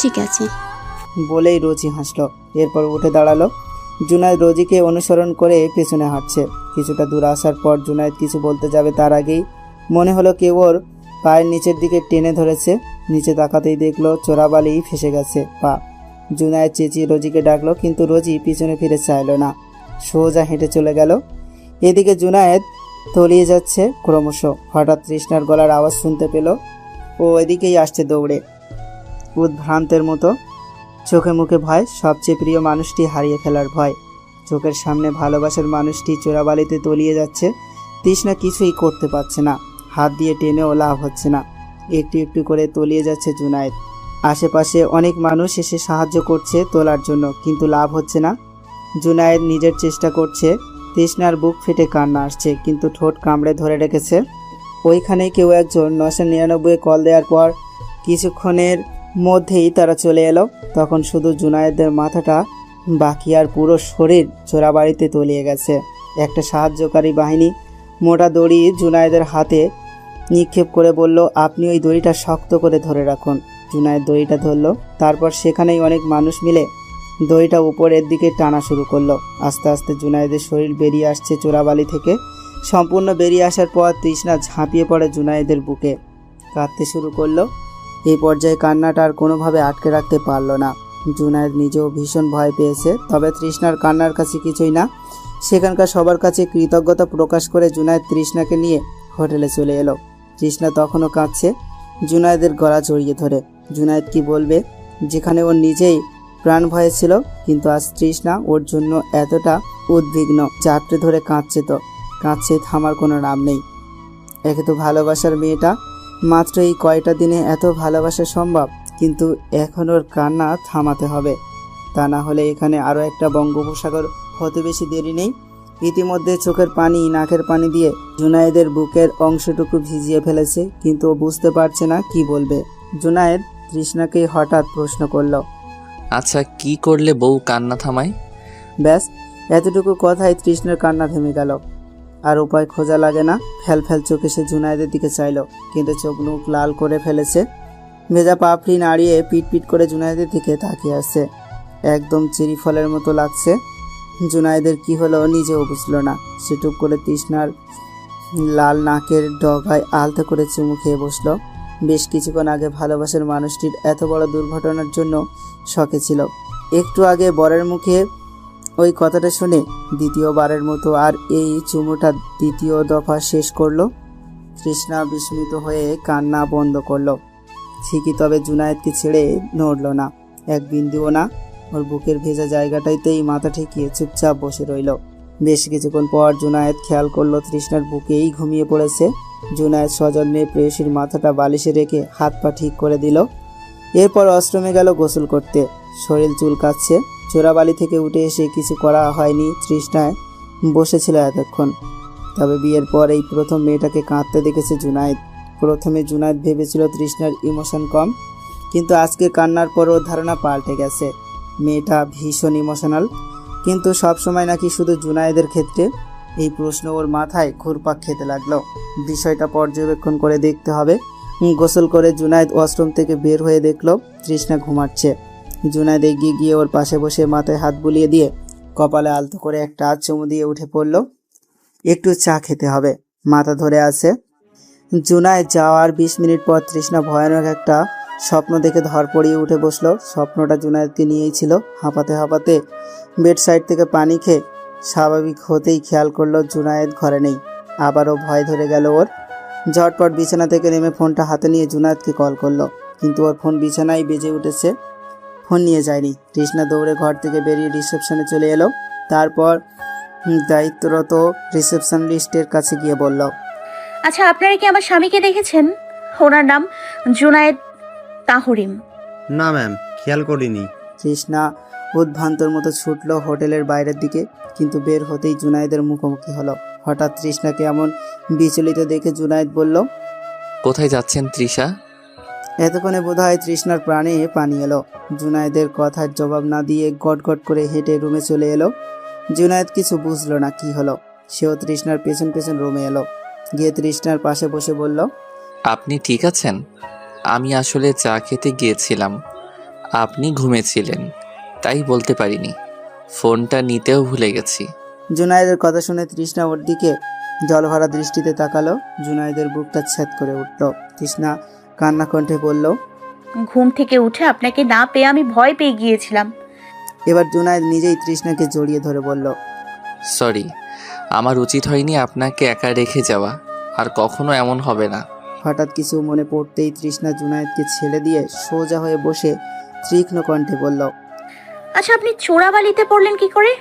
ঠিক আছে। বলেই রোজি হাসল। এরপর উঠে দাঁড়ালো। জুনায়েদ রোজিকে অনুসরণ করে পেছনে হাঁটছে। কিছুটা দূর আসার পর জুনায়েদ কিছু বলতে যাবে তার আগেই মনে হলো কেউ ওর পায়ের নিচের দিকে টেনে ধরেছে। নিচে তাকাতেই দেখলো চোরাবালি ফেসে গেছে পা। জুনায়েদ চেঁচিয়ে রোজিকে ডাকলো, কিন্তু রোজি পিছনে ফিরে চাইল না, সোজা হেঁটে চলে গেল। এদিকে জুনায়েদ তলিয়ে যাচ্ছে ক্রমশ। হঠাৎ তৃষ্ণার গলার আওয়াজ শুনতে পেল। ও এদিকেই আসছে দৌড়ে, উদ্ভ্রান্তের মতো। চোখে মুখে ভয়, সবচেয়ে প্রিয় মানুষটি হারিয়ে ফেলার ভয়। চোখের সামনে ভালোবাসার মানুষটি চোরাবালিতে তলিয়ে যাচ্ছে। তৃষ্ণা কিছুই করতে পারছে না, হাত দিয়ে টেনেও লাভ হচ্ছে না। একটু একটু করে তলিয়ে যাচ্ছে জুনায়েদ। আশেপাশে অনেক মানুষ এসে সাহায্য করছে তোলার জন্য, কিন্তু লাভ হচ্ছে না। জুনায়েদ নিজের চেষ্টা করছে। তৃষ্ণার বুক ফেটে কান্না আসছে, কিন্তু ঠোঁট কামড়ে ধরে রেখেছে। ওইখানেই কেউ একজন 999 কল দেওয়ার পর কিছুক্ষণের মধ্যেই তারা চলে এলো। তখন শুধু জুনায়েদের মাথাটা বাকি, আর পুরো শরীর চোরাবাড়িতে তলিয়ে গেছে। একটা সাহায্যকারী বাহিনী মোটা দড়ি জুনায়েদের হাতে নিক্ষেপ করে বলল, আপনি ওই দড়িটা শক্ত করে ধরে রাখুন। জুনায়েদ দড়িটা ধরল। তারপর সেখানেই অনেক মানুষ মিলে দড়িটা উপরের দিকে টানা শুরু করলো। আস্তে আস্তে জুনায়েদের শরীর বেরিয়ে আসছে চোরাবালি থেকে। সম্পূর্ণ বেরিয়ে আসার পর তৃষ্ণা ঝাঁপিয়ে পড়ে জুনায়েদের বুকে, কাঁদতে শুরু করলো। এই পর্যায়ে কান্নাটা আর কোনোভাবে আটকে রাখতে পারল না। জুনায়েদ নিজেও ভীষণ ভয় পেয়েছে, তবে তৃষ্ণার কান্নার কাছে কিছুই না। সেখানকার সবার কাছে কৃতজ্ঞতা প্রকাশ করে জুনায়েদ তৃষ্ণাকে নিয়ে হোটেলে চলে এলো। তৃষ্ণা তখনও কাঁদছে, জুনায়েদের গলা জড়িয়ে ধরে। জুনায়েদ কি বলবে, যেখানে ওর নিজেই প্রাণ ভয়ে ছিল, কিন্তু আজ তৃষ্ণা ওর জন্য এতটা উদ্বিগ্ন, চাপটে ধরে কাঁদছে, তো কাঁদছে, থামার কোনো নাম নেই। একে তো ভালোবাসার মেয়েটা, মাত্র এই কয়টা দিনে এত ভালোবাসা সম্ভব, কিন্তু এখন ওর কান্না থামাতে হবে, তা না হলে এখানে আরও একটা বঙ্গোপসাগর হতে বেশি দেরি নেই। ইতিমধ্যে চোখের পানি নাকের পানি দিয়ে জুনায়েদের বুকের অংশটুকু ভিজিয়ে ফেলেছে, কিন্তু ও বুঝতে পারছে না কি বলবে। জুনায়েদ তৃষ্ণাকে হঠাৎ প্রশ্ন করলো, আচ্ছা কি করলে বউ কান্না থামায়? ব্যাস এতটুকু কথায় তৃষ্ণার কান্না থেমে গেল। আর উপায় খোঁজা লাগে না। ফ্যাল ফ্যাল চোখে সে জুনায়েদের দিকে চাইল, কিন্তু চোখ মুখ লাল করে ফেলেছে। ভেজা পাপড়ি নাড়িয়ে পিট পিট করে জুনায়েদের দিকে তাকিয়ে আছে। একদম চেরি ফলের মতো লাগছে। জুনায়েদের কি হলো নিজেও বুঝল না। সে টুপ করে তৃষ্ণার লাল নাকের ডগায় আলতো করে চুমু খেয়ে বসলো। বেশ কিছুক্ষণ আগে ভালোবাসার মানুষটির এত বড় দুর্ঘটনার জন্য শকে ছিল। একটু আগে বরের মুখে ওই কথাটা শুনে দ্বিতীয়বারের মতো আর এই চুমুটা দ্বিতীয় দফা শেষ করলো। তৃষ্ণা বিস্মিত হয়ে কান্না বন্ধ করলো। ঠিকই, তবে জুনায়েদকে ছেড়ে নড়ল না, এক বিন্দুও না। ওর বুকের ভেজা জায়গাটাইতেই মাথা ঠেকিয়ে চুপচাপ বসে রইল। বেশ কিছুক্ষণ পর জুনায়েদ খেয়াল করলো তৃষ্ণার বুকেই ঘুমিয়ে পড়েছে। জুনায়েদ সযত্নে প্রেয়সীর মাথাটা বালিশে রেখে হাত পা ঠিক করে দিল। এরপর অশ্রমে গেল গোসল করতে। শরীর চুলকাচ্ছে। চোরাবালি থেকে উঠে এসে কিছু করা হয়নি। তৃষ্ণায় বসেছিল এতক্ষণ। তবে বিয়ের পর এই প্রথম মেয়েটাকে কাঁদতে দেখেছে জুনায়েদ। প্রথমে জুনায়েদ ভেবেছিল তৃষ্ণার ইমোশন কম, কিন্তু আজকে কান্নার পর ওর ধারণা পাল্টে গেছে। মেয়েটা ভীষণ ইমোশনাল, কিন্তু সবসময় নাকি শুধু জুনায়েদের ক্ষেত্রে। এই প্রশ্ন ওর মাথায় ঘুরপাক খেতে লাগলো। বিষয়টা পর্যবেক্ষণ করে দেখতে হবে। গোসল করে জুনায়েদ ওয়াশরুম থেকে বের হয়ে দেখলো তৃষ্ণা ঘুমাচ্ছে। জুনায়েদ এগিয়ে গিয়ে ওর পাশে বসে মাথায় হাত বুলিয়ে দিয়ে কপালে আলতো করে একটা চুমু দিয়ে উঠে পড়ল। একটু চা খেতে হবে, মাথা ধরে আছে। জুনায়েদ যাওয়ার 20 মিনিট পর তৃষ্ণা ভয়ানক একটা স্বপ্ন দেখে ধরপড়িয়ে উঠে বসলো। স্বপ্নটা জুনায়েদকে নিয়েই ছিল। হাঁপাতে হাঁপাতে বেড সাইড থেকে পানি খেয়ে স্বাভাবিক হতেই খেয়াল করলো জুনায়েদ ঘরে নেই। আবারও ভয় ধরে গেল ওর। ঝটপট বিছানা থেকে নেমে ফোনটা হাতে নিয়ে জুনায়েদকে কল করলো, কিন্তু ওর ফোন বিছানায় বেজে উঠেছে। ফোন নিয়ে যায়নি। তৃষ্ণা দৌড়ে ঘর থেকে বেরিয়ে রিসেপশনে চলে এলো। তারপর দায়িত্বরত রিসেপশনিস্টের কাছে গিয়ে বলল, আচ্ছা আপনারা কি আমার স্বামীকে দেখেছেন? ওনার নাম জুনায়েদ তাহরিম। না ম্যাম, খেয়াল করিনি। তৃষ্ণা উদ্ভ্রান্তর মতো ছুটলো হোটেলের বাইরের দিকে, কিন্তু বের হতেই জুনায়েদের মুখোমুখি হলো। হঠাৎ তৃষ্ণাকে এমন বিচলিত দেখে জুনায়েদ বলল, কোথায় যাচ্ছেন তৃষা? এতক্ষণে বোধহয় তৃষ্ণার প্রাণে পানি এলো। জুনায়েদের কথার জবাব না দিয়ে গটগট করে হেঁটে রুমে চলে এলো। জুনায়েদ কিছু বুঝলো না কি হলো। সেও তৃষ্ণার পেছন পেছন রুমে এলো, গিয়ে তৃষ্ণার পাশে বসে বলল, আপনি ঠিক আছেন? আমি আসলে চা খেতে গিয়েছিলাম, আপনি ঘুমেছিলেন, তাই বলতে পারিনি। ফোনটা নিতেও ভুলে গেছি। জুনায়েদের কথা শুনে তৃষ্ণা ওর দিকে জলভরা দৃষ্টিতে তাকালো। জুনায়েদের বুকটা ছ্যাদ করে উঠল। তৃষ্ণা কান্না কণ্ঠে বলল, ঘুম থেকে উঠে আপনাকে না পেয়ে আমি ভয় পেয়ে গিয়েছিলাম। এবার জুনায়েদ নিজেই তৃষ্ণাকে জড়িয়ে ধরে বলল, সরি, আমার উচিত হয়নি আপনাকে একা রেখে যাওয়া, আর কখনো এমন হবে না। হঠাৎ কিছু মনে পড়তেই তৃষ্ণা জুনায়েদকে ছেড়ে দিয়ে সোজা হয়ে বসে তীক্ষ্ণ কণ্ঠে বলল, আচ্ছা, আপনি চোরাবালিতে পড়লেন কি করে?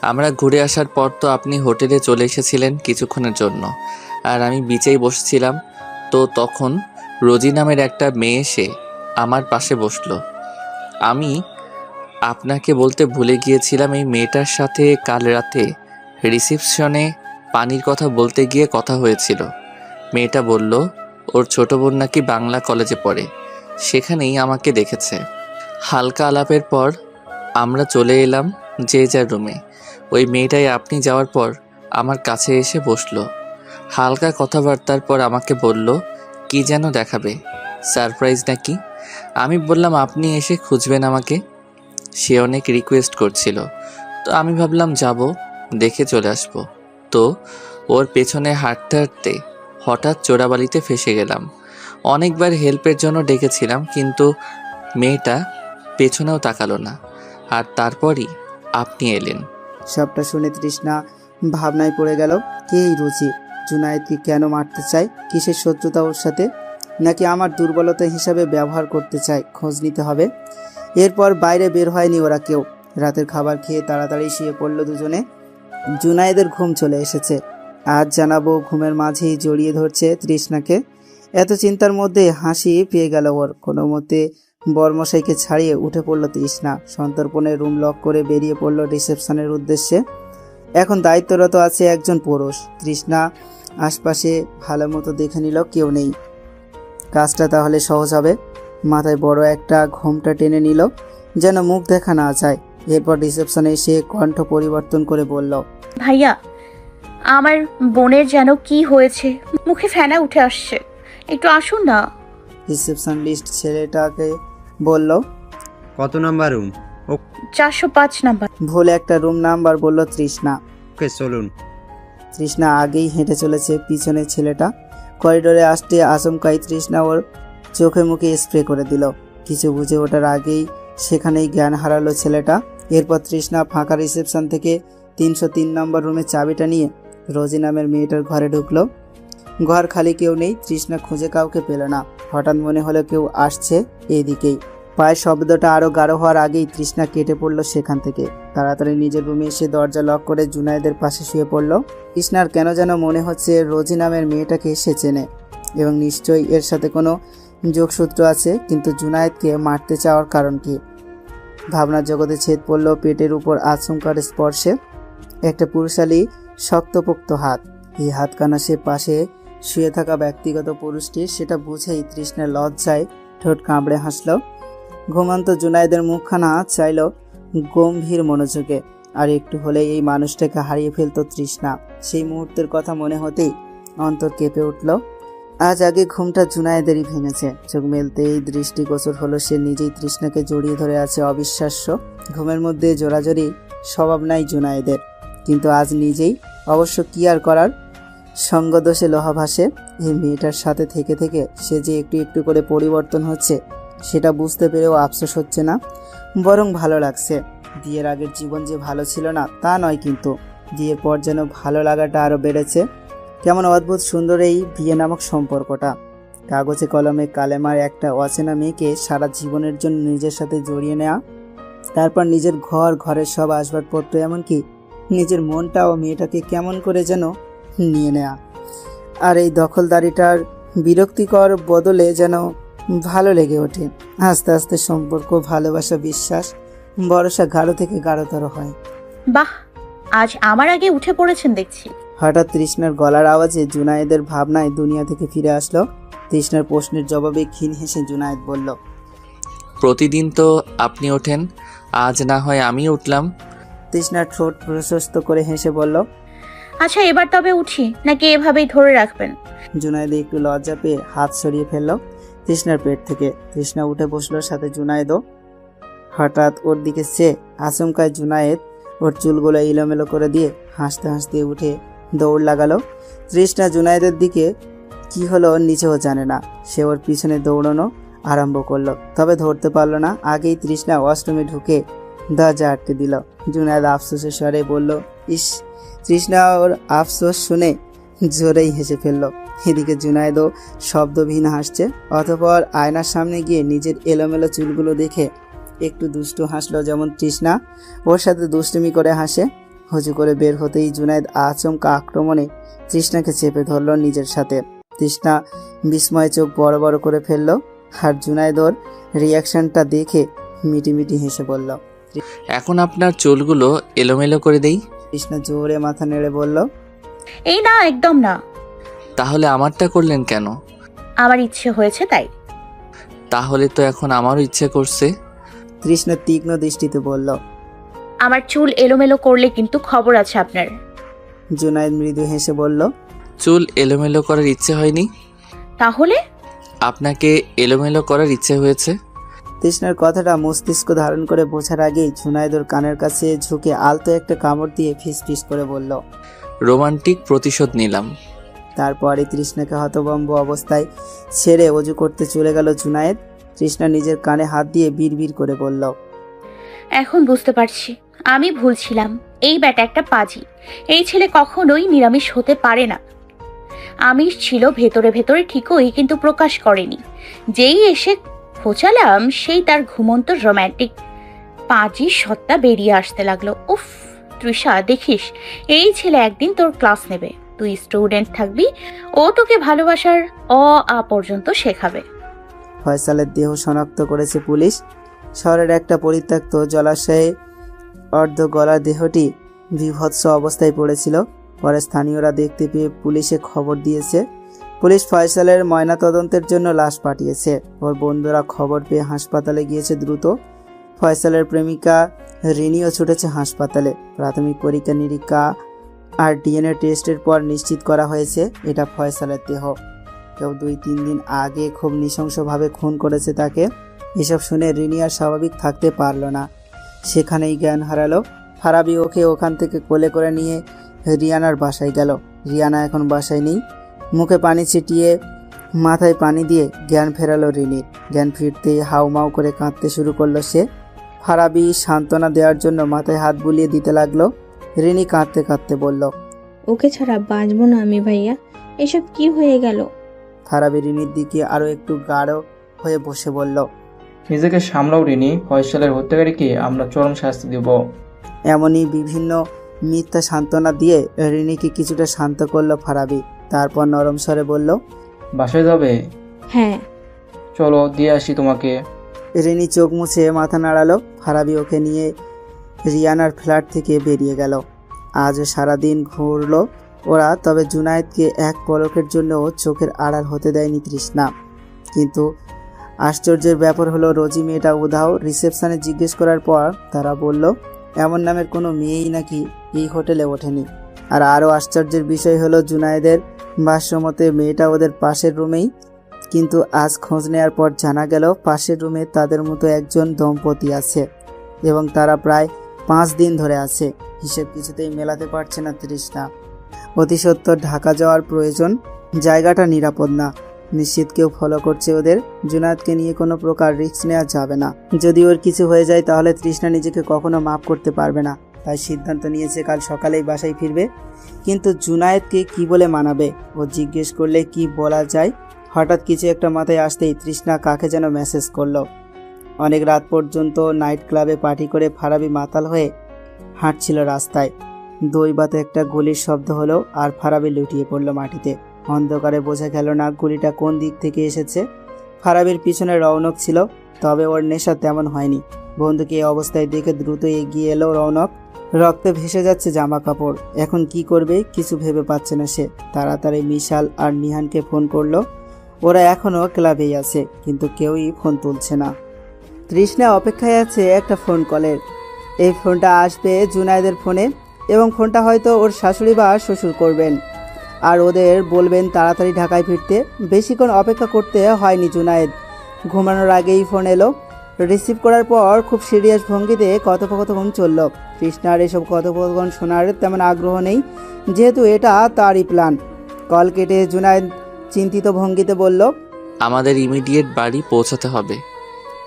আমরা ঘুরে আসার পর তো আপনি হোটেলে চলে এসেছিলেন কিছুক্ষণের জন্য, আর আমি বিচেই বসছিলাম। তো তখন রোজি নামের একটা মেয়ে এসে আমার পাশে বসলো। আমি আপনাকে বলতে ভুলে গিয়েছিলাম, এই মেয়েটার সাথে কাল রাতে রিসেপশনে পানির কথা বলতে গিয়ে কথা হয়েছিল। মেয়েটা বলল ওর ছোট বোন নাকি বাংলা কলেজে পড়ে, সেখানেই আমাকে দেখেছে। হালকা আলাপের পর আমরা চলে এলাম যে যার রুমে। ওই মেয়েটাই আপনি যাওয়ার পর আমার কাছে এসে বসলো। হালকা কথাবার্তার পর আমাকে বলল কি যেন দেখাবে, সারপ্রাইজ নাকি। আমি বললাম আপনি এসে খুঁজবেন আমাকে। সে অনেক রিকোয়েস্ট করছিল, তো আমি ভাবলাম যাব, দেখে চলে আসব। তো ওর পেছনে হাঁটতে হাঁটতে হঠাৎ চোরাবালিতে ফেসে গেলাম। অনেকবার হেল্পের জন্য ডেকেছিলাম, কিন্তু মেয়েটা পেছনেও তাকালো না। আর তারপরই আপনি এলেন। সবটা শুনে তৃষ্ণা ভাবনায় পড়ে গেল। কে এই রুচি? জুনায়েদকে কেন মারতে চায়? কিসের শত্রুতা ওর সাথে? নাকি আমার দুর্বলতা হিসাবে ব্যবহার করতে চায়? খোঁজ নিতে হবে। এরপর বাইরে বের হয়নি ওরা কেউ। রাতের খাবার খেয়ে তাড়াতাড়ি শুয়ে পড়ল দুজনে। জুনায়েদের ঘুম চলে এসেছে। আজ জানাবো ঘুমের মাঝেই জড়িয়ে ধরছে তৃষ্ণাকে। এত চিন্তার মধ্যে হাসি পেয়ে গেল ওর। কোনো মতে বরমশাইকে ছাড়িয়ে উঠে পড়ল তৃষ্ণা। সন্তর্পণে রুম লক করে বেরিয়ে পড়ল রিসেপশনের উদ্দেশ্যে। এখন দায়িত্বরত আছে একজন পুরুষ। তৃষ্ণা আশপাশে ভালো মতো দেখে নিল, কেউ নেই। কাজটা তাহলে সহজ হবে। মাথায় বড় একটা ঘোমটা টেনে নিল, যেন মুখ দেখা না যায়। এরপর রিসেপশনে এসে কণ্ঠ পরিবর্তন করে বলল, ভাইয়া, আমার বোনের যেন কি হয়েছে, মুখে ফেনা উঠে আসছে, একটু আসুন না। রিসেপশনিস্ট ছেলেটাকে বলল, কত নাম্বার রুম? 405 নাম্বার। ভুলে একটা রুম নাম্বার বলল তৃষ্ণা। ওকে, চলুন। তৃষ্ণা আগেই হেঁটে চলেছে, পিছনে ছেলেটা। করিডোরে আসতে আচমকাই তৃষ্ণা ওর চোখে মুখে স্প্রে করে দিল। কিছু বুঝে ওঠার আগেই সেখানেই জ্ঞান হারালো ছেলেটা। এরপর তৃষ্ণা ফাঁকা রিসেপশন থেকে 303 নম্বর রুমে চাবিটা নিয়ে রোজি নামের মেয়েটার ঘরে ঢুকলো। ঘর খালি, কেউ নেই। তৃষ্ণা খুঁজে কাউকে পেল না। হঠাৎ মনে হলো কেউ আসছে এইদিকেই। পায়ের শব্দটা আরো গাঢ় হওয়ার আগেই তৃষ্ণা কেটে পড়লো সেখান থেকে। তাড়াতাড়ি নিজের রুমে এসে দরজা লক করে জুনায়েদের পাশে শুয়ে পড়লো। তৃষ্ণার কেন যেন মনে হচ্ছে রোজি নামের মেয়েটাকে সে চেনে এবং নিশ্চয়ই এর সাথে কোনো যোগসূত্র আছে। কিন্তু জুনায়েদকে মারতে চাওয়ার কারণ কি? ভাবনার জগতে ছেদ পড়ল পেটের উপর আচমকার স্পর্শে। একটা পুরুষালী শক্তপোক্ত হাত। এই হাতখানা সে পাশে শুয়ে থাকা ব্যক্তিগত পুরুষটির, সেটা বুঝেই তৃষ্ণার লজ্জায় ঠোঁট কামড়ে হাসল। ঘুমন্ত জুনায়েদের মুখখানা চাইল গম্ভীর মনোযোগে। আর একটু হলেই এই মানুষটাকে হারিয়ে ফেলত তৃষ্ণা। সেই মুহূর্তের কথা মনে হতেই অন্তর কেঁপে উঠল। আজ আগে ঘুমটা জুনায়েদেরই ভেঙেছে। চোখ মেলতেই দৃষ্টিগোচর হলো সে নিজেই তৃষ্ণাকে জড়িয়ে ধরে আছে। অবিশ্বাস্য। ঘুমের মধ্যে জোরাজোরি স্বভাব নাই জুনায়েদের, কিন্তু আজ নিজেই। অবশ্য কি আর করার, সঙ্গদোষে লোহা ভাসে। এই মেয়েটার সাথে থেকে থেকে সে যে একটু একটু করে পরিবর্তন হচ্ছে, সেটা বুঝতে পেরেও আফসোস হচ্ছে না, বরং ভালো লাগছে। বিয়ের আগের জীবন যে ভালো ছিল না তা নয়, কিন্তু বিয়ের পর যেন ভালো লাগাটা আরও বেড়েছে। কেমন অদ্ভুত সুন্দর এই বিয়ে নামক সম্পর্কটা। কাগজে কলমে কালেমার একটা অচেনা মেয়েকে সারা জীবনের জন্য নিজের সাথে জড়িয়ে নেওয়া, তারপর নিজের ঘরের সব আসবাবপত্র, এমনকি নিজের মনটাও মেয়েটাকে কেমন করে যেন নিয়ে নেওয়া। আর এই দখলদারিটার বিরক্তিকর বদলে যেন ভালো লেগে ওঠে। আস্তে আস্তে সম্পর্ক, ভালোবাসা, বিশ্বাস ভরসা গাঢ় থেকে গাঢ়তর হয়। বাহ, আজ আমার আগে উঠে পড়েছেন দেখছি। হঠাৎ তৃষ্ণার গলার আওয়াজে জুনায়েদের ভাবনায় দুনিয়া থেকে ফিরে আসলো। তৃষ্ণার প্রশ্নের জবাবে ক্ষীণ হেসে জুনায়েদ বলল, প্রতিদিন তো আপনি ওঠেন, আজ না হয় আমি উঠলাম। তৃষ্ণার ঠোঁট প্রশস্ত করে হেসে বলল, আচ্ছা এবার তবে উঠি, নাকি এভাবেই ধরে রাখবেন? জুনায়েদ একটু লজ্জা পেয়ে হাত সরিয়ে ফেলল তৃষ্ণার পেট থেকে। তৃষ্ণা উঠে বসলো, সাথে জুনায়েদও। হঠাৎ ওর দিকে চেয়ে আচমকায় জুনায়েদ ওর চুলগুলো এলোমেলো করে দিয়ে হাসতে হাসতে উঠে দৌড় লাগালো। তৃষ্ণা জুনায়েদের দিকে কি হলো নিচেও জানে না। সে ওর পিছনে দৌড়ানো আরম্ভ করলো, তবে ধরতে পারলো না। আগেই তৃষ্ণা ওয়াশরুমে ঢুকে দরজা আটকে দিল। জুনায়েদ আফসোসের স্বরে বলল, ইস। তৃষ্ণা ওর আফসোস শুনে জোরেই হেসে ফেলল। এদিকে জুনায়েদও শব্দবিহীন হাসছে। অতঃপর আয়নার সামনে গিয়ে নিজের এলোমেলো চুলগুলো দেখে একটু দুষ্টু হাসলো, যেমন তৃষ্ণা ওর সাথে দুষ্টুমি করে হাসে। হজু করে বের হতেই জুনায়েদ আচমকা আক্রমণে তৃষ্ণাকে চেপে ধরলো নিজের সাথে। তৃষ্ণা বিস্ময়ে চোখ বড় বড় করে ফেললো, আর জুনায়েদ ওর রিয়াকশনটা দেখে মিটিমিটি হেসে বলল, এখন আপনার চুলগুলো এলোমেলো করে দেই। তৃষ্ণা জোরে মাথা নেড়ে বলল, এই না, একদম না। তাহলে আমারটা করলেন কেন? আমার ইচ্ছে হয়েছে তাই। তাহলে তো এখন আমারও ইচ্ছে করছে। তৃষ্ণা তীক্ষ্ণ দৃষ্টিতে বলল, আমার চুল এলোমেলো করলে কিন্তু খবর আছে আপনার। জুনায়েদ মৃদু হেসে বলল, চুল এলোমেলো করার ইচ্ছে হয়নি, তাহলে? আপনাকে এলোমেলো করার ইচ্ছে হয়েছে। তৃষ্ণার কথাটা মস্তিষ্ক ধারণ করে বোঝার আগেই জুনায়েদ ওর কানের কাছে ঝুঁকে আলতো একটা কামড় দিয়ে ফিস ফিস করে বলল, রোমান্টিক প্রতিশোধ নিলাম। তারপরে তৃষ্ণাকে হতভম্ব অবস্থায় ছেড়ে অজু করতে চলে গেল জুনায়েদ। তৃষ্ণা নিজের কানে হাত দিয়ে বিড়বিড় করে বলল, এখন বুঝতে পারছি আমি ভুল ছিলাম। এই ব্যাটা একটা পাজি। এই ছেলে কখনোই নিরামিষ হতে পারে না। আমিষ ছিল ভেতরে ভেতরে ঠিকই, কিন্তু প্রকাশ করেনি। যেই এসে খোঁচালাম সেই তার ঘুমন্ত রোম্যান্টিক পাজি সত্তা বেরিয়ে আসতে লাগলো। উফ তৃষা, দেখিস এই ছেলে একদিন তোর ক্লাস নেবে। তুই স্টুডেন্ট থাকবি, ও তোকে ভালোবাসার আ পর্যন্ত শেখাবে। ফয়সালের দেহ শনাক্ত করেছে পুলিশ। শহরের একটা পরিত্যক্ত জলাশয়ে অর্ধ গলা দেহটি বিভৎস অবস্থায় পড়েছিল। পরে স্থানীয়রা দেখতে পেয়ে পুলিশে খবর দিয়েছে। পুলিশ ফয়সালের ময়নাতদন্তের জন্য লাশ পাঠিয়েছে। ওর বন্ধুরা খবর পেয়ে হাসপাতালে গিয়েছে দ্রুত। ফয়সালের প্রেমিকা রিনিও ছুটেছে হাসপাতালে। প্রাথমিক পরীক্ষা নিরীক্ষা আর ডিএনএ টেস্টের পর নিশ্চিত করা হয়েছে এটা ফয়সালের দেহ। কেউ 2-3 দিন আগে খুব নৃশংসভাবে খুন করেছে তাকে। এসব শুনে রিনি আর স্বাভাবিক থাকতে পারল না, সেখানেই জ্ঞান হারালো। ফারাবি ওকে ওখান থেকে কোলে করে নিয়ে রিয়ানার বাসায় গেল। রিয়ানা এখন বাসায় নেই। মুখে পানি ছিটিয়ে মাথায় পানি দিয়ে জ্ঞান ফেরালো রিনির। জ্ঞান ফিরতেই হাউমাউ করে কাঁদতে শুরু করলো সে। ফারাবি সান্ত্বনা দেওয়ার জন্য মাথায় হাত বুলিয়ে দিতে লাগলো। রিনি কাঁদতে কাঁদতে বলল, ওকে ছাড়া বাঁচবো না আমি ভাইয়া। এসব কি হয়ে গেল? ফারাবি রিনির দিকে আরো একটু গাঢ় হয়ে বসে বলল, নিজেকে সামলাও রিনি, ফয়সালের হত্যাকারীকে আমরা চরম শাস্তি দেব। এমনই বিভিন্ন মিথ্যা সান্ত্বনা দিয়ে রিনিকে কিছুটা শান্ত করলো ফারাবি। তারপর নরম স্বরে বলল, বাসায় যাবে? হ্যাঁ। চলো দিয়ে আসি তোমাকে। রিনি চোখ মুছে মাথা নাড়ালো। ফারাবি ওকে নিয়ে রিয়ানার ফ্ল্যাট থেকে বেরিয়ে গেল। আজও সারাদিন ঘুরলো ওরা, তবে জুনায়েদকে এক পলকের জন্য চোখের আড়াল হতে দেয়নি তৃষ্ণা। কিন্তু আশ্চর্যের ব্যাপার হলো রোজি মেয়েটা উধাও। রিসেপশনে জিজ্ঞেস করার পর তারা বলল এমন নামের কোনো মেয়েই নাকি এই হোটেলে ওঠেনি। আর আরও আশ্চর্যের বিষয় হলো জুনায়েদের ভাষ্যমতে মেয়েটা ওদের পাশের রুমেই। কিন্তু আজ খোঁজ নেওয়ার পর জানা গেল পাশের রুমে তাদের মতো একজন দম্পতি আছে এবং তারা প্রায় 5 দিন ধরে আছে। হিসেব কিছুতেই মেলাতে পারছে না তৃষ্ণা। অতি সত্বর ঢাকা যাওয়ার প্রয়োজন। জায়গাটা নিরাপদ না, নিশ্চিত কেউ ফলো করছে ওদের। জুনায়েদকে নিয়ে কোনো প্রকার রিস্ক নেওয়া যাবে না। যদি ওর কিছু হয়ে যায় তাহলে তৃষ্ণা নিজেকে কখনো মাফ করতে পারবে না। তাই সিদ্ধান্ত নিয়েছে কাল সকালেই বাসায় ফিরবে। কিন্তু জুনায়েদকে কি বলে মানাবে? ও জিজ্ঞেস করলে কি বলা যায়? হঠাৎ কিছু একটা মাথায় আসতেই তৃষ্ণা কাকে যেন মেসেজ করলো। অনেক রাত পর্যন্ত নাইট ক্লাবে পার্টি করে ফারাবি মাতাল হয়ে হাঁটছিল রাস্তায়। দইবাতে একটা গুলির শব্দ হলো আর ফারাবি লুটিয়ে পড়লো মাটিতে। অন্ধকারে বোঝা গেল না গুলিটা কোন দিক থেকে এসেছে। ফারাবির পিছনে রৌনক ছিল, তবে ওর নেশা তেমন হয়নি। বন্ধুকে এই অবস্থায় দেখে দ্রুত এগিয়ে এলো রৌনক। রক্তে ভেসে যাচ্ছে জামা কাপড়। এখন কি করবে কিছু ভেবে পাচ্ছে না সে। তাড়াতাড়ি মিশাল আর নিহানকে ফোন করলো। ওরা এখনও ক্লাবেই আছে, কিন্তু কেউই ফোন তুলছে না। তৃষ্ণা অপেক্ষায় আছে একটা ফোন কলের। এই ফোনটা আসবে জুনায়েদের ফোনে, এবং ফোনটা হয়তো ওর শাশুড়ি বা শ্বশুর করবেন আর ওদের বলবেন তাড়াতাড়ি ঢাকায় ফিরতে। বেশিক্ষণ অপেক্ষা করতে হয়নি জুনায়েদ। ঘুমানোর আগেই ফোন এলো। রিসিভ করার পর খুব সিরিয়াস ভঙ্গিতে কথোপকথন চলল। তৃষ্ণার এসব কথোপকথন শোনার তেমন আগ্রহ নেই, যেহেতু এটা তারই প্ল্যান। কল কেটে জুনায়েদ চিন্তিত ভঙ্গিতে বলল, আমাদের ইমিডিয়েট বাড়ি পৌঁছাতে হবে।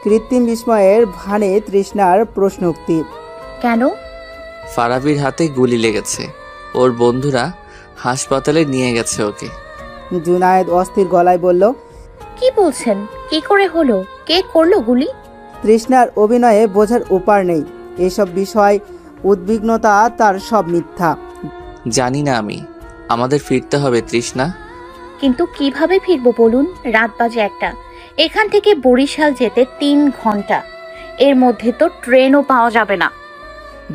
কৃত্রিম বিস্ময়ের ভানে তৃষ্ণার প্রশ্নোক্তি। কেন? ফারাবির হাতে গুলি লেগেছে, ওর বন্ধুরা হাসপাতালে নিয়ে গেছে ওকে। জুনায়েদ অস্থির গলায় বলল, কি বলছেন? কি করে হলো? কে করলো গুলি? তৃষ্ণার অভিনয়ে বোঝার উপার নেই। এসব বিষয় উদ্বিগ্নতা তার সব মিথ্যা। জানি না আমি। আমাদের ফিরতে হবে তৃষ্ণা। কিন্তু কিভাবে ফিরবো বলুন? রাত বাজে 1টা। এখান থেকে বরিশাল যেতে 3 ঘন্টা। এর মধ্যে তো ট্রেনও পাওয়া যাবে না।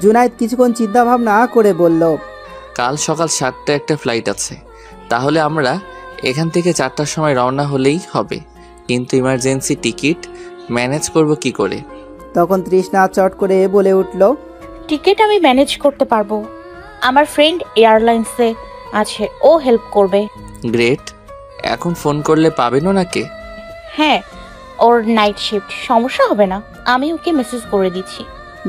জুনায়েদ কিছুক্ষণ চিন্তা ভাবনা করে বলল, কাল সকাল 7টায় একটা ফ্লাইট আছে, তাহলে আমরা এখান থেকে 4টার সময় রওনা হলেই হবে। কিন্তু ইমার্জেন্সি টিকিট ম্যানেজ করব কি করে? তখন তৃষ্ণা চট করে বলে উঠল, টিকিট আমি ম্যানেজ করতে পারবো। আমার ফ্রেন্ড এয়ারলাইন্সে আছে, ও হেল্প করবে। গ্রেট। এখন ফোন করলে পাবেন ওনাকে? হ্যাঁ, ওর নাইট শিফট, সমস্যা হবে না। আমি ওকে মেসেজ করে দিচ্ছি।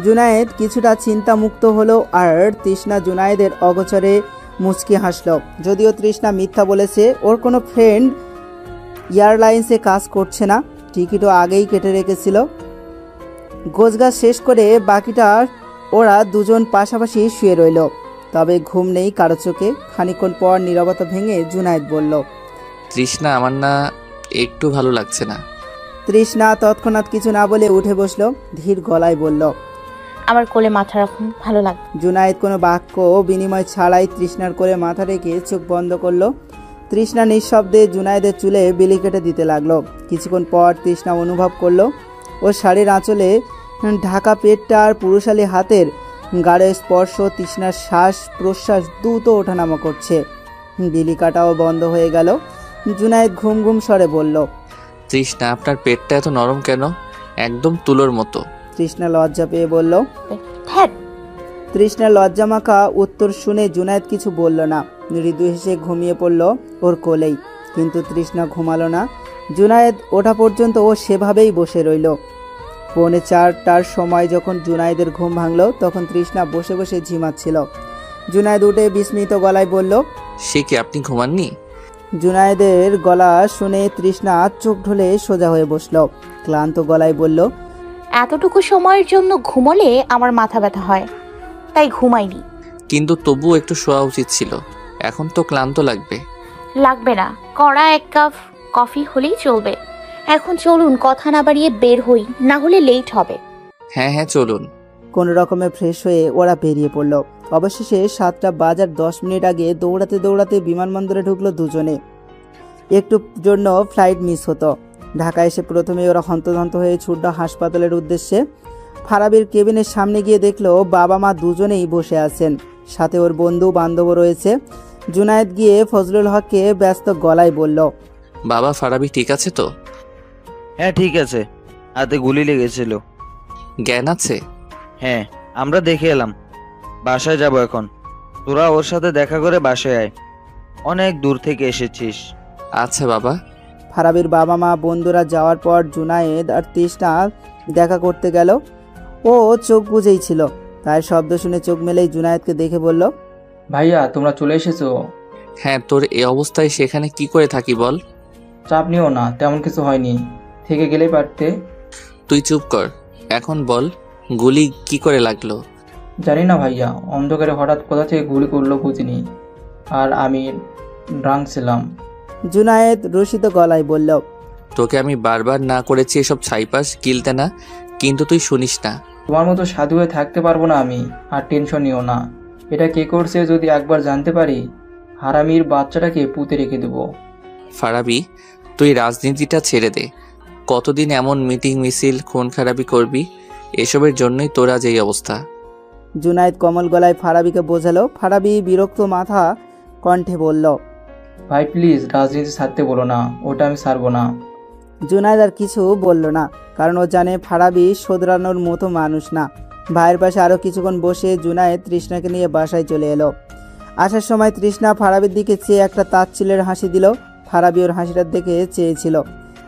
জুনায়েদ কিছুটা চিন্তামুক্ত হলো, আর তৃষ্ণা জুনায়েদের অগোচরে মুচকি হাসল। যদিও তৃষ্ণা মিথ্যা বলেছে, ওর কোনো ফ্রেন্ড এয়ারলাইন্সে কাজ করছে না, টিকিটও আগেই কেটে রেখেছিল। গোছগাছ শেষ করে বাকিটা ওরা দুজন পাশাপাশি শুয়ে রইল। তবে ঘুম নেই কারো চোখে। খানিকক্ষণ পর নীরবতা ভেঙে জুনায়েদ বলল, তৃষ্ণা, আমার না একটু ভালো লাগছে না। তৃষ্ণা তৎক্ষণাৎ কিছু না বলে উঠে বসলো, ধীর গলায় বলল, আমার কোলে মাথা রাখুন, ভালো লাগবে। জুনায়েদ কোনো বাক্য বিনিময় ছাড়াই তৃষ্ণার কোলে মাথা রেখে চোখ বন্ধ করলো। তৃষ্ণা নিঃশব্দে জুনায়েদের চুলে বিলি কেটে দিতে লাগলো। কিছুক্ষণ পর তৃষ্ণা অনুভব করলো ওর শাড়ির আঁচলে ঢাকা পেটটা আর পুরুষালী হাতের গাঢ় স্পর্শ। তৃষ্ণার শ্বাস প্রশ্বাস দ্রুত ওঠানামা করছে। বিলি কাটাও বন্ধ হয়ে গেল। জুনায়েদ ঘুম ঘুম স্বরে বলল, তৃষ্ণা, আপনার পেটটা এত নরম কেন? একদম তুলোর মতো। তৃষ্ণা লজ্জা পেয়ে বলল। হ্যাঁ। তৃষ্ণার লজ্জামাখা উত্তর শুনে জুনায়েদ কিছু বলল না। মৃদু হেসে ঘুমিয়ে পড়ল ওর কোলেই। কিন্তু তৃষ্ণা ঘুমালো না। জুনায়েদ ওঠা পর্যন্ত ও সেভাবেই বসে রইল। 4:45টার সময় যখন জুনায়েদের ঘুম ভাঙল, তখন তৃষ্ণা বসে বসে ঝিমাচ্ছিল। জুনায়েদ উঠে বিস্মিত গলায় বলল, সে কি, আপনি ঘুমাননি? জুনায়েদের গলা শুনে তৃষ্ণা চোখ ঢলে সোজা হয়ে বসল। ক্লান্ত গলায় বলল, এতটুকু সময়ের জন্য ঘুমোলে আমার মাথা ব্যথা হয়, তাই ঘুমাইনি। কিন্তু তবুও একটু শোয়া উচিত ছিল। এখন তো ক্লান্ত লাগবে। লাগবে না, কড়া 1 কাপ কফি হলেই চলবে। এখন চলুন, কথা না বাড়িয়ে বের হই, না হলে লেট হবে। হ্যাঁ হ্যাঁ, চলুন। কোনো রকমে ফ্রেশ হয়ে ওরা বেরিয়ে পড়ল। অবশেষে 7টা বাজার 10 মিনিট আগে দৌড়াতে দৌড়াতে বিমানবন্দরে ঢুকলো দুজনে। একটু জন্য ফ্লাইট মিস হতো। ঢাকা এসে প্রথমে ওরা হন্তদন্ত হয়ে ছুটল হাসপাতালের উদ্দেশ্যে। ফারাবির কেবিনের সামনে গিয়ে দেখলো বাবা মা দুজনেই বসে আছেন, সাথে ওর বন্ধু বান্ধবও রয়েছে। জুনায়েদ গিয়ে ফজলুল হককে ব্যস্ত গলায় বলল, বাবা, ফারাবি ঠিক আছে তো? হ্যাঁ ঠিক আছে, হাতে গুলি লেগেছিল। জ্ঞান আছে? হ্যাঁ, আমরা দেখে এলাম। বাসায় যাব এখন। তোরা ওর সাথে দেখা করে বাসায় আয়, অনেক দূর থেকে এসেছিস। আচ্ছা বাবা। ফারাবির বাবা মা বন্ধুরা যাওয়ার পর জুনায়েদ আর তৃষ্ণা দেখা করতে গেল। ও চোখ বুজেই ছিল, তাই শব্দ শুনে চোখ মেলেই জুনায়েদকে দেখে বলল, ভাইয়া, তোমরা চলে এসেছো? হ্যাঁ, তোর এই অবস্থায় সেখানে কি করে থাকি বল? চাপ নিও না, তেমন কিছু হয়নি, থেকে গেলেই পারতে। তুই চুপ কর। এখন বল, গুলি কি করে লাগলো? জানি না ভাইয়া, অন্ধকারে হঠাৎ কোথা থেকে গুলি করলো বুঝিনি, আর আমি ড্রাঙ্ক ছিলাম। জুনায়েদ রসিত গলায় বলল, তোকে আমি বারবার না করেছি এসব ছাইপাস গিলতে না, কিন্তু তুই শুনিস না। তোমার মতো সাধু হয়ে থাকতে পারবো না আমি। আর টেনশন নিও না, এটা কে করছে যদি একবার জানতে পারি, হারামির বাচ্চাটাকে পুঁতে রেখে দেবো। ফারাবি, তুই রাজনীতিটা ছেড়ে দে। কতদিন এমন মিটিং মিছিল খুন খারাপি করবি? এসবের জন্যই তোর আজ এই অবস্থা। জুনায়েদ কোমল গলায় ফারাবিকে বোঝালো। ফারাবি বিরক্ত মাথা কণ্ঠে বলল, ভাই প্লিজ রাজনীতি ছাড়তে বলো না, ওটা আমি ছাড়বো না। জুনায়েদ আর কিছু বলল না, কারণ ও জানে ফারাবি শোধরানোর মতো মানুষ না। ভাইয়ের পাশে আরও কিছুক্ষণ বসে জুনায়েদ তৃষ্ণাকে নিয়ে বাসায় চলে এলো। আসার সময় তৃষ্ণা ফারাবির দিকে চেয়ে একটা তাচ্ছিল্যের হাসি দিল। ফারাবি ওর হাসিটার দিকে চেয়েছিল।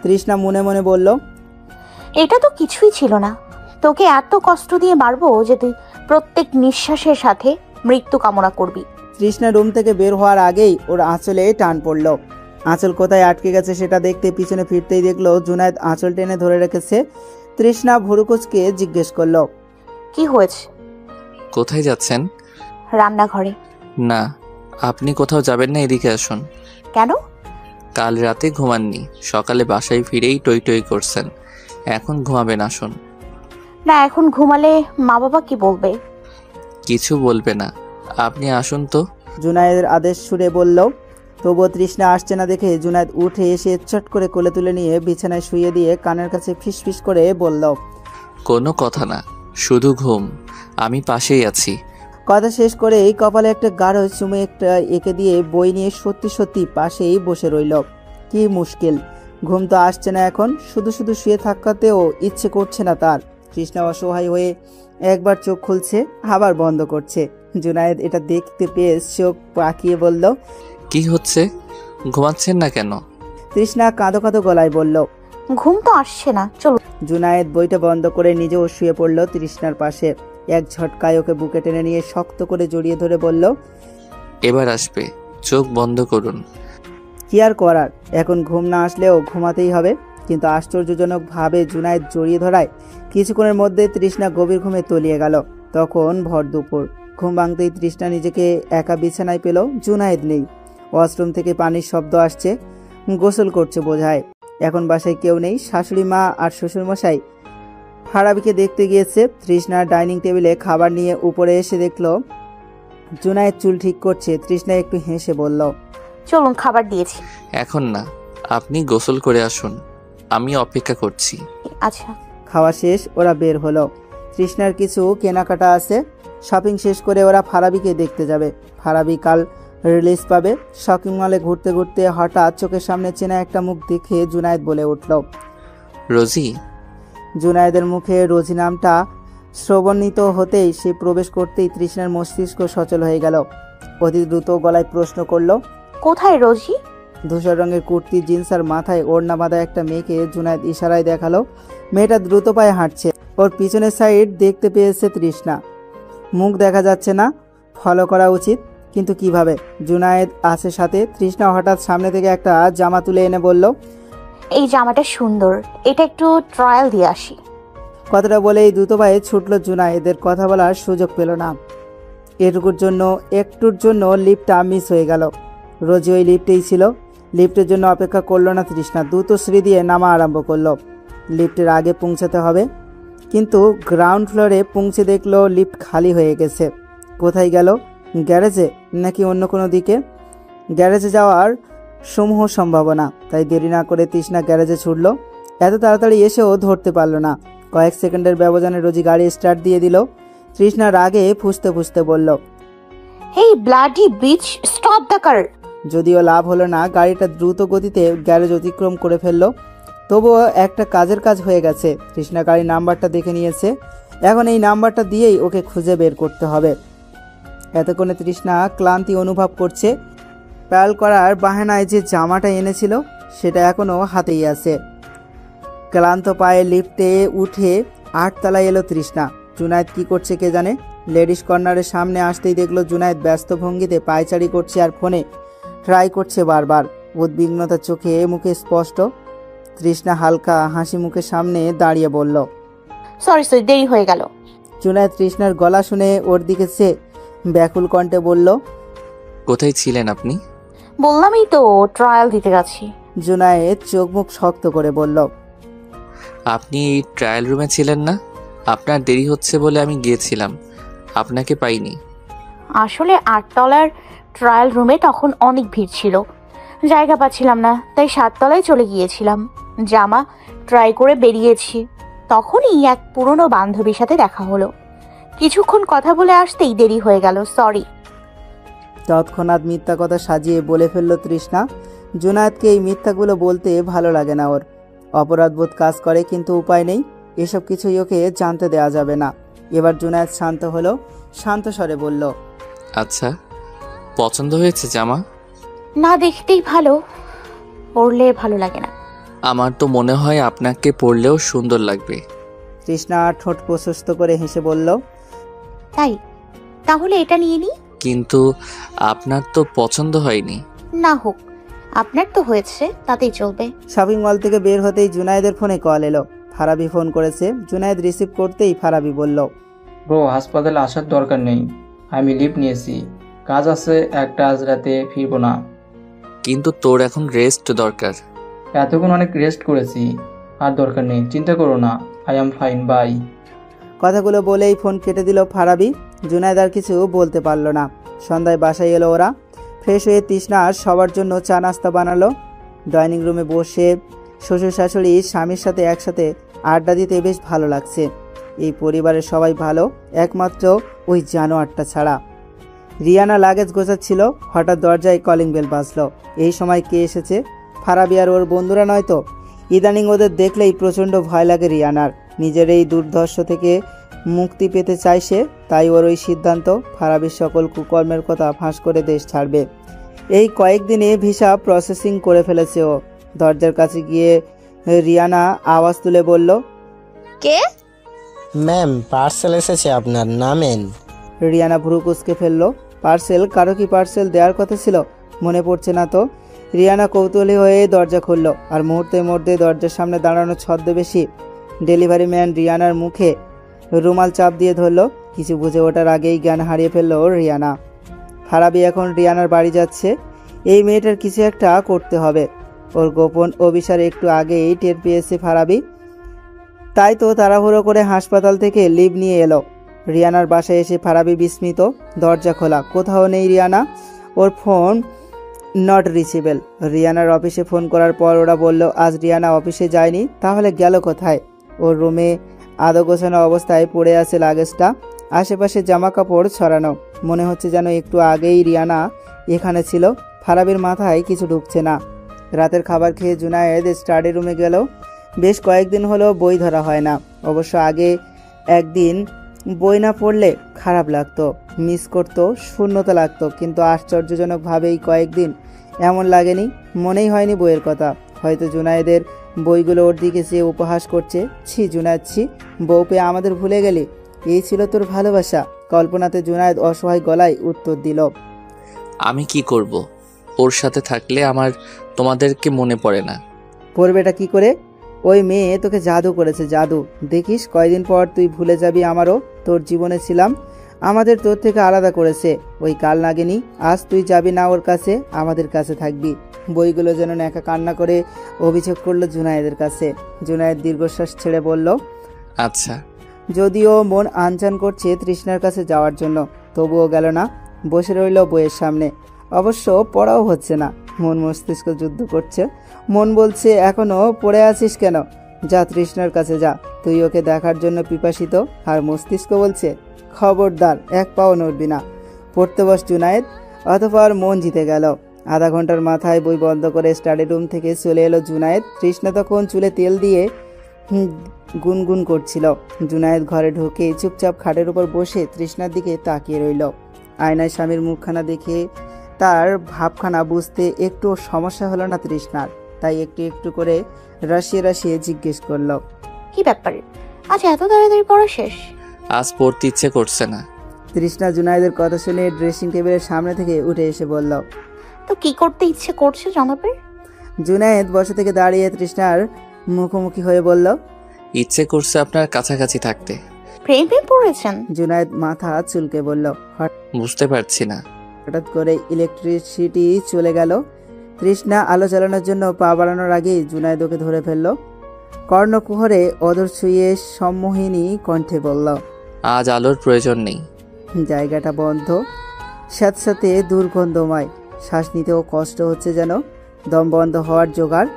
তৃষ্ণা মনে মনে বলল, এটা তো কিছুই ছিল না। তোকে এত কষ্ট দিয়ে মারবো যে তুই প্রত্যেক নিঃশ্বাসের সাথে মৃত্যু কামনা করবি। তৃষ্ণা রুম থেকে বের হওয়ার আগেই ওর আঁচলে টান পড়ল। আঁচল কোথায় আটকে গেছে সেটা দেখতে পিছনে ফিরতেই দেখলো জুনায়েদ আঁচল টেনে ধরে রেখেছে। তৃষ্ণা ভুরুকুচকে জিজ্ঞেস করলো, কি হয়েছে? কোথায় যাচ্ছেন? রান্নাঘরে। না, আপনি কোথাও যাবেন না, এদিকে আসুন। কেন? কাল রাতে ঘুমাননি, সকালে বাসায় ফিরেই টই টই করছেন, এখন ঘুমাবেন, আসুন। না, এখন ঘুমালে মা বাবা কি বলবে? কিছু বলবে না, আপনি আসুন তো। জুনায়েদের আদেশ সুরে বলল। তবুও তৃষ্ণা আসছে না দেখে জুনায়েদ উঠে এসে চট করে কোলে তুলে নিয়ে বিছানায় শুয়ে দিয়ে কানের কাছে ফিসফিস করে বলল, কোনো কথা না, শুধু ঘুম, আমি পাশেই আছি। কথা শেষ করে এই কপালে একটা গাঢ় চুমে একটা এঁকে দিয়ে বই নিয়ে সত্যি সত্যি পাশেই বসে রইল। কি মুশকিল, ঘুম তো আসছে না এখন, শুধু শুধু শুয়ে থাকাতেও ইচ্ছে করছে না তার। তৃষ্ণা অসহায় হয়ে একবার চোখ খুলছে, আবার বন্ধ করছে। জুনায়েদ এটা দেখতে পেয়ে চোখ পাকিয়ে বলল, কি হচ্ছে, ঘুমাচ্ছেন না কেন? তৃষ্ণা কাঁদো কাঁদো গলায় বলল, ঘুম তো আসছে না, চলো। জুনায়েদ বইটা বন্ধ করে নিজেও শুয়ে পড়ল তৃষ্ণার পাশে। এক ঝটকায় ওকে বুকে টেনে নিয়ে শক্ত করে জড়িয়ে ধরে বলল, এবার আসবে, চোখ বন্ধ করুন। কি আর করার, এখন ঘুম না আসলেও ঘুমাতেই হবে। কিন্তু আশ্চর্যজনকভাবে জুনায়েদ জড়িয়ে ধরায় কিছুক্ষণের মধ্যে তৃষ্ণা গভীর ঘুমে তলিয়ে গেল। তখন ভর দুপুর। ঘুম ভাঙতেই তৃষ্ণা নিজেকে একা বিছানায় পেল। জুনায়েদ নেই। ওয়াশরুম থেকে পানির শব্দ আসছে, গোসল করছে বোঝায়। এখন বাসায় কেউ নেই। শাশুড়ি মা আর শ্বশুরমশাই ফারাবিকে দেখতে গিয়েছে। তৃষ্ণা ডাইনিং টেবিলে খাবার নিয়ে উপরে এসে দেখল জুনায়েদ চুল ঠিক করছে। তৃষ্ণা একটু হেসে বলল, চলুন, খাবার দিয়েছি। এখন না, আপনি গোসল করে আসুন, আমি অপেক্ষা করছি। আচ্ছা। খাওয়া শেষ, ওরা বের হলো। তৃষ্ণার কিছু কেনাকাটা আছে। শপিং শেষ করে ওরা ফারাবিকে দেখতে যাবে। ফারাবি কাল রিলিজ পাবে। শপিং মলে ঘুরতে ঘুরতে হঠাৎ চোখের সামনে চেনা একটা মুখ দেখে জুনায়েদ বলে উঠল, রোজি। জুনায়েদের মুখে রোজি নামটা শ্রবণিত হতেই সে প্রবেশ করতেই তৃষ্ণার মস্তিষ্ক সচল হয়ে গেল। অতি দ্রুত গলায় প্রশ্ন করলো, কোথায় রোজি? ধূসর রঙের কুর্তি, জিন্স আর মাথায় ওড়না বাঁধা একটা মেয়েকে জুনায়েদ ইশারায় দেখালো। মেয়েটা দ্রুত পায়ে হাঁটছে। ওর পিছনের সাইড দেখতে পেয়েছে তৃষ্ণা। মুখ দেখা যাচ্ছে না, ফলো করা উচিত, কিন্তু কিভাবে? জুনায়েদ আছে সাথে। তৃষ্ণা হঠাৎ সামনে থেকে একটা জামা তুলে এনে বলল, এই জামাটা সুন্দর, এটা একটু ট্রায়াল দিয়ে আসি। কথাটা বলেই দ্রুত পায়ে ছুটল জুনায়েদের। কথা বলার সুযোগ পেল না। একটুর জন্য লিফটটা মিস হয়ে গেল। রোজি ওই লিফটেই ছিল। লিফটের জন্য অপেক্ষা করলো না তৃষ্ণা, দ্রুত সিঁড়ি দিয়ে নামা আরম্ভ করলো। লিফটের আগে পৌঁছাতে হবে, কিন্তু গ্রাউন্ড ফ্লোরে পৌঁছে দেখলো লিফট খালি হয়ে গেছে। কোথায় গেল? গ্যারেজে নাকি অন্য কোনো দিকে? গ্যারেজে যাওয়ার সমূহ সম্ভাবনা, তাই দেরি না করে তৃষ্ণা গ্যারেজে ছুটল। এত তাড়াতাড়ি এসেও ধরতে পারল না। কয়েক সেকেন্ডের ব্যবধানে রোজি গাড়ি স্টার্ট দিয়ে দিল। তৃষ্ণা রাগে ফুঁসতে ফুঁসতে বলল, hey bloody bitch, stop the car. যদিও লাভ হলো না, গাড়িটা দ্রুত গতিতে গ্যারেজ অতিক্রম করে ফেললো। তবুও একটা কাজের কাজ হয়ে গেছে। তৃষ্ণা গাড়ির নাম্বারটা দেখে নিয়েছে। এখন এই নাম্বারটা দিয়েই ওকে খুঁজে বের করতে হবে। এতক্ষণে তৃষ্ণা ক্লান্তি অনুভব করছে। প্যাল করার বাহানায় যে জামাটা এনেছিল সেটা এখনও হাতেই আছে। ক্লান্ত পায়ে লিফটে উঠে 8 তলায় এলো তৃষ্ণা। জুনায়েদ কি করছে কে জানে। লেডিস কর্নারের সামনে আসতেই দেখলো জুনায়েদ ব্যস্ত ভঙ্গিতে পায়চারি করছে আর ফোনে ট্রাই করছে বারবার। উদ্বিগ্নতা চোখে মুখে স্পষ্ট। তৃষ্ণা হালকা হাসি মুখের সামনে দাঁড়িয়ে বলল, সরি দেরি হয়ে গেল। জুনায়েদ তৃষ্ণার গলা শুনে ওর দিকে সে ব্যাকুল কণ্ঠে বলল, কোথায় ছিলেন আপনি? বললামই তো, ট্রায়াল দিতে গেছি। জুনায়েদ চোখ মুখ শক্ত করে বলল, আপনি এই ট্রায়াল রুমে ছিলেন না? আপনার দেরি হচ্ছে বলে আমি গিয়েছিলাম, আপনাকে পাইনি। আসলে 8 তলার ট্রায়াল রুমে তখন অনেক ভিড় ছিল, জায়গা পাচ্ছিলাম না, তাই 7 তলায় চলে গিয়েছিলাম। জামা ট্রাই করে বেরিয়েছি, তখনই এক পুরনো বান্ধবীর সাথে দেখা হলো। কিছুক্ষণ কথা বলে আসতেই দেরি হয়ে গেল, সরি। তৎক্ষণাৎ মিথ্যা কথা সাজিয়ে বলে ফেলল তৃষ্ণা। জুনায়েদকে এই মিথ্যাগুলো বলতে ভালো লাগে না ওর। অপরাধবোধ কাজ করে, কিন্তু উপায় নেই, এসব কিছুই ওকে জানতে দেওয়া যাবে না। এবার জুনায়েদ শান্ত হলো, শান্ত স্বরে বলল, আচ্ছা, পছন্দ হয়েছে জামা? না, দেখতেই ভালো, পরলে ভালো লাগে না। আমার তো মনে হয় আপনাকে পরলেও সুন্দর লাগবে। তৃষ্ণা ঠোঁট প্রশস্ত করে হেসে বলল, তাই? তাহলে এটা নিয়ে নি। কিন্তু আপনার তো পছন্দ হয়নি। না হোক, আপনার তো হয়েছে, তাতেই চলবে। শপিং মল থেকে বের হতেই জুনায়েদের ফোনে কল এলো। ফারাবি ফোন করেছে। জুনায়েদ রিসিভ করতেই ফারাবি বলল, ব্রো, হাসপাতালে আসার দরকার নেই, আমি লিভ নিয়েছি, কাজ আছে একটা, আজ রাতে ফিরবো না। কিন্তু তোর এখন রেস্ট দরকার। এতক্ষণ অনেক রেস্ট করেছি, আর দরকার নেই, চিন্তা করো না, আই এম ফাইন, বাই। কথাগুলো বলেই ফোন কেটে দিল ফারাবি। জুনায়েদ আর কিছু বলতে পারল না। সন্ধ্যায় বাসায় এলো ওরা। ফ্রেশ হয়ে তৃষ্ণা সবার জন্য চা নাস্তা বানালো। ডাইনিং রুমে বসে শ্বশুর শাশুড়ি স্বামীর সাথে একসাথে আড্ডা দিতে বেশ ভালো লাগছে। এই পরিবারের সবাই ভালো, একমাত্র ওই জানোয়ারটা ছাড়া। রিয়ানা লাগেজ গোছাচ্ছিল, হঠাৎ দরজায় কলিং বেল বাজলো। এই সময় কে এসেছে? ফারাবি আর ওর বন্ধুরা নয়তো? ইদানিং ওদের দেখলেই প্রচণ্ড ভয় লাগে রিয়ানার। নিজের এই দুর্ধর্ষ থেকে মুক্তি পেতে চায় সে, তাই ওর ওই সিদ্ধান্ত, ফারাবির সকল কুকর্মের কথা ফাঁস করে দেশ ছাড়বে। এই কয়েকদিনে ভিসা প্রসেসিং করে ফেলেছে ও। দরজার কাছে গিয়ে রিয়ানা আওয়াজ তুলে বলল, কে? ম্যাম, পার্সেল এসেছে আপনার, নামেন। রিয়ানা ভ্রু কুঁচকে ফেললো। পার্সেল? কারো কি পার্সেল দেওয়ার কথা ছিল? মনে পড়ছে না তো। রিয়ানা কৌতূহলী হয়ে দরজা খুলল, আর মুহূর্তের মধ্যে দরজার সামনে দাঁড়ানো ছদ্মবেশী ডেলিভারি ম্যান রিয়ানার মুখে রুমাল চাপ দিয়ে ধরলো। কিছু বুঝে ওঠার আগেই জ্ঞান হারিয়ে ফেললো রিয়ানা। ফারাবি এখন রিয়ানার বাড়ি যাচ্ছে। এই মেয়েটার কিছু একটা করতে হবে। ওর গোপন অভিসার একটু আগেই টের পেয়েছে ফারাবি, তাই তো তাড়াহুড়ো করে হাসপাতাল থেকে লিভ নিয়ে এলো। রিয়ানার বাসায় এসে ফারাবি বিস্মিত। দরজা খোলা, কোথাও নেই রিয়ানা। ওর ফোন নট রিচেবল। রিয়ানার অফিসে ফোন করার পর ওরা বলল আজ রিয়ানা অফিসে যায়নি। তাহলে গেল কোথায়? ওর রুমে আদো গোছানো অবস্থায় পড়ে আছে লাগেজটা, আশেপাশে জামা কাপড় ছড়ানো। মনে হচ্ছে যেন একটু আগেই রিয়ানা এখানে ছিল। ফারাবির মাথায় কিছু ঢুকছে না। রাতের খাবার খেয়ে জুনায়েদ স্টাডি রুমে গেল। বেশ কয়েকদিন হলো বই ধরা হয় না। অবশ্য আগে একদিন বই না পড়লে খারাপ লাগতো, মিস করতো, শূন্যতা লাগতো, কিন্তু আশ্চর্যজনকভাবে এই কয়েকদিন এমন লাগেনি, মনেই হয়নি বইয়ের কথা। হয়তো জুনায়েদের বইগুলো ওর দিকে চেয়ে উপহাস করছে। ছি জুনায়েদ, ছি, বউ পেয়ে আমাদের ভুলে গেলি? এই ছিল তোর ভালোবাসা? কল্পনাতে জুনায়েদ অসহায় গলায় উত্তর দিল, আমি কি করব? ওর সাথে থাকলে আমার তোমাদেরকে মনে পড়ে না। পড়বেটা কি করে? ওই মেয়ে তোকে জাদু করেছে, জাদু। দেখিস কয়দিন পর তুই ভুলে যাবি আমারও তোর জীবনে ছিলাম। আমাদের তোর থেকে আলাদা করেছে ওই কাল নাগিনী। আজ তুই যাবি না ওর কাছে, আমাদের কাছে থাকবি। বইগুলো যেন একা কান্না করে অভিযোগ করলো জুনায়েদের কাছে। জুনায়েদ দীর্ঘশ্বাস ছেড়ে বলল, আচ্ছা। যদিও মন আনচান করছে তৃষ্ণার কাছে যাওয়ার জন্য, তবুও গেল না। বসে রইল বইয়ের সামনে। অবশ্য পড়াও হচ্ছে না, মন মস্তিষ্ক যুদ্ধ করছে। মন বলছে এখনো পড়ে আছিস কেন, যা তৃষ্ণার কাছে যা, তুই ওকে দেখার জন্য পিপাসিত। আর মস্তিষ্ক বলছে খবরদার, এক পাও নড়বি না, পড়তে বস জুনায়েদ। অতঃপর মন জিতে গেল। আধা ঘন্টার মাথায় বই বন্ধ করে স্টাডি রুম থেকে চলে এলো জুনায়েদ। তৃষ্ণা তখন চুলে তেল দিয়ে গুনগুন করছিল। জুনায়েদ ঘরে ঢুকে চুপচাপ খাটের উপর বসে তৃষ্ণার দিকে তাকিয়ে রইল। আয়নায় স্বামীর মুখখানা দেখে তার ভাবখানা বুঝতে একটু সমস্যা হলো না তৃষ্ণার, তাই একটু একটু করে রাশিয়ে রাশিয়ে জিজ্ঞেস করলো, কি ব্যাপার, আজ এত তাড়াতাড়ি পড়া শেষ? আজ পড়তে ইচ্ছে করছে না। তৃষ্ণা জুনায়েদের কথা শুনে ড্রেসিং টেবিলের সামনে থেকে উঠে এসে বলল, তো কি করতে ইচ্ছে করছে জনাবের? জুনায়েদ বসে থেকে দাঁড়িয়ে তৃষ্ণার মুখোমুখি হয়ে বলল, ইচ্ছে করছে আপনার কাছাকাছি থাকতে। প্রেমে পড়েছেন? জুনায়েদ মাথা চুলকে বলল, বুঝতে পারছি না। হঠাৎ করে ইলেকট্রিসিটি চলে গেল। তৃষ্ণা আলো জ্বালানোর জন্য পা বাড়ানোর আগেই জুনায়েদ ওকে ধরে ফেলল। কর্ণকুহরে অদর ছুঁয়ে সম্মোহিনী কণ্ঠে বলল, আজ আলোর প্রয়োজন নেই। জায়গাটা বন্ধ, স্যাঁতস্যাঁতে দুর্গন্ধময়। শ্বাস নিতেও কষ্ট হচ্ছে যেন, দম বন্ধ হওয়ার জোগাড়।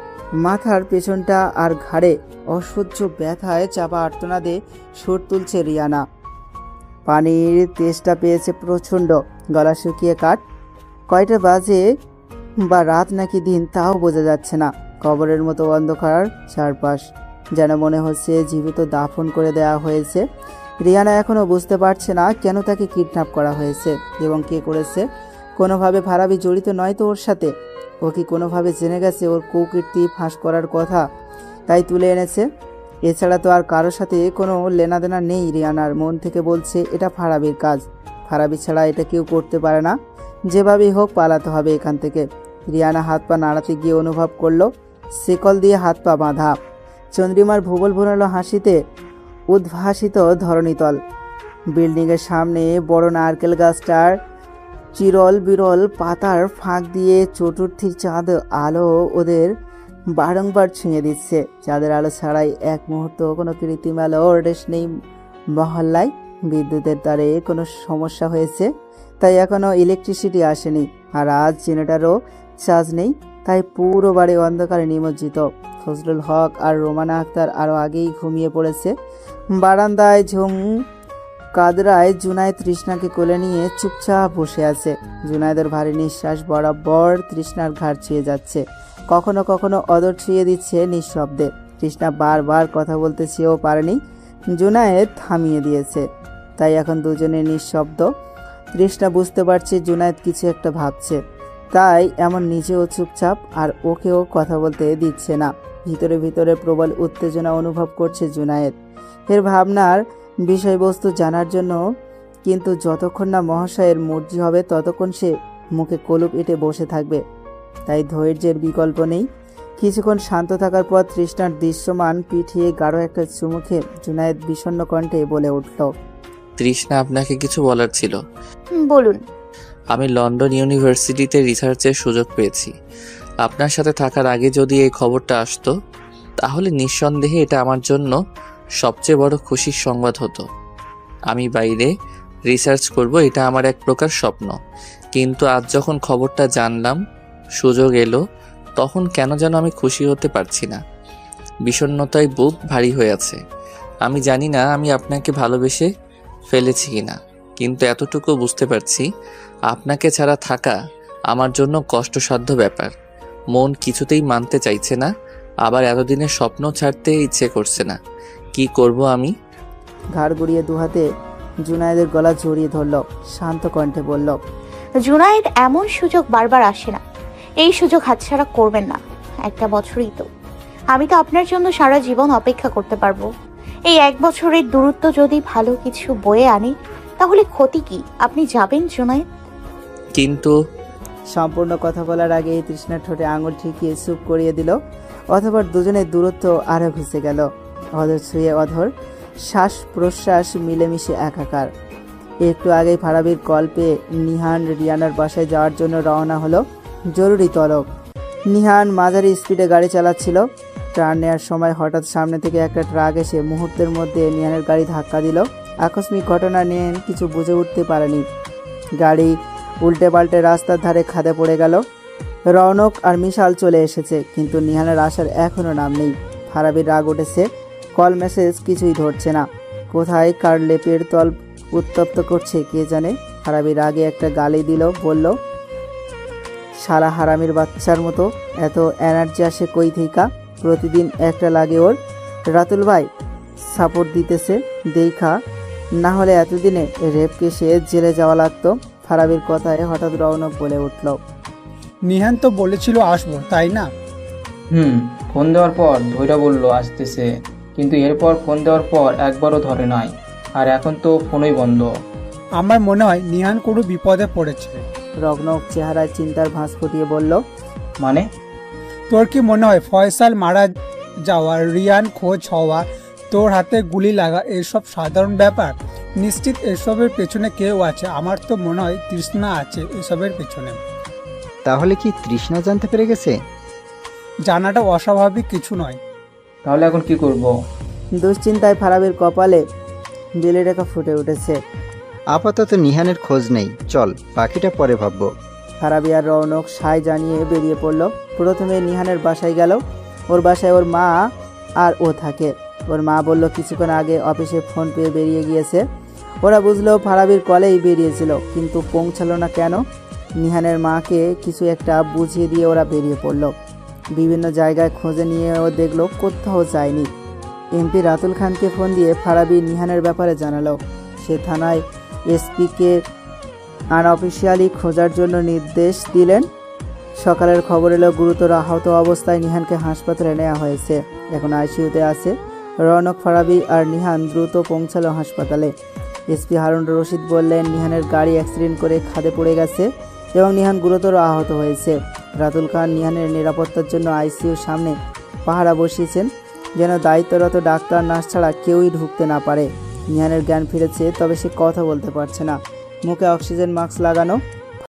মাথার পেছনটা আর ঘাড়ে অসহ্য ব্যথায় চাপা আর্তনাদে সুর তুলছে রিয়ানা। পানির তেষ্টা পেয়েছে প্রচণ্ড, গলা শুকিয়ে কাঠ। কয়টা বাজে বা রাত নাকি দিন তাও বোঝা যাচ্ছে না। কবরের মতো অন্ধকার চারপাশ, যেন মনে হচ্ছে জীবিত দাফন করে দেওয়া হয়েছে। রিয়ানা এখনও বুঝতে পারছে না কেন তাকে কিডন্যাপ করা হয়েছে এবং কে করেছে। কোনোভাবে ফারাবি জড়িত নয় তো ওর সাথে? ও কি কোনোভাবে জেনে গেছে ওর কুকীর্তি ফাঁস করার কথা, তাই তুলে এনেছে? এছাড়া তো আর কারোর সাথে কোনো লেনাদেনা নেই। রিয়ানার মন থেকে বলছে এটা ফারাবির কাজ। ফারাবি ছাড়া এটা কেউ করতে পারে না। যেভাবেই হোক পালাতে হবে এখান থেকে। রিয়ানা হাত পা নাড়াতে গিয়ে অনুভব করলো শিকল দিয়ে হাত পা বাঁধা। চন্দ্রিমার ভূগোল ভোনালো হাসিতে উদ্ভাসিত ধরণীতল। বিল্ডিংয়ের সামনে বড় নারকেল গাছটার চিরল বিরল পাতার ফাঁক দিয়ে চতুর্থীর চাঁদ আলো ওদের বারংবার ছুঁয়ে দিচ্ছে। চাঁদের আলো ছাড়াই এক মুহূর্ত কোনো কৃত্রিম আলো রেশ নেই মহল্লায়। বিদ্যুতের তারে কোনো সমস্যা হয়েছে, তাই এখনও ইলেকট্রিসিটি আসেনি। আর আজ জেনারেটরও চার্জ নেই, তাই পুরো বাড়ি অন্ধকারে নিমজ্জিত। ফজলুল হক আর রোমানা আক্তার আরও আগেই ঘুমিয়ে পড়েছে। বারান্দায় ঝুম কাদরায় জুনায়েদ তৃষ্ণাকে কোলে নিয়ে চুপচাপ বসে আছে। জুনায়েদের ভারী নিঃশ্বাস বরাবর তৃষ্ণার ঘাড় ছুঁয়ে যাচ্ছে, কখনো কখনো অদর ছুঁয়ে দিচ্ছে নিঃশব্দে। তৃষ্ণা বারবার কথা বলতে চেয়েও পারেনি, জুনায়েদ থামিয়ে দিয়েছে, তাই এখন দুজনে নিঃশব্দ। তৃষ্ণা বুঝতে পারছে জুনায়েদ কিছু একটা ভাবছে, তাই এমন নিজেও চুপচাপ আর ওকেও কথা বলতে দিচ্ছে না। ভিতরে ভিতরে প্রবল উত্তেজনা অনুভব করছে জুনায়েদ এর ভাবনার বিষয়বস্তু জানার জন্য, কিন্তু যতক্ষণ না মহাশয়ের মর্জি হবে ততক্ষণ সে মুখে কলুপ এঁটে বসে থাকবে। তাই ধৈর্যের বিকল্প নেই। কিছুক্ষণ শান্ত থাকার পর তৃষ্ণার দৃশ্যমান পিঠিয়ে গাঢ় একটা চুমুখে জুনায়েদ বিষণ্ণ কণ্ঠে বলে উঠল, তৃষ্ণা, আপনাকে কিছু বলার ছিল। বলুন। আমি লন্ডন ইউনিভার্সিটিতে রিসার্চের সুযোগ পেয়েছি। আপনার সাথে থাকার আগে যদি এই খবরটা আসতো তাহলে নিঃসন্দেহে এটা আমার জন্য সবচেয়ে বড় খুশির সংবাদ হতো। আমি বাইরে রিসার্চ করব, এটা আমার এক প্রকার স্বপ্ন। কিন্তু আজ যখন খবরটা জানলাম, সুযোগ এলো, তখন কেন যেন আমি খুশি হতে পারছি না। বিষণ্ণতায় বুক ভারী হয়ে আছে। আমি জানি না আমি আপনাকে ভালোবেসে ফেলেছি কিনা, কিন্তু এতটুকু বুঝতে পারছি আপনাকে ছাড়া থাকা আমার জন্য কষ্টসাধ্য ব্যাপার। মন কিছুতেই মানতে চাইছে না, আবার এতদিনের স্বপ্ন ছাড়তে ইচ্ছে করছে না। কি করব আমি? ঘাড় গড়িয়ে দুহাতে জুনায়েদের গলা জড়িয়ে ধরল, শান্ত কণ্ঠে বলল, জুনায়েদ, এমন সুযোগ বারবার আসে না। এই সুযোগ হাতছাড়া করবেন না। একটা বছরই তো। আমি তো আপনার জন্য সারা জীবন অপেক্ষা করতে পারবো। এই এক বছরের দূরত্ব যদি ভালো কিছু বয়ে আনে তাহলে ক্ষতি কি? আপনি যাবেন জুনায়েদ? কিন্তু সম্পূর্ণ কথা বলার আগে তৃষ্ণার ঠোঁটে আঙুল ঠেকিয়ে চুপ করিয়ে দিল। অথবা দুজনের দূরত্ব আরও ঘুষে গেল। অধর ছুঁয়ে অধর, শ্বাস প্রশ্বাস মিলেমিশে একাকার। একটু আগেই ফারাবির কল পেয়ে নিহান রিয়ানার বাসায় যাওয়ার জন্য রওনা হলো। জরুরি তলব। নিহান মাঝারি স্পিডে গাড়ি চালাচ্ছিল। টার্ন নেওয়ার সময় হঠাৎ সামনে থেকে একটা ট্রাক এসে মুহূর্তের মধ্যে নিহানের গাড়ি ধাক্কা দিল। আকস্মিক ঘটনা নিয়ে কিছু বুঝে উঠতে পারেনি। গাড়ি উল্টে পাল্টে রাস্তার ধারে খাদে পড়ে গেল। রৌনক আর মিশাল চলে এসেছে, কিন্তু নিহানের আসার এখনও নাম নেই। ফারাবির রাগ উঠেছে, কল মেসেজ কিছুই ধরছে না। কোথায় কার লেপের তল উত্তপ্ত করছে কে জানে। ফারাবির রাগে একটা গালি দিল, বলল, শালা হারামির বাচ্চার মতো এত এনার্জি আসে কই থিকা? প্রতিদিন একটা লাগে ওর। রাতুল ভাই সাপোর্ট দিতেছে দেখা, না হলে এতদিনে রেপ কেসে জেলে যাওয়া লাগতো। ফারাবির কথায় হঠাৎ রৌনক বলে উঠল, নিহান তো বলেছিল আসবো, তাই না? ফোন দেওয়ার পর ধৈরা বলল আসতেছে, কিন্তু এরপর ফোন দেওয়ার পর একবারও ধরে নাই। আর এখন তো ফোনই বন্ধ। আমার মনে হয় নিহান কোনো বিপদে পড়েছে। রৌনক চেহারায় চিন্তার ভাঁজ ফুটিয়ে বলল, মানে? তোর কি মনে হয় ফয়সাল মারা যাওয়া, রিয়ান খোঁজ হওয়া, তোর হাতে গুলি লাগা এসব সাধারণ ব্যাপার? নিশ্চিত এসবের পেছনে কেউ আছে। আমার তো মনে হয় তৃষ্ণা আছে এসবের পেছনে। তাহলে কি তৃষ্ণা জানতে পেরে গেছে? জানাটা অস্বাভাবিক কিছু নয়। তাহলে এখন কি করব? দুশ্চিন্তায় ফারাবির কপালে বিলি রেখা ফুটে উঠেছে। আপাতত নিহানের খোঁজ নেই, চল বাকিটা পরে ভাববো। ফারাবি আর রৌনক সায় জানিয়ে বেরিয়ে পড়ল। প্রথমে নিহানের বাসায় গেল। ওর বাসায় ওর মা আর ও থাকে। ওর মা বলল কিছুক্ষণ আগে অফিসে ফোন পেয়ে বেরিয়ে গিয়েছে। ওরা বুঝলো ফারাবির কলেই বেরিয়েছিল, কিন্তু পৌঁছালো না কেন। নিহানের মাকে কিছু একটা বুঝিয়ে দিয়ে ওরা বেরিয়ে পড়লো। বিভিন্ন জায়গায় খোঁজে নিয়েও দেখলো কোথাও যায়নি। এমপি রাতুল খানকে ফোন দিয়ে ফারাবি নিহানের ব্যাপারে জানালো। সে থানায় এসপিকে আনঅফিসিয়ালি খোঁজার জন্য নির্দেশ দিলেন। সকালের খবর এলো গুরুতর আহত অবস্থায় নিহানকে হাসপাতালে নেওয়া হয়েছে। এখন আইসিইউতে আছে। রৌনক, ফারাবি আর নিহান দ্রুত পৌঁছালো হাসপাতালে। এসপি হারুন রশিদ বললেন নিহানের গাড়ি অ্যাক্সিডেন্ট করে খাদে পড়ে গেছে এবং নিহান গুরুতর আহত হয়েছে। রাতুল খান নিহানের নিরাপত্তার জন্য আইসিইউর সামনে পাহারা বসিয়েছেন, যেন দায়িত্বরত ডাক্তার নার্স ছাড়া কেউই ঢুকতে না পারে। নিহানের জ্ঞান ফিরেছে, তবে সে কথা বলতে পারছে না। মুখে অক্সিজেন মাস্ক লাগানো।